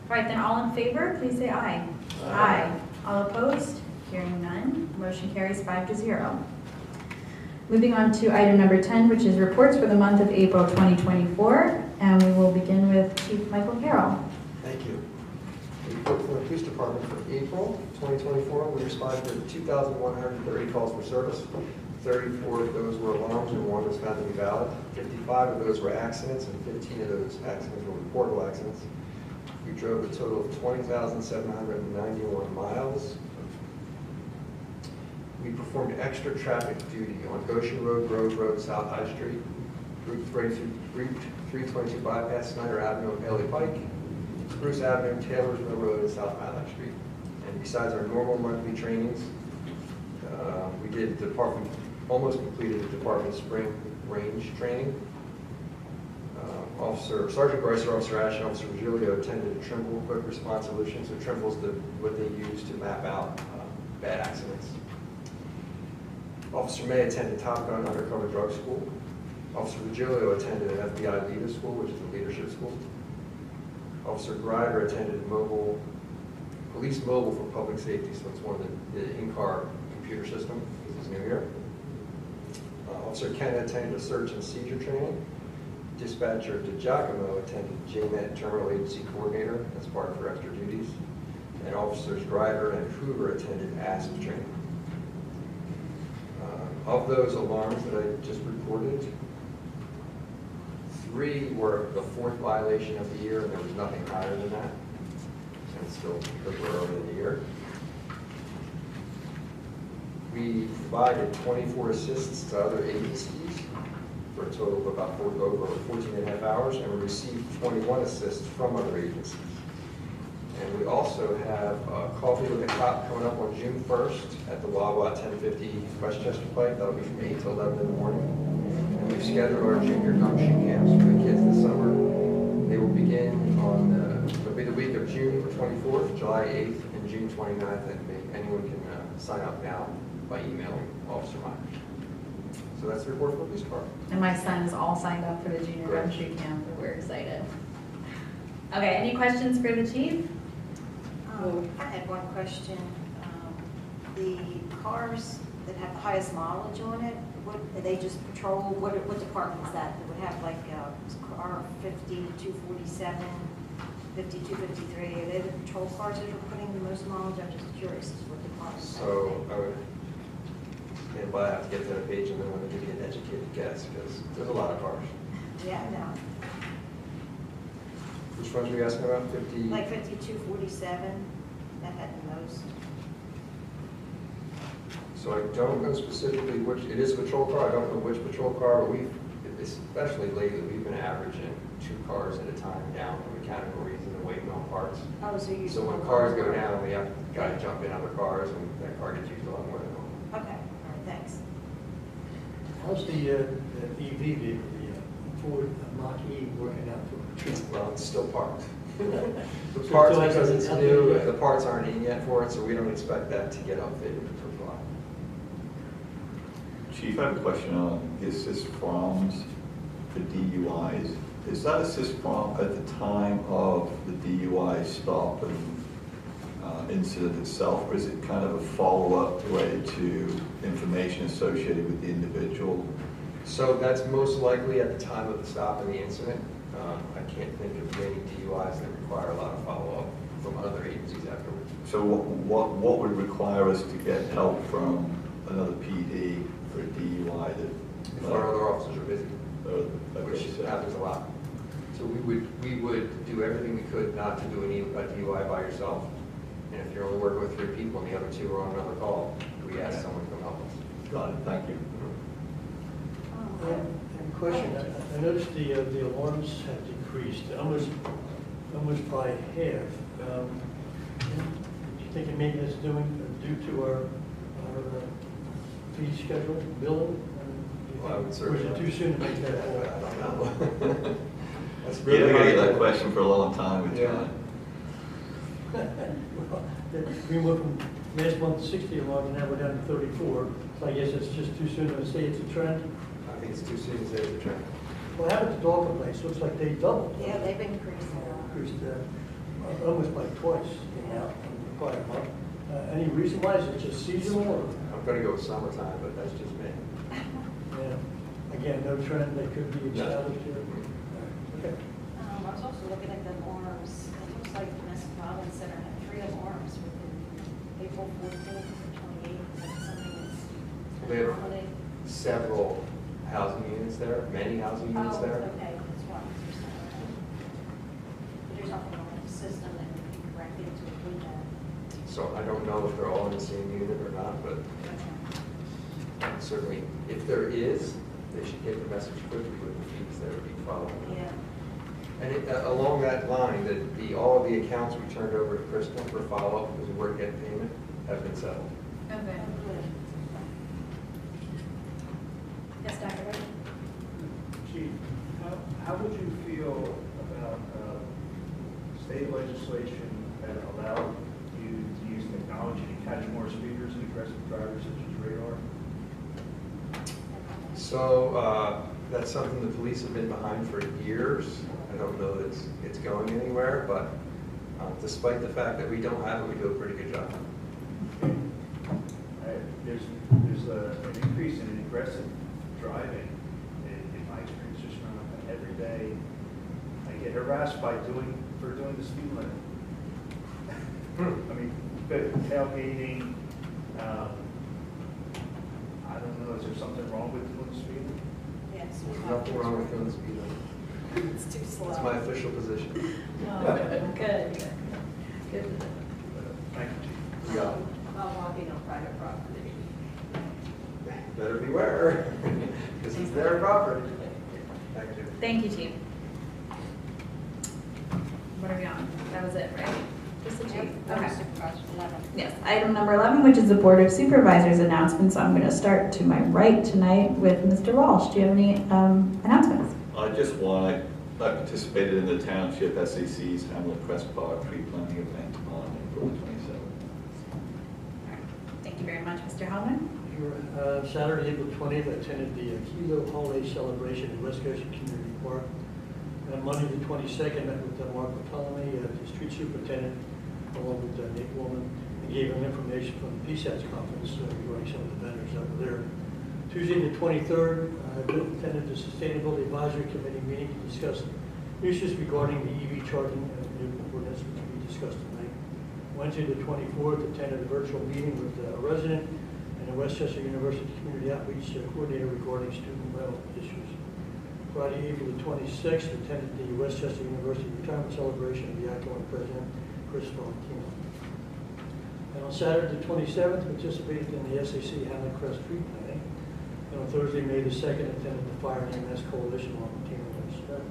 All right, then all in favor, please say aye. Aye. All opposed? Hearing none, motion carries 5-0. Moving on to item number 10, which is reports for the month of April 2024, and we will begin with Chief Michael Carroll. Thank you. Report from the police department for April 2024, we responded to 2,130 calls for service. 34 of those were alarms and 1 was found to be valid. 55 of those were accidents and 15 of those accidents were reportable accidents. We drove a total of 20,791 miles. We performed extra traffic duty on Goshen Road, Grove Road, South High Street, Route 322 bypass, Snyder Avenue, and Bailey Pike, Spruce Avenue, Taylorsville Road, and South Mile Street. And besides our normal monthly trainings, we did almost completed the department spring range training. Sergeant Brycer, Officer Ash, and Officer Virgilio attended a Trimble Quick Response Solution. So Trimble is what they use to map out bad accidents. Officer May attended Top Gun Undercover Drug School. Officer Virgilio attended an FBI Leader School, which is a leadership school. Officer Greider attended Police Mobile for Public Safety, so it's one of the in-car computer system. This is new here. Officer Kenna attended a search and seizure training. Dispatcher DiGiacomo attended JNet Terminal Agency Coordinator as part of her extra duties. And Officers Greider and Hoover attended ASP training. Of those alarms that I just reported, 3 were the 4th violation of the year, and there was nothing higher than that. And still, because we're early in the year. We provided 24 assists to other agencies for a total of about over 14 and a half hours, and we received 21 assists from other agencies. And we also have Coffee with a Cop coming up on June 1st at the Wawa 1050 Westchester Pike. That'll be from 8 to 11 in the morning. And we've scheduled our junior gumption camps for the kids this summer. They will begin it'll be the week of June 24th, July 8th, and June 29th. And anyone can sign up now by emailing Officer Myers. So that's the report for the police department. And my son is all signed up for the junior gumshoe camp, and we're excited. Okay, any questions for the chief? I had one question. The cars that have the highest mileage on it, they just patrol, what department is that? That would have like car 5247, 5253, are they the patrol cars that are putting the most mileage? I'm just curious as to what department. So I would, but I have to get to that page and then I'm going to give you an educated guess because there's a lot of cars. Yeah, I know. Which ones were you asking about? 50? Like 5247, that had the most. So I don't know specifically which, it is a patrol car, I don't know which patrol car, but we've, especially lately, we've been averaging 2 cars at a time down for mechanical reasons and waiting on parts. Oh, so when cars go down, we have got to jump in other cars and that car gets used a lot more than normal. Okay, all right, thanks. How's the EV vehicle, the Ford Mach-E working out for? Well, it's still parked. The So parts, still because hasn't it's happened new, yet? the parts aren't in yet for it, so we don't expect that to get outfitted for July. Chief, I have a question on the assist proms for DUIs. Is that assist prom at the time of the DUI stop and incident itself, or is it kind of a follow-up related to information associated with the individual? So that's most likely at the time of the stop and the incident. I can't think of many DUIs that require a lot of follow-up from other agencies afterwards. So what would require us to get help from another PD for a DUI that? If our other officers are busy, which happens a lot. So we would do everything we could not to do a DUI by yourself. And if you're only working with 3 people and the other 2 are on another call, we ask someone to come help us. Got it, thank you. Question, I noticed the alarms have decreased almost by half. Do you think maybe that's due to our fee schedule, billing? Well, I would Or is certainly. it too soon to make that call? I don't know. That's Yeah, really I hard get to- that question for a long time with Yeah. John. We went from last month 60 alarms, and now we're down to 34. So I guess it's just too soon to say it's a trend. I think it's too soon to say it's a trend. Well, how about the Dalton place? Looks like they doubled. Yeah, they've increased. Increased almost by twice the amount. prior month. Any reason why? Is it just seasonal or? I'm gonna go with summertime, but that's just me. Yeah. Again, no trend that could be established here? Okay. I was also looking at the alarms. It looks like the Metropolitan Center had 3 alarms within April 14th and 28th. Is that something that's We have holiday? several housing units there, many housing units Oh, there. okay, that's why. There's nothing on the system that would be corrected to include that. So I don't know if they're all in the same unit or not, but certainly, if there is, they should get the message quickly with the fees that would be following. Yeah. And along that line, all of the accounts we turned over to Crystal for follow-up because we weren't getting payment have been settled. Okay. Yes, Dr. White? Chief, how would you feel about state legislation that allowed you to use technology to catch more speeders and aggressive drivers such as radar? So that's something the police have been behind for years. I don't know that it's going anywhere, but despite the fact that we don't have it, we do a pretty good job. There's an increase in aggressive driving in my experience. Just every day, I get harassed for doing the speed limit. I mean, tailgating. I don't know. Is there something wrong with doing the speed limit? Yes. There's nothing wrong with doing the speed limit. It's too slow. That's my official position. Good. Thank you, Chief. Yeah. About walking on private property. Better beware, because it's their property. Thank you. Thank you, Chief. What are we on? That was it, right? Just the Chief? Okay. Supervisor 11. Yes, item number 11, which is the Board of Supervisors announcements. I'm going to start to my right tonight with Mr. Walsh. Do you have any announcements? I just want, I participated in the Township SAC's Hamlet Crest Park tree planting event on April 27th. Thank you very much, Mr. Hellman. Saturday, April 20th, I attended the Kilo Holiday Celebration in West Goshen Community Park. And Monday the 22nd, met with Mark Ptolemy, the street superintendent, along with Nate Woolman, and gave him information from the PSATS conference regarding some of the vendors that were there. Tuesday the 23rd, I attended the Sustainability Advisory Committee meeting to discuss issues regarding the EV charging ordinance, which we discussed tonight. Wednesday the 24th, attended a virtual meeting with a resident and the Westchester University Community Outreach Coordinator regarding student rental issues. Friday, April the 26th, attended the Westchester University Retirement Celebration of the outgoing president, Chris Valentino. And on Saturday the 27th, participated in the SAC Hamlet Crest tree planting. And on Thursday, May the 2nd, attended the Fire and EMS Coalition on Latino Legislature.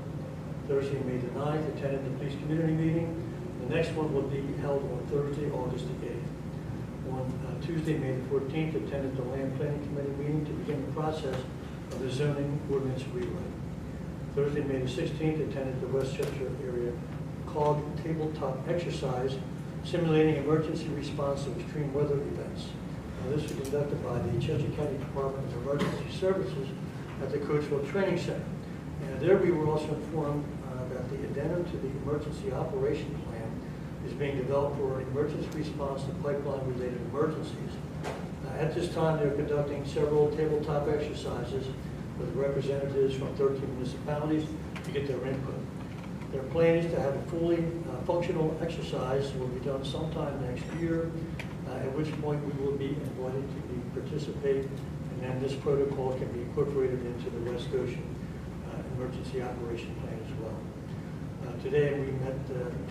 Thursday, May the 9th, attended the police community meeting. The next one will be held on Thursday, August the 8th. On Tuesday, May the 14th, attended the Land Planning Committee meeting to begin the process of the zoning ordinance rewrite. Thursday, May the 16th, attended the Westchester area COG tabletop exercise simulating emergency response to extreme weather events. This was conducted by the Chester County Department of Emergency Services at the Coachville Training Center. And there we were also informed that the addendum to the emergency operation plan is being developed for emergency response to pipeline-related emergencies. At this time, they're conducting several tabletop exercises with representatives from 13 municipalities to get their input. Their plan is to have a fully functional exercise that will be done sometime next year, at which point we will be invited to participate, and then this protocol can be incorporated into the West Goshen emergency operation plan as well. Today we met,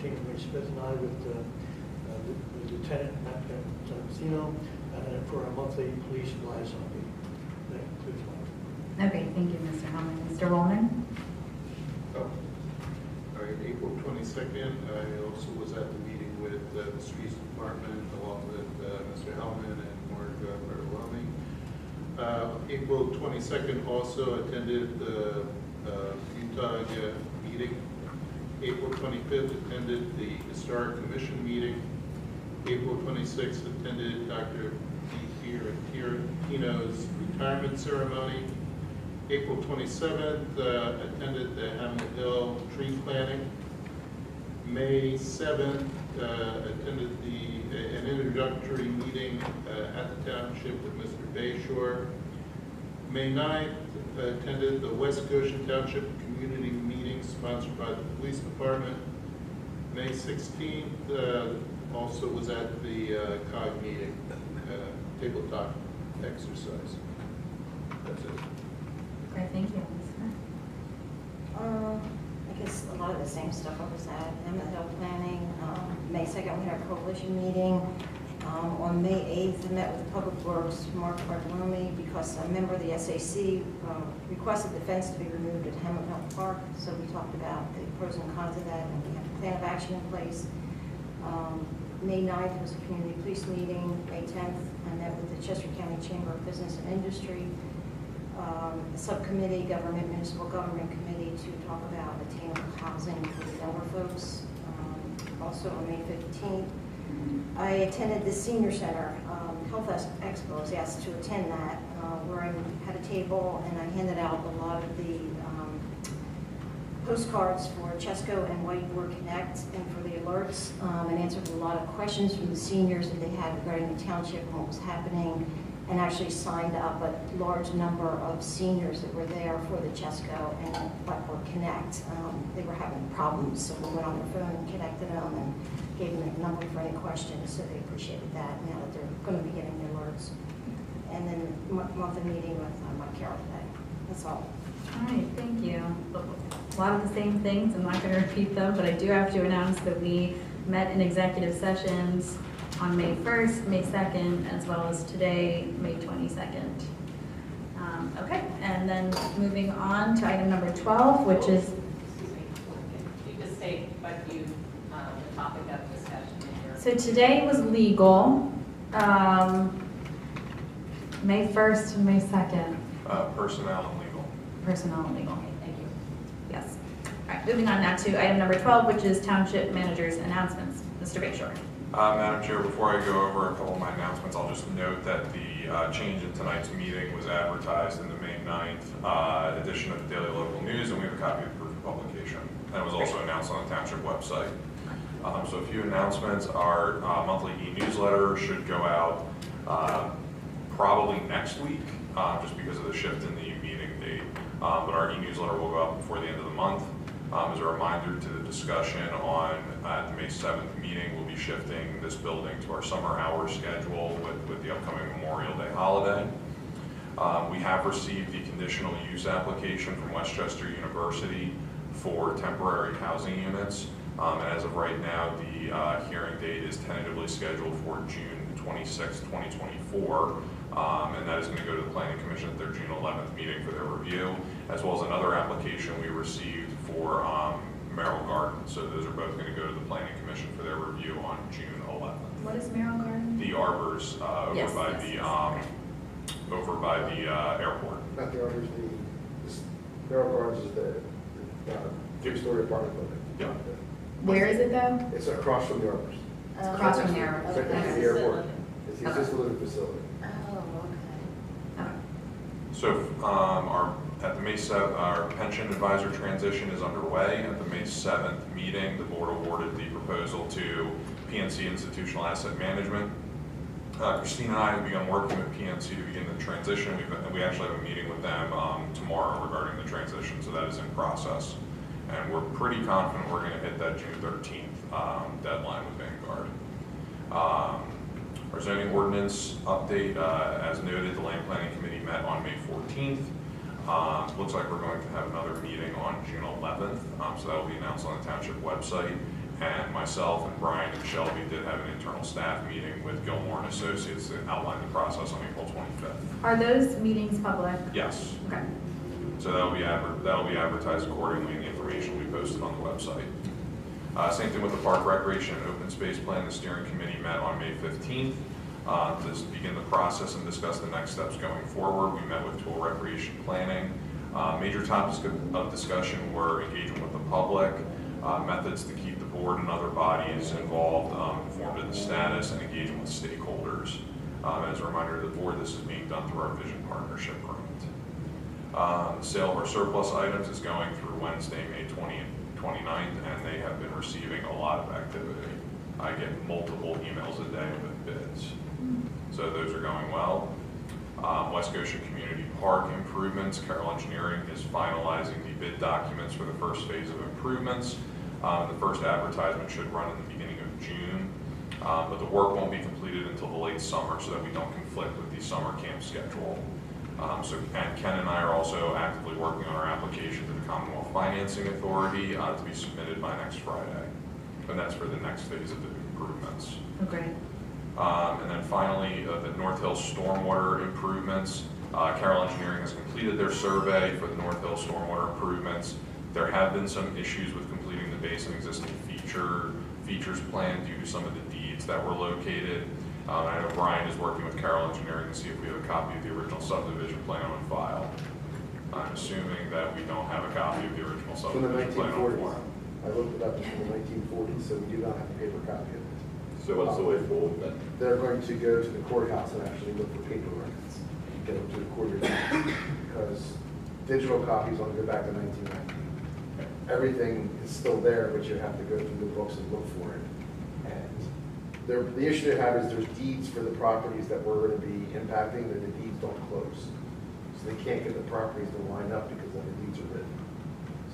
Tina May Smith and I, with the Lieutenant Matt Valentino for our monthly police liaison meeting. That concludes my Okay, thank you, Mr. Hellman. Mr. Woolman? All right, April 22nd, I also was at the meeting with the Streets Department along with Mr. Hellman and Mark Bertolami. April 22nd, also attended the Utah meeting. April 25th, attended the Historic Commission meeting. April 26th, attended Dr. Fiorentino's retirement ceremony. April 27th, attended the Hamlet Hill tree planting. May 7th, attended an introductory meeting at the township with Mr. Bayshore. May 9th, attended the West Goshen Township Community Meeting sponsored by the Police Department. May 16th, also was at the COG meeting, tabletop exercise. That's it. Okay, thank you. I guess a lot of the same stuff I was at. Emmett Hill Planning, May 2nd, we had a coalition meeting. On May 8th, I met with Public Works, Mark Bartolome, because a member of the SAC requested the fence to be removed at Emmett Hill Park. So we talked about the pros and cons of that, and we have a plan of action in place. May 9th was a community police meeting. May 10th, I met with the Chester County Chamber of Business and Industry, the subcommittee, Government Municipal Government Committee, to talk about attainable housing for the younger folks. Also on May 15th, I attended the Senior Center Health Expo. I was asked to attend that, where I had a table and I handed out a lot of the postcards for Chesco and Whiteboard Connect and for the alerts, and answered a lot of questions from the seniors that they had regarding the township and what was happening, and actually signed up a large number of seniors that were there for the Chesco and Whiteboard Connect. They were having problems, so we went on their phone and connected them and gave them a number for any questions, so they appreciated that now that they're going to be getting the alerts. And then monthly meeting with Mike Carroll today. That's all. All right, thank you. A lot of the same things, I'm not going to repeat them, but I do have to announce that we met in executive sessions on May 1st, May 2nd, as well as today, May 22nd. Okay, and then moving on to item number 12, which is... Excuse me, can you just state what you, the topic of discussion in your... So today was legal, May 1st and May 2nd. Personnel and legal. Personnel and legal. Okay, thank you. Yes. All right, moving on now to item number 12, which is Township Manager's announcements. Mr. Bayshore. Madam Chair, before I go over a couple of my announcements, I'll just note that the change in tonight's meeting was advertised in the May 9th edition of the Daily Local News, and we have a copy of the proof of publication. And it was also announced on the Township website. So a few announcements. Our monthly e-newsletter should go out probably next week, just because of the shift in the meeting date. But our e-newsletter will go out before the end of the month. As a reminder to the discussion on the May 7th meeting, we'll be shifting this building to our summer hours schedule with the upcoming Memorial Day holiday. We have received the conditional use application from Westchester University for temporary housing units. And as of right now, the hearing date is tentatively scheduled for June 26, 2024. And that is going to go to the Planning Commission at their June 11th meeting for their review, as well as another application we received for Merrill Garden. So those are both going to go to the Planning Commission for their review on June 11th. What is Merrill Garden? The arbors over by the airport. Not the Arbors, Merrill Gardens is the three-story apartment building. Yeah. Where is it though? It's across from the Arbors. It's across from the Arbors. It's right next to the airport. It's the assisted living facility. Oh, okay. So at the May 7th, our pension advisor transition is underway. At the May 7th meeting, the board awarded the proposal to PNC Institutional Asset Management. Christine and I have begun working with PNC to begin the transition. We actually have a meeting with them tomorrow regarding the transition, so that is in process. And we're pretty confident we're going to hit that June 13th deadline with Vanguard. Our zoning ordinance update, as noted, the Land Planning Committee met on May 14th. Looks like we're going to have another meeting on June 11th, so that will be announced on the Township website. And myself and Brian and Shelby did have an internal staff meeting with Gilmore and Associates that outlined the process on April 25th. Are those meetings public? Yes. Okay. So that'll be advertised accordingly, and the information will be posted on the website. Same thing with the Park Recreation and Open Space Plan. The steering committee met on May 15th to begin the process and discuss the next steps going forward. We met with Tool Recreation Planning. Major topics of discussion were engagement with the public, methods to keep the board and other bodies involved, informed of the status, and engagement with stakeholders. As a reminder to the board, this is being done through our Vision Partnership grant. The sale of our surplus items is going through Wednesday, May 20th and 29th, and they have been receiving a lot of activity. I get multiple emails a day with bids. So those are going well. West Goshen Community Park improvements, Carroll Engineering is finalizing the bid documents for the first phase of improvements. The first advertisement should run in the beginning of June, but the work won't be completed until the late summer so that we don't conflict with the summer camp schedule. And Ken and I are also actively working on our application to the Commonwealth Financing Authority to be submitted by next Friday. And that's for the next phase of the improvements. Okay. And then finally, the North Hill stormwater improvements. Carroll Engineering has completed their survey for the North Hill stormwater improvements. There have been some issues with completing the base and existing features plan due to some of the deeds that were located. I know Brian is working with Carroll Engineering to see if we have a copy of the original subdivision plan on file. I'm assuming that we don't have a copy of the original From the subdivision plan on 1940s. file. I looked it up, it's from the 1940s, so we do not have a paper copy of it. So what's the way forward then? They're going to go to the courthouse and actually look for paper records, get them to the court because digital copies only go back to 1990. Everything is still there, but you have to go through the books and look for it. And the issue they have is there's deeds for the properties that we're going to be impacting, that the deeds don't close. So they can't get the properties to line up because then the deeds are written.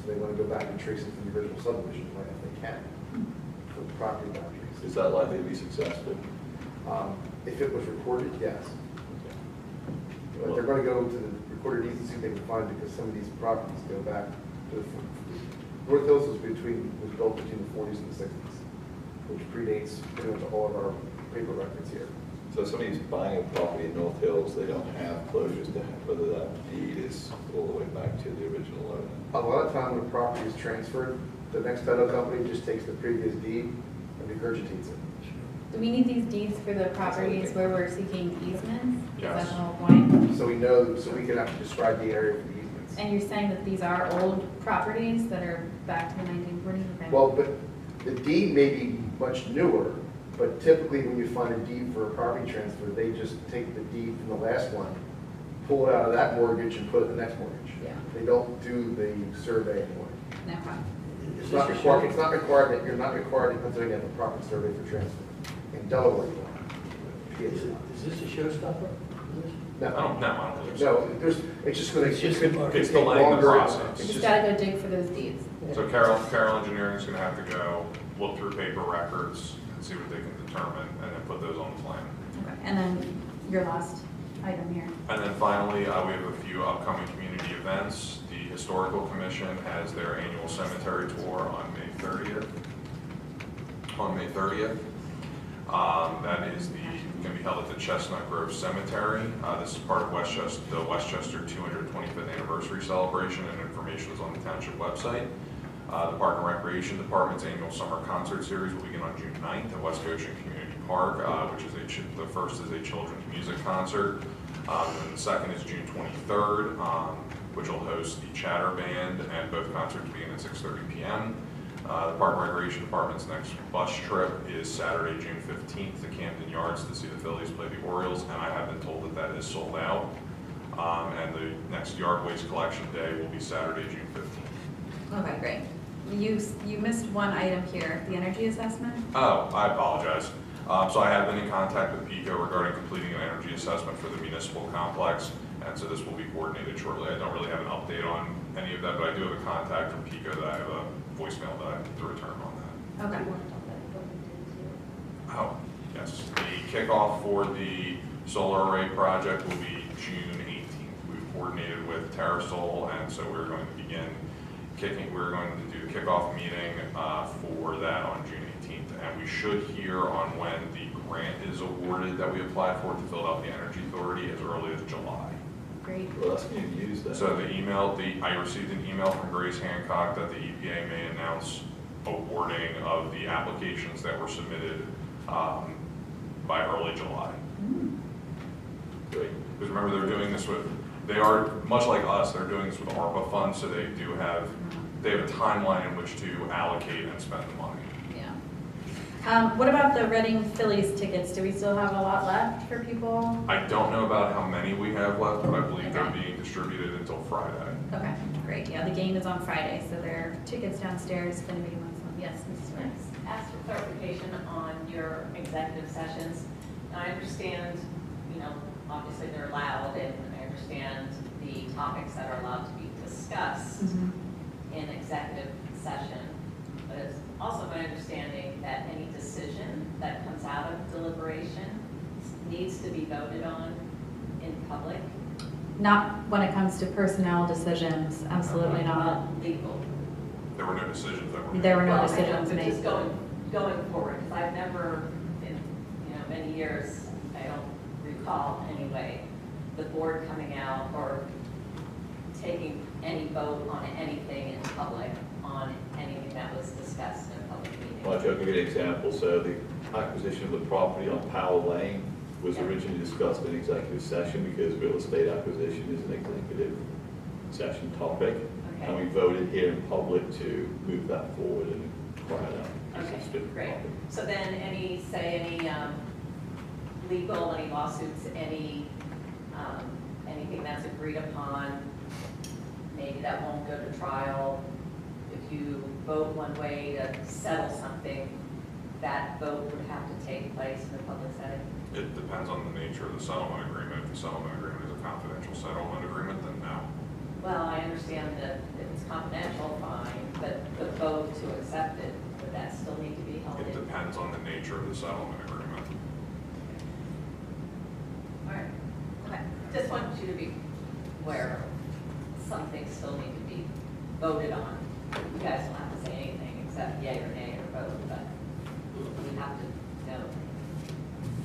So they want to go back and trace it from the original subdivision plan if they can, for the property boundaries. Is that likely to be successful? If it was recorded, yes. But they're going to go to the recorded deeds and see if they can find it, because some of these properties go back to the, North Hills was built between the 40s and the 60s, which predates pretty much all of our paper records here. So if somebody's buying a property in North Hills, they don't have closures to whether that deed is all the way back to the original owner? A lot of time when a property is transferred, the next title company just takes the previous deed and regurgitates it. Do we need these deeds for the properties where we're seeking easements? Yes. Is that the whole point? So we know, so we can actually describe the area for the easements. And you're saying that these are old properties that are back to the 1940s? Okay. Well, but the deed may be much newer, but typically when you find a deed for a property transfer, they just take the deed from the last one, pull it out of that mortgage and put it in the next mortgage. Yeah. They don't do the survey anymore. No problem. It's not required that you're not required in Pennsylvania to have a proper survey for transfer. In Delaware, you don't. Is this a showstopper? No. I don't believe so. No, it's just going to, It's take delaying the longer. process. You just gotta go dig for those deeds. So Carroll Engineering is going to have to go look through paper records and see what they can determine, and then put those on the plan. Okay. And then your last item here. And then finally, we have a few upcoming community events. The Historical Commission has their annual cemetery tour on May 30th. That is going to be held at the Chestnut Grove Cemetery. This is part of the Westchester 225th anniversary celebration, and information is on the township website. The Park and Recreation Department's annual summer concert series will begin on June 9th at West Goshen Community Park, which is the first is a children's music concert. And the second is June 23rd, which will host the Chatter Band, and both concerts begin at 6:30 p.m. The Park and Recreation Department's next bus trip is Saturday, June 15th to Camden Yards to see the Phillies play the Orioles, and I have been told that that is sold out. And the next Yard Waste Collection Day will be Saturday, June 15th. Okay, great. You missed one item here, the energy assessment? Oh, I apologize. So I have been in contact with PICO regarding completing an energy assessment for the municipal complex, and so this will be coordinated shortly. I don't really have an update on any of that, but I do have a contact from PICO that I have a voicemail that I have to return on that. Okay. Oh, yes. The kickoff for the solar array project will be June 18th. We've coordinated with TerraSol, and so we're going to begin we're going to do the kickoff meeting for that on June 18th, and we should hear on when the grant is awarded that we applied for to fill out the Energy Authority as early as July. Great. Well, that's going to use that. So I received an email from Grace Hancock that the EPA may announce awarding of the applications that were submitted by early July. Great. Because remember, they're doing this they are, much like us, they're doing this with ARPA funds, so they have a timeline in which to allocate and spend the money. Yeah. What about the Reading Phillies tickets? Do we still have a lot left for people? I don't know about how many we have left, but I believe they're being distributed until Friday. Okay, great. Yeah, the game is on Friday, so there are tickets downstairs if anybody wants them. Yes, Mrs. Rice. ask for clarification on your executive sessions. I understand, you know, obviously they're loud, and I understand the topics that are allowed to be discussed in executive session. But it's also my understanding that any decision that comes out of deliberation needs to be voted on in public. Not when it comes to personnel decisions, absolutely not. Legal. There were no decisions that were made. There were no Well, decisions but made. just going forward, because I've never, in many years, I don't recall anyway, the board coming out or taking any vote on anything in public, on anything that was discussed in a public meeting. Well, I'll give you an example. So the acquisition of the property on Powell Lane was originally discussed in executive session because real estate acquisition is an executive session topic. Okay. And we voted here in public to move that forward and acquire that. Okay, great. So then any legal, any lawsuits, anything that's agreed upon, maybe that won't go to trial. If you vote one way to settle something, that vote would have to take place in a public setting? It depends on the nature of the settlement agreement. If the settlement agreement is a confidential settlement agreement, then no. Well, I understand that if it's confidential, fine, but the vote to accept it, would that still need to be held in? It depends on the nature of the settlement agreement. All right, okay. Just want you to be aware some things still need to be voted on. You guys don't have to say anything except yay or nay or vote, but we have to know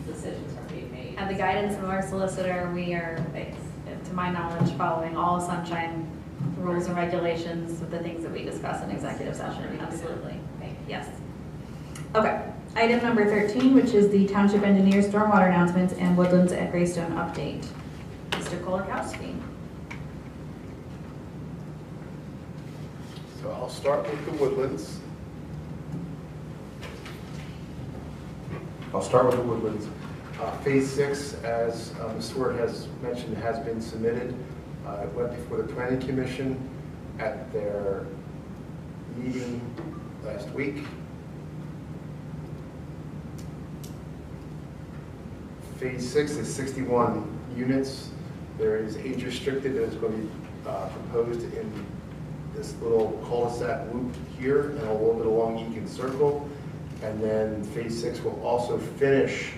decisions are being made. At the guidance of our solicitor, we are, to my knowledge, following all sunshine rules and regulations of the things that we discuss in executive session, absolutely. Yes. Okay, item number 13, which is the Township Engineer Stormwater Announcements and Woodlands at Greystone Update. Mr. Kolakowski. So I'll start with the Woodlands. Phase 6, as Ms. Stewart has mentioned, has been submitted. It went before the Planning Commission at their meeting last week. Phase 6 is 61 units. There is age restricted that is going to be proposed in this little cul-de-sac loop here and a little bit along Eakin Circle. And then phase 6 will also finish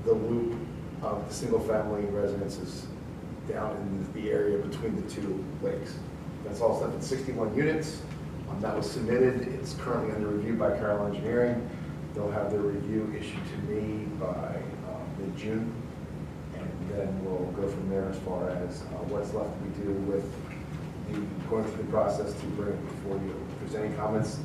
the loop of the single-family residences down in the area between the two lakes. That's all stuff at 61 units. That was submitted. It's currently under review by Carroll Engineering. They'll have their review issued to me by mid-June. And then we'll go from there as far as what's left to be do with going through the process to bring it before you. If there's any comments,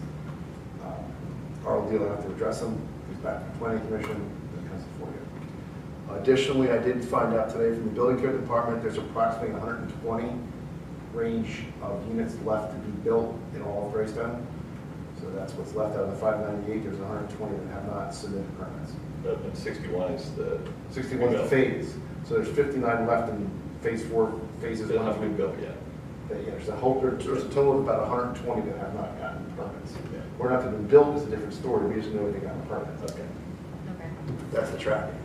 Carl Deal will have to address them. Goes back to the Planning Commission, then comes before you. Additionally, I did find out today from the Building Code Department, there's approximately 120 range of units left to be built in all of Greystone. So that's what's left out of the 598. There's 120 that have not submitted permits. And 61 is the... 61 is the phase. So there's 59 left in phase 4, phases They 1 haven't been built yet. There's a total of about 120 that have not gotten permits. Where not they've been built is a different story. We just know they got permits. Okay. Okay. That's the tracking.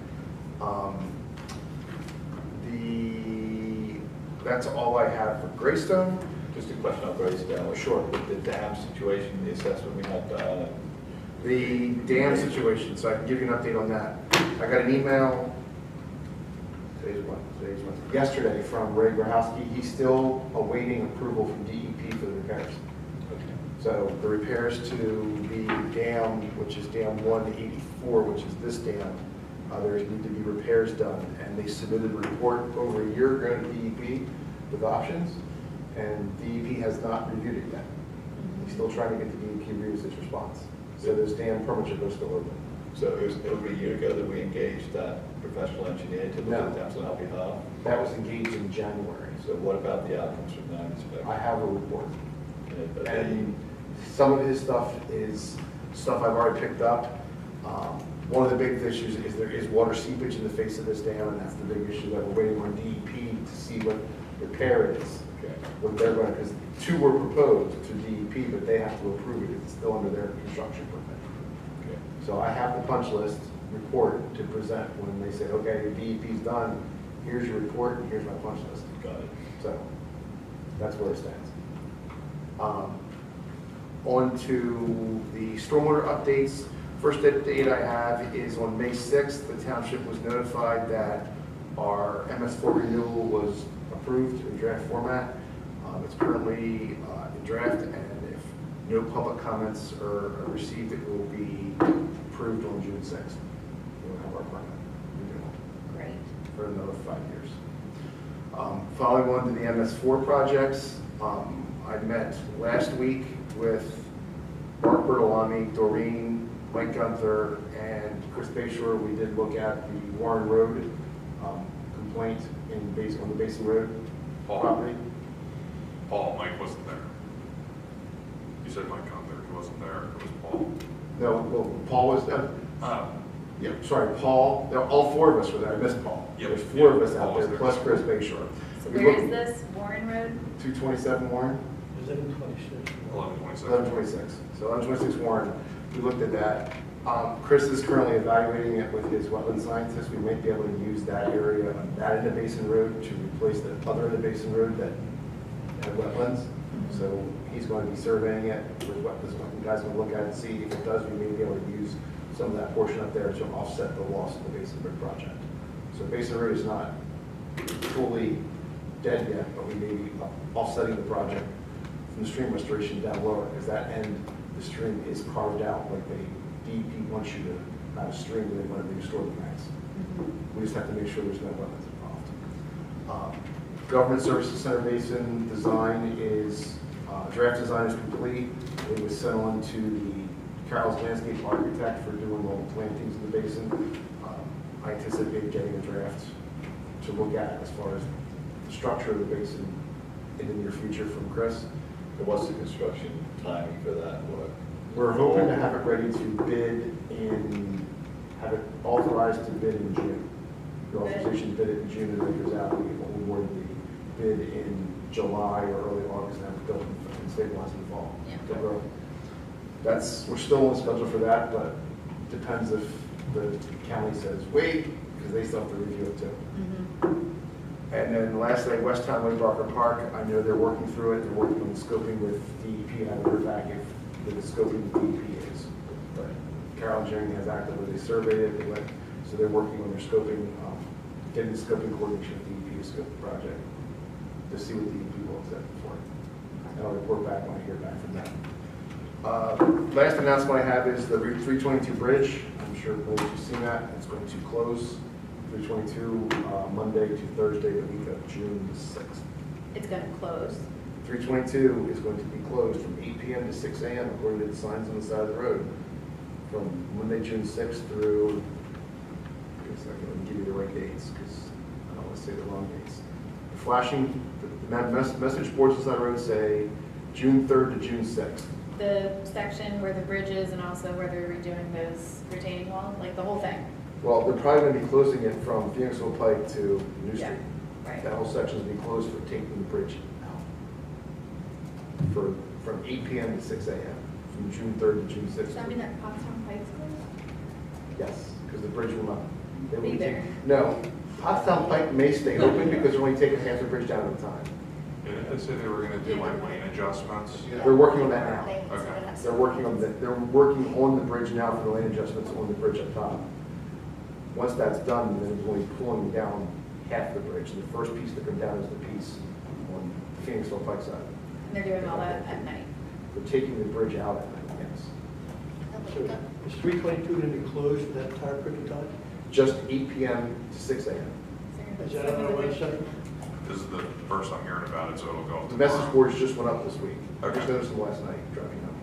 That's all I have for Greystone. Just a question on Greystone. Sure. With the dam situation, the assessment we had done. The dam situation, so I can give you an update on that. I got an email, yesterday from Ray Grahowski. He's still awaiting approval from DEP for the repairs. Okay. So the repairs to the dam, which is dam 184, which is this dam, there need to be repairs done. And they submitted a report over a year ago to DEP with options, and DEP has not reviewed it yet. He's still trying to get the DEP to review its response. So this dam permit should go still open. So it was over a year ago that we engaged that professional engineer to look at the dams on our behalf? That was engaged in January. So what about the outcomes from that inspection? I have a report. Okay. And some of his stuff is stuff I've already picked up. One of the big issues is there is water seepage in the face of this dam, and that's the big issue that we're waiting on DEP to see what repair is. Okay. What they're going to, because 2 were proposed to DEP, but they have to approve it. It's still under their construction permit. So I have the punch list report to present when they say, okay, DEP's done, here's your report, and here's my punch list. Got it. So that's where it stands. On to the stormwater updates. First update I have is on May 6th, the township was notified that our MS4 renewal was approved in draft format. It's currently in draft, and if no public comments are received, it will be approved on June 6th. We'll have our permit renewal. Great. For another 5 years. Following on to the MS4 projects, I met last week with Mark Bertolami, Doreen, Mike Gunther, and Chris Bayshore. We did look at the Warren Road complaint on the Basin Road property. Paul, Mike wasn't there. You said Mike Gunther, he wasn't there, it was Paul. No, well, Paul was, yeah, sorry, Paul, all four of us were there. I missed Paul. Yep. There's four of us Paul out was there, there. plus Chris Bayshore. So We where looked- is this, Warren Road? 227 Warren? 1126. 1126. 1126. So 1126 Warren, we looked at that. Chris is currently evaluating it with his wetland scientist. We might be able to use that area, that in the Basin Road, to replace the other in the Basin Road that had wetlands. So he's going to be surveying it with what this guy's going to look at and see if it does. We may be able to use some of that portion up there to offset the loss of the Basin Road project. So Basin Road is not fully dead yet, but we may be offsetting the project from the stream restoration down lower, because that end, the stream is carved out like they DEP wants you to have a stream where they want to restore the banks. We just have to make sure there's no wetlands involved. Government Services Center Basin design is, draft design is complete. It was sent on to the Carroll's landscape architect for doing all the plantings in the basin. I anticipate getting a draft to look at as far as the structure of the basin in the near future from Chris. What's the construction timing for that work? We're hoping to have it ready to bid have it authorized to bid in June. The authorization to bid it in June, and then it goes out, we award the bid in July or early August, and have it built and stabilized in the fall. Yeah. To grow. We're still on schedule for that, but depends if the county says, wait, because they still have to review it too. And then lastly, West Town Barker Park, I know they're working through it, they're working on scoping with DEP, and I've heard back if the scoping with DEP is. But Carroll Engineering has actively, they surveyed it, so they're working on their scoping, getting the scoping coordination with DEP to scope the project, to see what DEP will accept for it. And I'll report back when I hear back from them. Last announcement I have is the Route 322 bridge. I'm sure most of you've seen that. It's going to close 322 Monday to Thursday, the week of June 6th. It's gonna close. 322 is going to be closed from 8 p.m. to 6 a.m. according to the signs on the side of the road. From Monday, June 6th through, I guess I can give you the right dates because I don't want to say the wrong dates. The flashing, the message boards on the side of the road say June 3rd to June 6th. The section where the bridge is and also where they're redoing those retaining walls, like the whole thing. Well, they're probably going to be closing it from Phoenixville Pike to New Street. Yeah, right. That whole section is going to be closed for taking the bridge out. From 8 p.m. to 6 a.m. from June 3rd to June 6th. Does that mean that Pottstown Pike's closed? Yes, because the bridge will not. They will Be there. No, Pottstown Pike may stay open because they're only taking half the bridge down at a time. Didn't they say they were gonna do like lane adjustments? They're working on that now. Okay. They're working on the bridge now for the lane adjustments on the bridge up top. Once that's done, then it's only pulling down half the bridge. The first piece that comes down is the piece on the Phoenixville Pike side. And they're doing all that at night. They're taking the bridge out at night, yes. So is 322 going to be closed for that entire period of time? Just 8 p.m. to 6 a.m. Is that on our website? This is the first I'm hearing about it, so it'll go up The message tomorrow. boards just went up this week. I Okay. just noticed them last night driving up.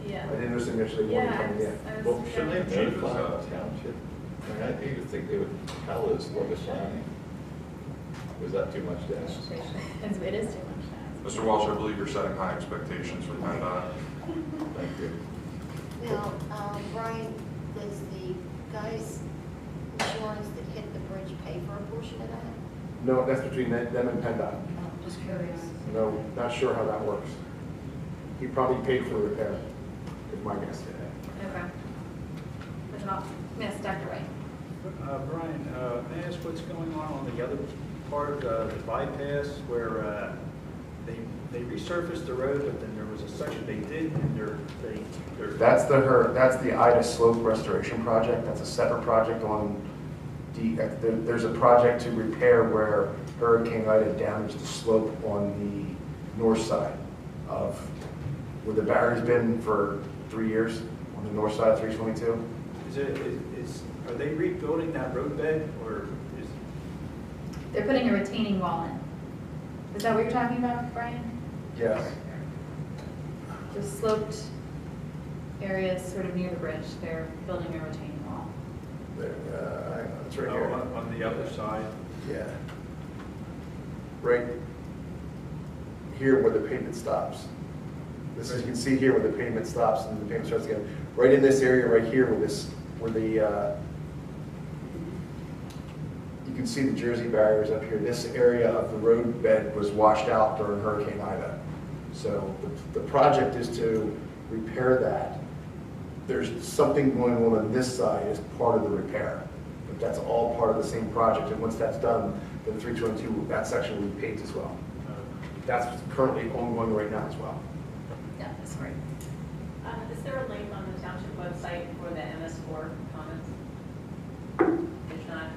Yeah. I didn't notice them yesterday morning Yeah, coming in. Well, shouldn't they Chief is, notify the township? I mean, I even think they would tell us what is signing. Was that too much to ask? It is too much. Mr. Walsh, I believe you're setting high expectations for PennDOT. Thank you. Now, Brian, does the guy's insurance that hit the bridge pay for a portion of that? No, that's between them and PennDOT. Oh, just curious. No, not sure how that works. He probably paid for the repair, is my guess today. Okay. it off. Miss Dr. White. Brian, may I ask what's going on the other part of the bypass where they resurfaced the road, but then there was a section they did, and they're That's the Ida Slope Restoration Project. That's a separate project on there's a project to repair where Hurricane Ida damaged the slope on the north side of where the barrier's been for 3 years on the north side of 322. Are they rebuilding that roadbed, or is? They're putting a retaining wall in. Is that what you're talking about, Brian? Yes. The sloped areas sort of near the bridge, they're building a retaining wall. It's right here. On the other side? Yeah. Right here where the pavement stops. This is, you can see here where the pavement stops and the pavement starts again. Right in this area right here where you can see the Jersey barriers up here. This area of the road bed was washed out during Hurricane Ida. So the project is to repair that. There's something going on this side as part of the repair. But that's all part of the same project. And once that's done, then 322, that section will be paved as well. That's currently ongoing right now as well. Yeah, that's right. Is there a link on the township website for the MS4 comments? If not,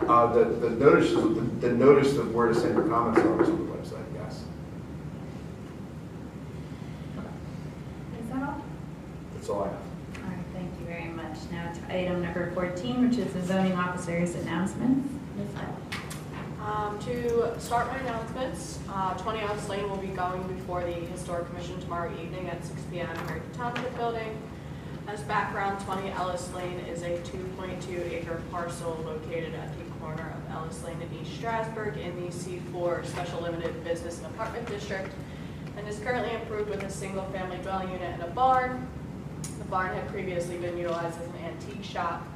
The notice of where to send your comments are is on the website, yes. Is that all? That's all I have. All right, thank you very much. Now to item number 14, which is the zoning officer's announcements. Ms. Isle. To start my announcements, 20 Ellis Lane will be going before the Historic Commission tomorrow evening at 6 p.m. here at the Township Building. As background, 20 Ellis Lane is a 2.2-acre parcel located at the corner of Ellis Lane and East Strasburg in the C4 Special Limited Business and Apartment District, and is currently improved with a single-family dwelling unit and a barn. The barn had previously been utilized as an antique shop.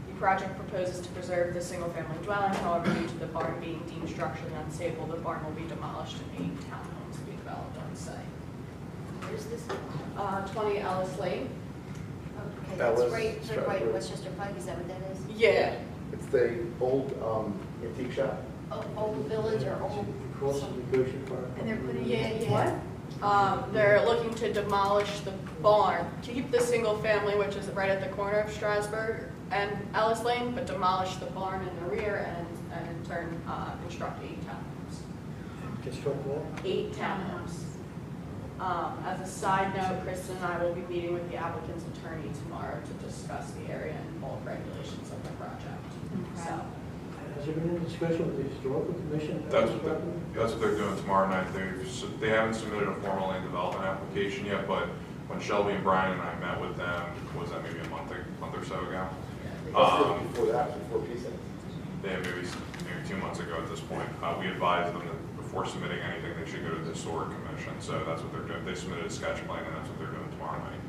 The project proposes to preserve the single-family dwelling, however, due to the barn being deemed structurally unstable, the barn will be demolished and 8 townhomes will be developed on site. Where's this? 20 Ellis Lane. Okay, that's Ellis, right, Stratford. Westchester Pike, is that what that is? Yeah. It's the old antique shop. Old village or old? Across from the Goshen Park. And they're putting What? They're looking to demolish the barn, keep the single family, which is right at the corner of Strasburg and Ellis Lane, but demolish the barn in the rear and in turn construct 8 townhomes. Construct what? 8 townhomes. As a side note, Kristen and I will be meeting with the applicant's attorney tomorrow to discuss the area and bulk regulations of the project. So. Has there been any discussion with the historical commission? That's what they're doing tomorrow night. They haven't submitted a formal land development application yet, but when Shelby and Brian and I met with them, was that maybe a month or so ago? Before that, before PSA. They maybe 2 months ago at this point. We advised them that before submitting anything, they should go to the historic commission. So that's what they're doing. They submitted a sketch plan, and that's what they're doing tomorrow night.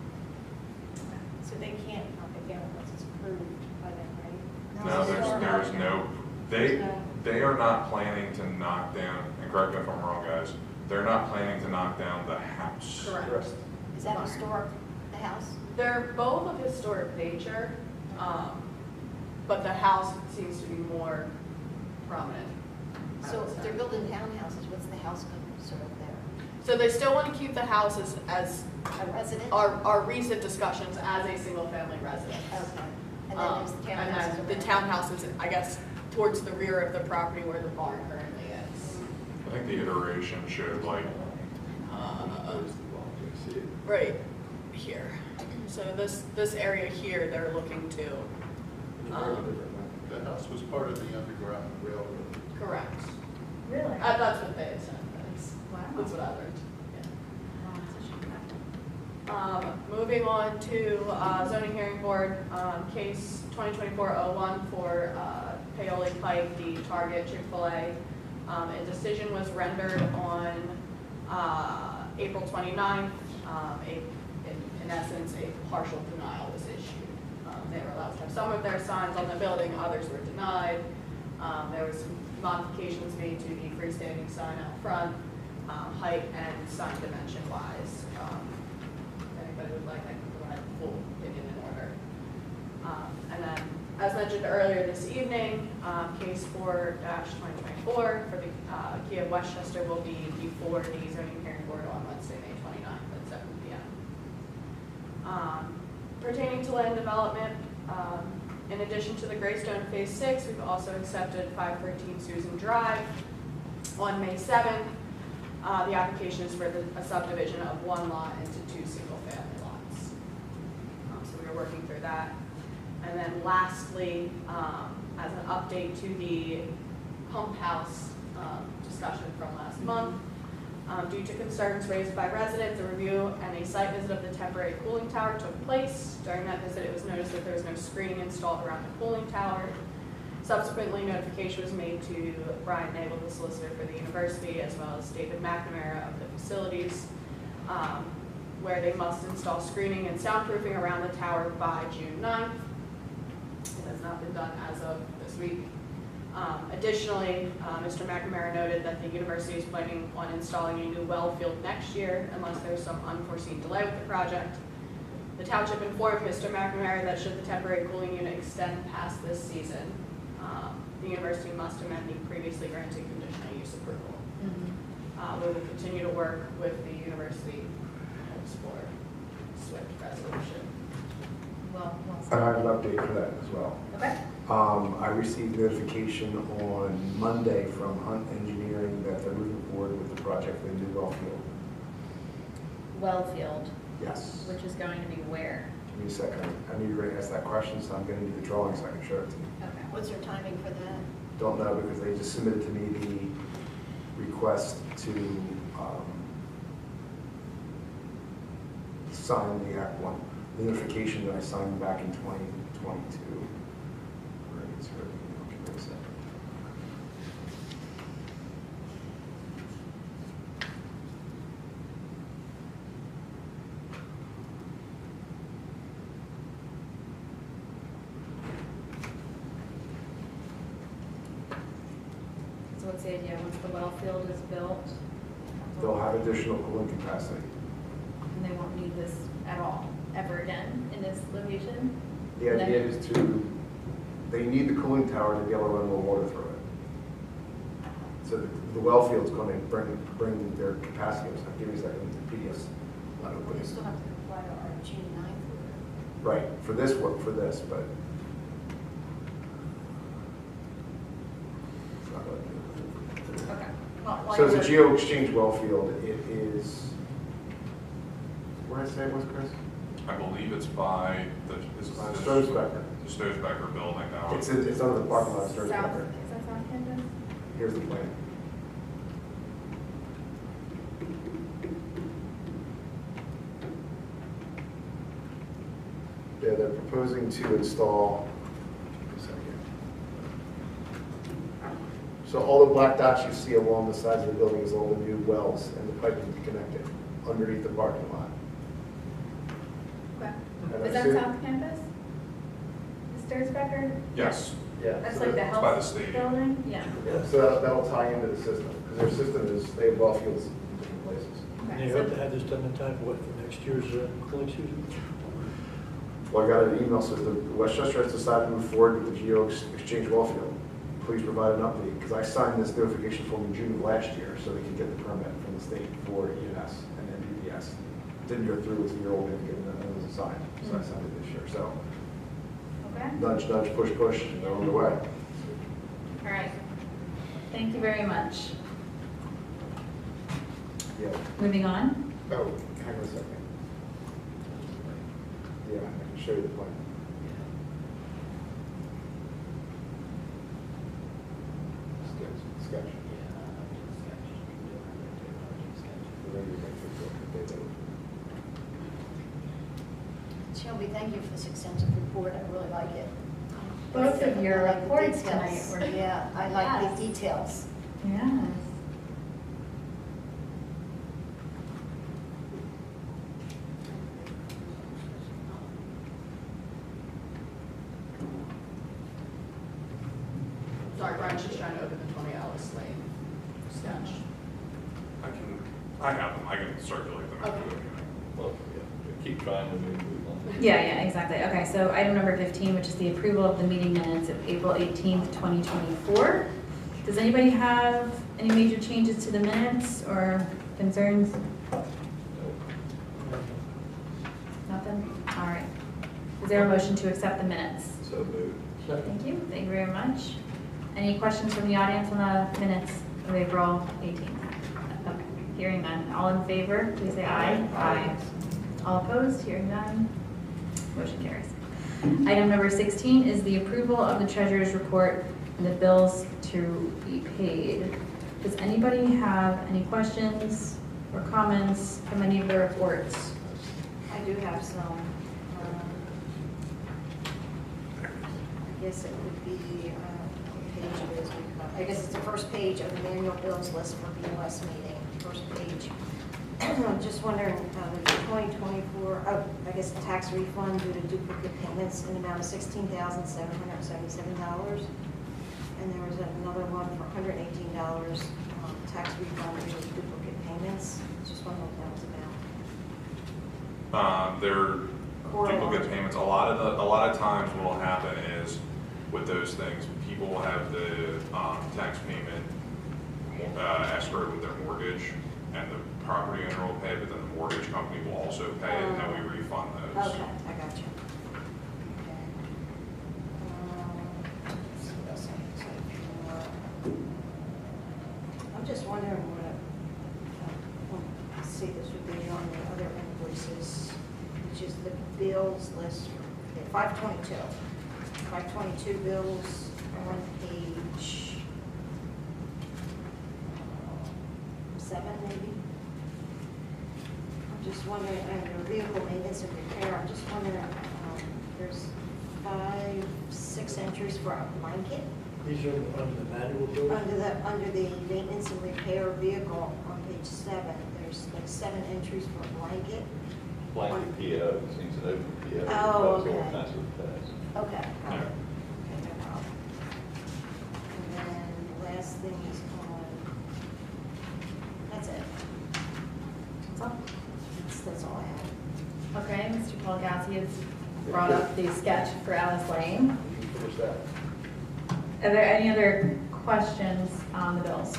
So they can't knock it down once it's approved by them, right? No, there's no. They are not planning to knock down. And correct me if I'm wrong, guys. They're not planning to knock down the house. Correct. Is that historic, the house? They're both of historic nature, but the house seems to be more prominent. So if they're building townhouses, what's the house going to serve there? So they still want to keep the houses as A resident? our recent discussions as a single-family residence. Okay. And then there's the And townhouses then the around. townhouses, I guess, towards the rear of the property where the barn currently is. I think the iteration showed like Right here. So this area here, they're looking to. The house was part of the Underground Railroad. Correct. Really? That's what they had said. Wow. That's what I learned. Wow, that's a shame. Moving on to zoning hearing board, case 2024-01 for Paoli Pike, the Target Chick-fil-A. A decision was rendered on April 29th. In essence, a partial denial was issued. They were allowed to have some of their signs on the building, others were denied. There was some modifications made to the freestanding sign out front, height and sign dimension wise. If anybody would like, I can my full opinion in order. And then, as mentioned earlier this evening, case 4-2024 for the Kia of Westchester will be before the zoning hearing board on Wednesday, May 29th at 7 p.m. Pertaining to land development, in addition to the Greystone Phase 6, we've also accepted 513 Susan Drive on May 7th. The application is for a subdivision of one lot into 2 single-family lots. So we are working through that. And then lastly, as an update to the pump house discussion from last month, due to concerns raised by residents, a review and a site visit of the temporary cooling tower took place. During that visit, it was noticed that there was no screening installed around the cooling tower. Subsequently, notification was made to Brian Nabel, the solicitor for the university, as well as David McNamara of the facilities, where they must install screening and soundproofing around the tower by June 9th. It has not been done as of this week. Additionally, Mr. McNamara noted that the university is planning on installing a new well field next year unless there's some unforeseen delay with the project. The township informed Mr. McNamara that should the temporary cooling unit extend past this season, the university must amend the previously granted conditional use approval. We will continue to work with the university and explore swift resolution. And I have an update for that as well. Okay. I received notification on Monday from Hunt Engineering that they're moving forward with the project for the new well field. Wellfield, Yes. which is going to be where? Give me a second. I knew you were going to ask that question, so I'm going to need the drawing so I can show it to you. Okay, what's your timing for that? Don't know because they just submitted to me the request to sign the Act 1, the notification that I signed back in 2022. Where is her email? Give me a second. So what's the idea, once the well field is built? They'll have additional cooling capacity. And they won't need this at all, ever again, in this location? The idea is they need the cooling tower to be able to run more water through it. So the well field's going to bring their capacity. So give me a second, the PDS not Well, opening. you still have to comply to our June 9th order. Right, for this work, for this, but. It's not letting me. Okay. So it's a geo exchange well field. It is, where did I say it was, Chris? I believe it's by the Stonesbecker. The Stonesbecker building now. It's under the parking lot of South, Stonesbecker. is that South Campus? Here's the plan. Yeah, they're proposing to install, so all the black dots you see along the sides of the building is all the new wells and the piping to connect it underneath the parking lot. Okay. And Is I that see- South Campus? The Sturzbecker? Yes. Yeah. That's so like the that- It's by the health stadium. building? Yeah. Yeah, so that'll tie into the system, because their system is, they have well fields in different places. And you hope to have this done in time for what, for next year's cooling season? Well, I got an email says that Westchester has decided to move forward with the geo exchange well field. Please provide an update, because I signed this notification form in June of last year, so they could get the permit from the state for ENS and NPDS. Didn't go through, it's a year old, and it was a sign, so I signed it this year. So Okay. nudge, nudge, push, push, they're on the way. All right. Thank you very much. Yeah. Moving on. Oh, hang on a second. Yeah, I can show you the plan. Sketch. Shelby, thank you for this extensive report, I really like it. Both of your I like the reports details. tonight were. Yeah, I like Yes. the details. Yes. Sorry, Brian's just trying to open the 20 Ellis Lane sketch. I have them, I can circulate them. Okay. Well, yeah, keep trying to move on. Yeah, exactly. Okay, so item number 15, which is the approval of the meeting minutes of April 18th, 2024. Does anybody have any major changes to the minutes or concerns? Nothing? All right. Is there a motion to accept the minutes? So moved. Thank you. Thank you very much. Any questions from the audience on the minutes of April 18th? Okay. Hearing none. All in favor, please say aye. Aye. All opposed? Hearing none. Motion carries. Item number 16 is the approval of the treasurer's report and the bills to be paid. Does anybody have any questions or comments from any of the reports? I do have some. I guess it would be, what page it is. I guess it's the first page of the annual bills list for BOS meeting, first page. I'm just wondering, the 2024, I guess the tax refund due to duplicate payments in the amount of $16,777. And there was another one for $118, tax refund due to duplicate payments. Just wondering what that was about. They're duplicate payments. A lot of times what will happen is with those things, people will have the tax payment escrowed with their mortgage, and the property owner will pay, but then the mortgage company will also pay it, and then we refund those. Okay, I got you. Let's see what else I can say. I'm just wondering let's see, this would be on the other invoices, which is the bills list, 522. 522 bills on page 7 maybe. I'm just wondering, under vehicle maintenance and repair, I'm just wondering, there's 6 entries for a blanket. These are under the manual bill? Under the maintenance and repair vehicle on page 7, there's like 7 entries for a blanket. Blanket PO, seems an open PO. Oh, okay. All kinds of tests. Okay, got it. Okay, no problem. And then the last thing is on, that's it. That's all? That's all I have. Okay, Mr. Paul Gassi has brought up the sketch for Alice Lane. You can finish that. Are there any other questions on the bills?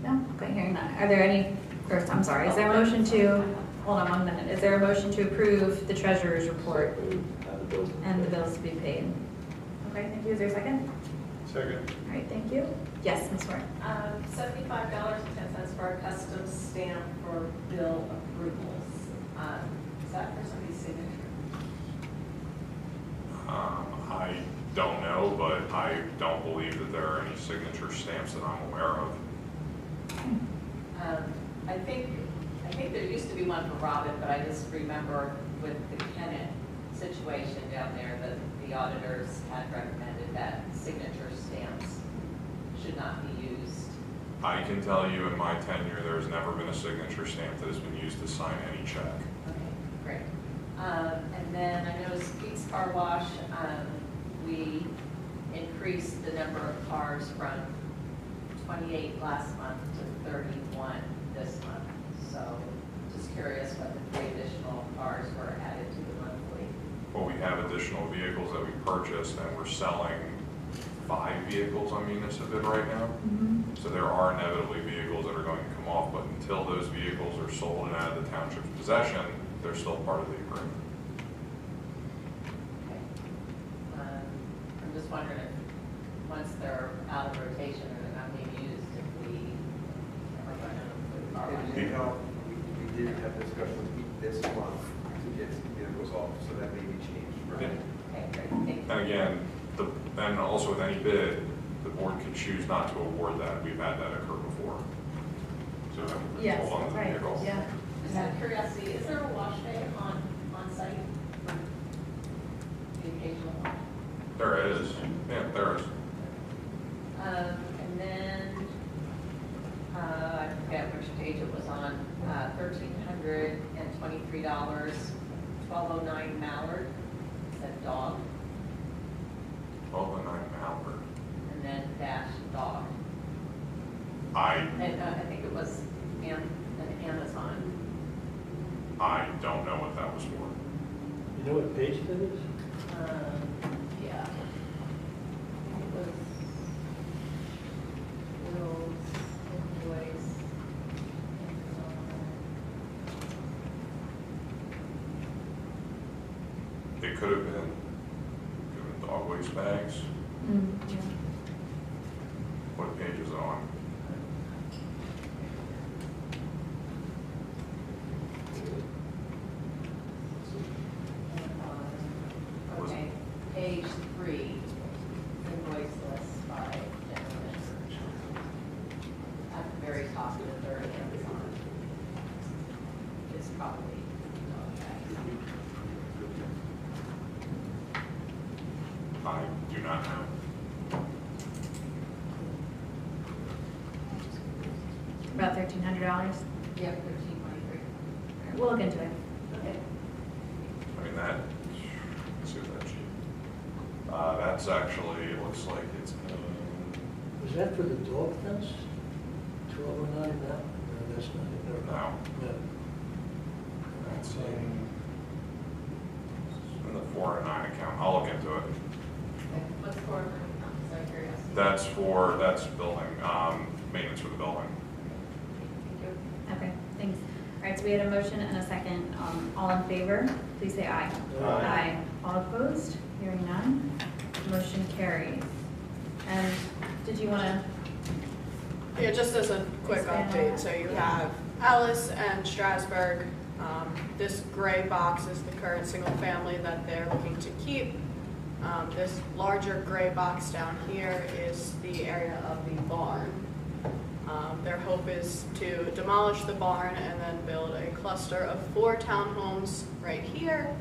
No? Okay, hearing none. Are there any, first, I'm sorry, is there a motion to, hold on 1 minute. Is there a motion to approve the treasurer's report and the bills to be paid? Okay, thank you. Is there a second? Second. All right, thank you. Yes, Ms. Warren. $75.10 for a custom stamp for bill approvals. Is that for somebody's signature? I don't know, but I don't believe that there are any signature stamps that I'm aware of. I think there used to be one for Robin, but I just remember with the Kennett situation down there that the auditors had recommended that signature stamps should not be used. I can tell you in my tenure, there's never been a signature stamp that has been used to sign any check. Okay, great. And then I noticed Pete's Car Wash, we increased the number of cars from 28 last month to 31 this month. So just curious what the 3 additional cars were added to the monthly. Well, we have additional vehicles that we purchased, and we're selling 5 vehicles on municipal right now. So there are inevitably vehicles that are going to come off, but until those vehicles are sold and out of the township's possession, they're still part of the agreement. Okay. I'm just wondering if once they're out of rotation or they're not being used, if we are going to put car wash in. We did have discussion this month to get vehicles off, so that may be changed, right? Okay, great. Thank you. And again, and also with any bid, the board could choose not to award that. We've had that occur before. So Yes, hold on to the right, vehicle. yeah. Just out of curiosity, is there a wash bay on site for the occasional wash? There is. Yeah, there is. And then, I forget which page it was on, $1,323, 1209 Mallard, said dog, 1209 Mallard. and then dash dog. I think it was an Amazon. don't know what that was for. adjacent to this? Yeah. It was Will's invoice. It could have been dog waste bags. Yeah. What page is it on? Okay, page 3, invoice list by gentleman. At the very top of the third Amazon. It's probably, I do not know. About $1,300. yeah, 1323. We'll look into it. Okay. I mean, that, let's see what that sheet. That's actually, it looks like it's, Was that for the dog fence? 1209, no? No, that's not it. no, No. that's in the 4 and 9 account. I'll look into it. Okay, what's for, out of curiosity? That's building, maintenance for the building. Okay, thanks. All right, so we had a motion and a second. All in favor, please say aye. Aye. All opposed? Hearing none. Motion carries. And did you want to? Yeah, just as a quick Expand on update, that. so you Yeah. have Alice and Strasburg. This gray box is the current single family that they're looking to keep. This larger gray box down here is the area of the barn. Their hope is to demolish the barn and then build a cluster of 4 townhomes right here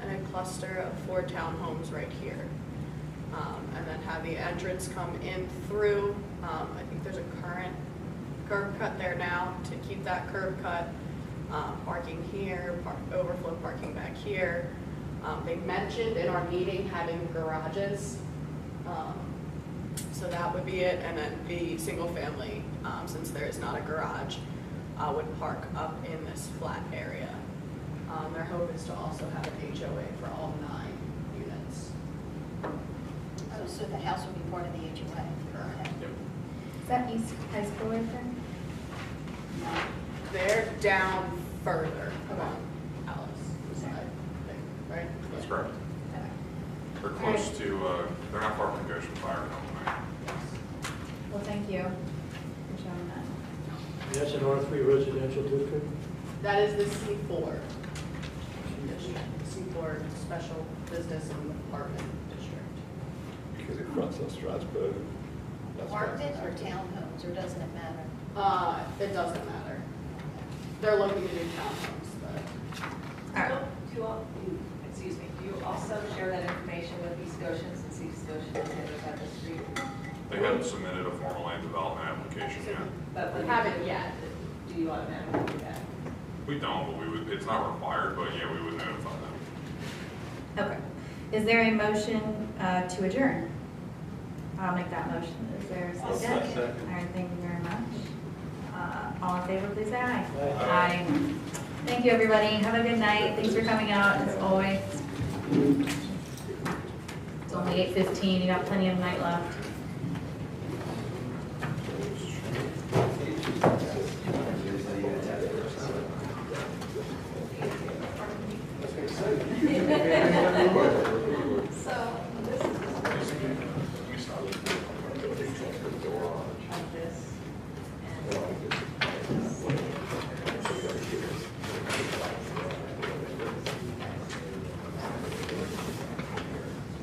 and a cluster of 4 townhomes right here. And then have the entrance come in through. I think there's a current curb cut there now to keep that curb cut. Parking here, overflow parking back here. They mentioned in our meeting having garages. So that would be it, and then the single family, since there is not a garage, would park up in this flat area. Their hope is to also have an HOA for all 9 units. Oh, so the house will be part of the HOA? Correct. Is that East High School right there? They're down further on Alice side, I think, right? That's correct. They're close to, they're not far from Goshen Fire Company. Well, thank you for showing that. That's an R3 residential district? That is the C4 district, C4 Special Business and Apartment District. Because it fronts on Strasbourg. That's right. Apartment or townhomes, or doesn't it matter? It doesn't matter. They're looking to do townhomes, but. Excuse me, do you also share that information with East Goshen, since East Goshen is the other side of the street? They haven't submitted a formal land development application yet. But We haven't yet. Do you automatically do that? We don't, but we would, it's not required, but yeah, we would notify them. Okay. Is there a motion to adjourn? I'll make that motion. Is there a I'll second? second. All right, thank you very much. All in favor, please say aye. Aye. Thank you, everybody. Have a good night. Thanks for coming out, as always. It's only 8:15. You got plenty of night left.